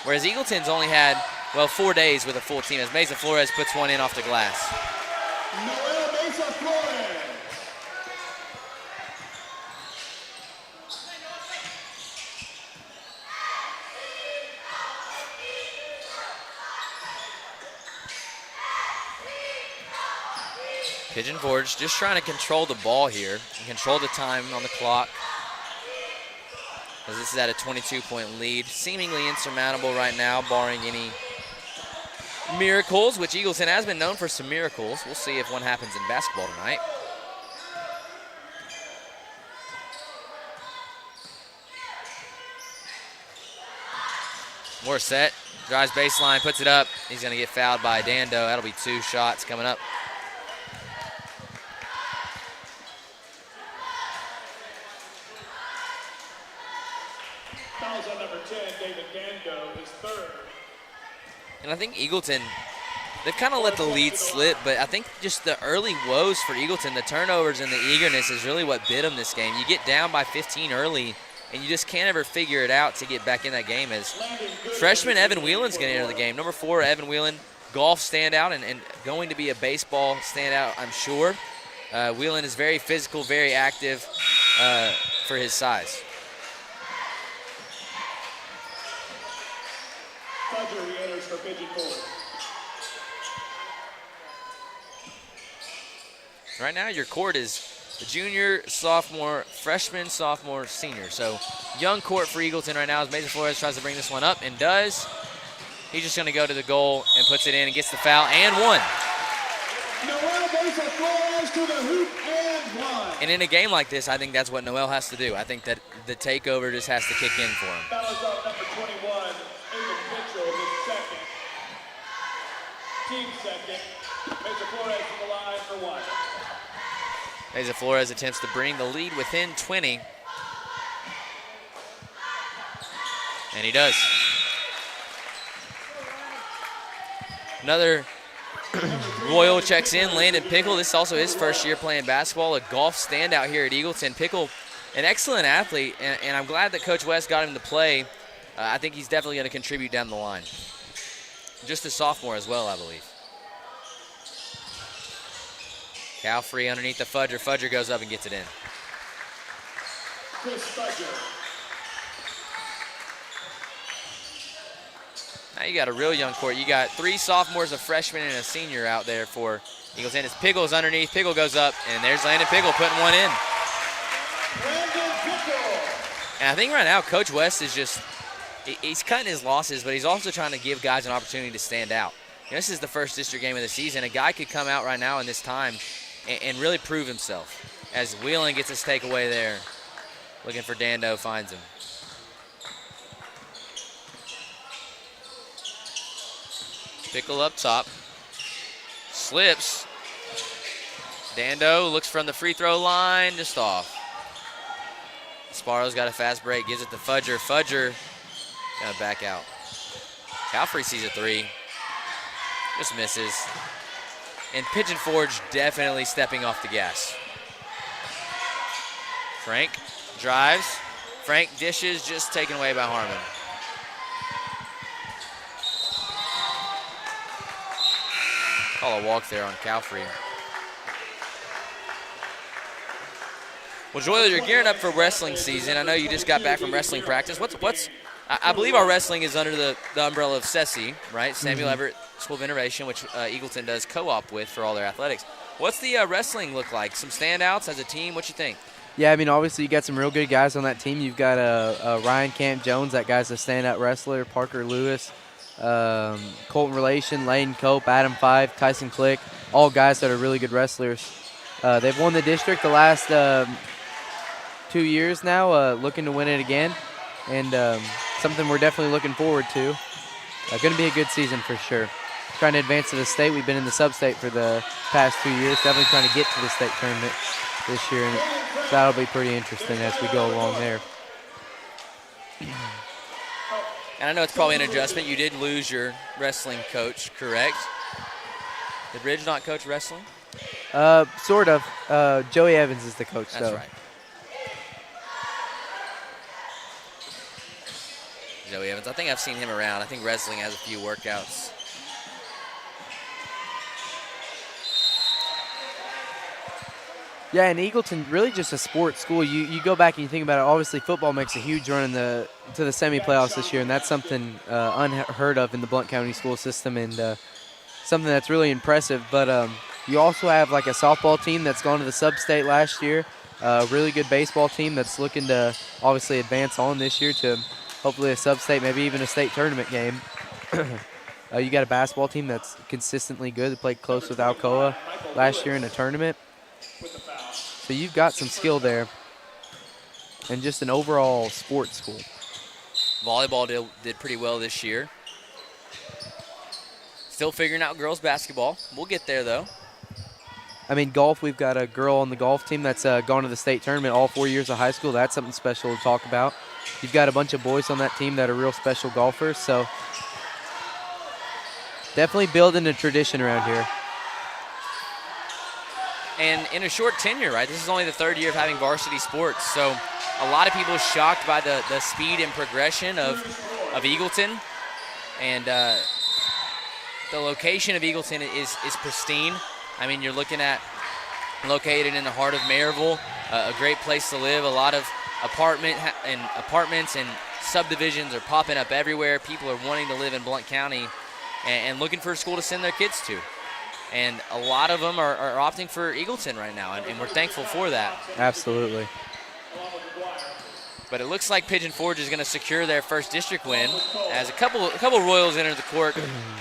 whereas Eagleton's only had, well, 4 days with a full team as Mesa Flores puts one in off the glass. Noel Mesa Flores. Pigeon Forge just trying to control the ball here and control the time on the clock, as this is at a 22-point lead. Seemingly insurmountable right now, barring any miracles, which Eagleton has been known for some miracles. We'll see if one happens in basketball tonight. Morset drives baseline, puts it up. He's going to get fouled by Dando. That'll be 2 shots coming up. Fouls on number 10, David Dando, his 3rd. And I think Eagleton, they've kind of let the lead slip, but I think just the early woes for Eagleton, the turnovers and the eagerness is really what bit them this game. You get down by 15 early, and you just can't ever figure it out to get back in that game. As freshman Evan Whelan's going to enter the game. Number 4, Evan Whelan, golf standout and going to be a baseball standout, I'm sure. Whelan is very physical, very active for his size. Fudger re-enters for Pigeon Forge. Right now, your court is the junior, sophomore, freshman, sophomore, senior. So young court for Eagleton right now as Mesa Flores tries to bring this one up and does. He's just going to go to the goal and puts it in and gets the foul and one. Noel Mesa Flores to the hoop and one. And in a game like this, I think that's what Noel has to do. I think that the takeover just has to kick in for him. Foul is on number 21, Aiden Mitchell, his 2nd. Team 2nd. Mesa Flores to the line for 1. Mesa Flores attempts to bring the lead within 20. And he does. Another Royal checks in, Landon Pickle. This is also his first year playing basketball, a golf standout here at Eagleton. Pickle, an excellent athlete, and I'm glad that Coach West got him to play. I think he's definitely going to contribute down the line. Just a sophomore as well, I believe. Calfrey underneath the Fudger. Fudger goes up and gets it in. Chris Fudger. Now you got a real young court. You got 3 sophomores, a freshman, and a senior out there for Eagleton. It's Pickle's underneath. Pickle goes up, and there's Landon Pickle putting one in. Landon Pickle. And I think right now Coach West is just, he's cutting his losses, but he's also trying to give guys an opportunity to stand out. You know, this is the first district game of the season. A guy could come out right now in this time and really prove himself. As Wheeling gets his takeaway there. Looking for Dando, finds him. Pickle up top. Slips. Dando looks from the free throw line, just off. Sparrow's got a fast break, gives it to Fudger. Fudger gonna back out. Calfrey sees a 3. Just misses. And Pigeon Forge definitely stepping off the gas. Frank drives. Frank dishes, just taken away by Harmon. Call a walk there on Calfrey. Well, Joyler, you're gearing up for wrestling season. I know you just got back from wrestling practice. I believe our wrestling is under the umbrella of SESI, right? Samuel Everett School of Innovation, which Eagleton does co-op with for all their athletics. What's the wrestling look like? Some standouts as a team? What you think? Yeah, I mean, obviously you got some real good guys on that team. You've got Ryan Camp Jones, that guy's a standout wrestler. Parker Lewis, Colton Relation, Lane Cope, Adam Five, Tyson Click, all guys that are really good wrestlers. They've won the district the last 2 years now, looking to win it again, and something we're definitely looking forward to. Going to be a good season for sure. Trying to advance to the state. We've been in the sub-state for the past 2 years. Definitely trying to get to the state tournament this year, and that'll be pretty interesting as we go along there. And I know it's probably an adjustment. You did lose your wrestling coach, correct? Did Ridge not coach wrestling? Sort of. Joey Evans is the coach. That's right. Joey Evans. I think I've seen him around. I think wrestling has a few workouts. Yeah, and Eagleton, really just a sports school. You go back and you think about it, obviously football makes a huge run to the semi-playoffs this year, and that's something unheard of in the Blount County school system, and something that's really impressive. But you also have like a softball team that's gone to the sub-state last year, a really good baseball team that's looking to obviously advance on this year to hopefully a sub-state, maybe even a state tournament game. You got a basketball team that's consistently good. They played close with Alcoa last year in a tournament. So you've got some skill there, and just an overall sports school. Volleyball did pretty well this year. Still figuring out girls basketball. We'll get there, though. I mean, golf, we've got a girl on the golf team that's gone to the state tournament all 4 years of high school. That's something special to talk about. You've got a bunch of boys on that team that are real special golfers, so definitely building a tradition around here. And in a short tenure, right? This is only the third year of having varsity sports, so a lot of people shocked by the speed and progression of Eagleton. And the location of Eagleton is pristine. I mean, you're looking at located in the heart of Maryville, a great place to live. A lot of apartments and subdivisions are popping up everywhere. People are wanting to live in Blount County and looking for a school to send their kids to. And a lot of them are opting for Eagleton right now, and we're thankful for that. Absolutely. But it looks like Pigeon Forge is going to secure their first district win as a couple Royals enter the court.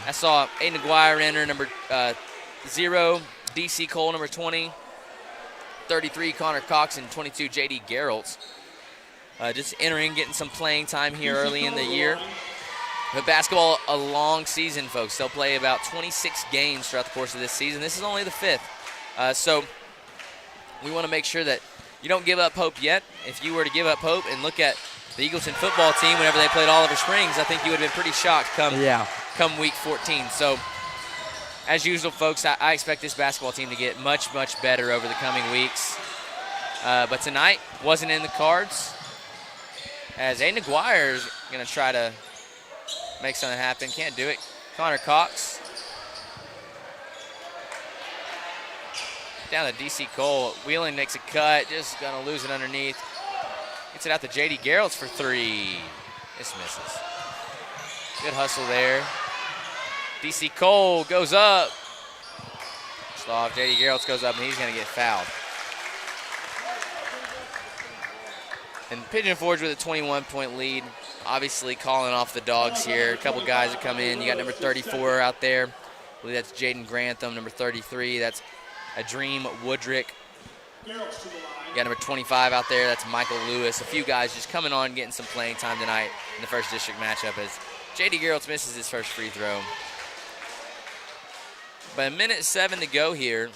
I saw Aiden Aguirre enter, number 0, DC Cole, number 20, 33, Connor Cox, and 22, JD Geraltz. Just entering, getting some playing time here early in the year. But basketball, a long season, folks. They'll play about 26 games throughout the course of this season. This is only the 5th. So we want to make sure that you don't give up hope yet. If you were to give up hope and look at the Eagleton football team whenever they played Oliver Springs, I think you would have been pretty shocked come week 14. So as usual, folks, I expect this basketball team to get much, much better over the coming weeks. But tonight wasn't in the cards, as Aiden Aguirre is going to try to make something happen. Can't do it. Connor Cox. Down to DC Cole. Wheeling makes a cut. Just going to lose it underneath. Gets it out to JD Geraltz for 3. This misses. Good hustle there. DC Cole goes up. Off. JD Geraltz goes up, and he's going to get fouled. And Pigeon Forge with a 21-point lead. Obviously calling off the dogs here. A couple guys that come in. You got number 34 out there. I believe that's Jaden Grantham. Number 33, that's Adream Woodrick. You got number 25 out there. That's Michael Lewis. A few guys just coming on, getting some playing time tonight in the first district matchup as JD Geraltz misses his first free throw. But 1:07 to go here.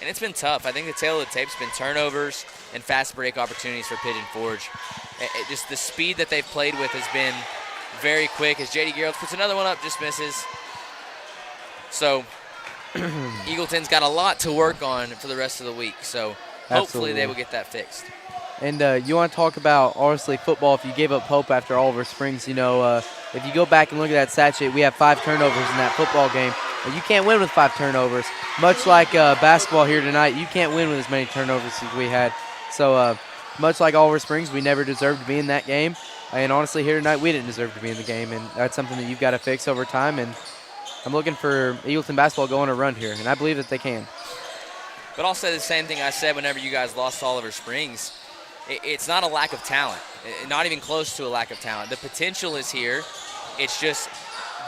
And it's been tough. I think the tail of the tape's been turnovers and fast break opportunities for Pigeon Forge. Just the speed that they've played with has been very quick as JD Geraltz puts another one up, just misses. So Eagleton's got a lot to work on for the rest of the week. So hopefully they will get that fixed. And you want to talk about, obviously, football. If you gave up hope after Oliver Springs, you know, if you go back and look at that stat sheet, we have 5 turnovers in that football game. You can't win with 5 turnovers. Much like basketball here tonight, you can't win with as many turnovers as we had. So much like Oliver Springs, we never deserved to be in that game. And honestly, here tonight, we didn't deserve to be in the game. And that's something that you've got to fix over time. And I'm looking for Eagleton basketball going a run here, and I believe that they can. But I'll say the same thing I said whenever you guys lost to Oliver Springs. It's not a lack of talent, not even close to a lack of talent. The potential is here. It's just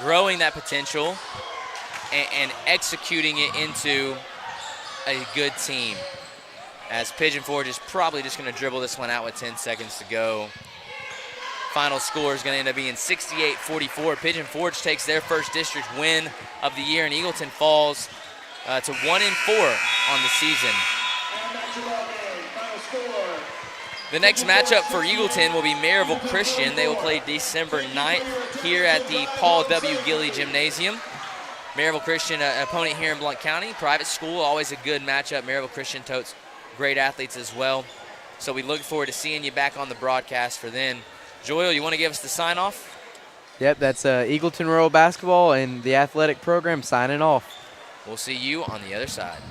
growing that potential and executing it into a good team. as Pigeon Forge is probably just going to dribble this one out with 10 seconds to go. Final score is going to end up being 68-44. Pigeon Forge takes their first district win of the year, and Eagleton falls to 1-4 on the season. The next matchup for Eagleton will be Maryville Christian. They will play December 9th here at the Paul W. Gilley Gymnasium. Maryville Christian, an opponent here in Blount County, private school, always a good matchup. Maryville Christian totes great athletes as well. So we look forward to seeing you back on the broadcast for then. Joel, you want to give us the sign-off? Yep, that's Eagleton Rural Basketball and the athletic program signing off. We'll see you on the other side.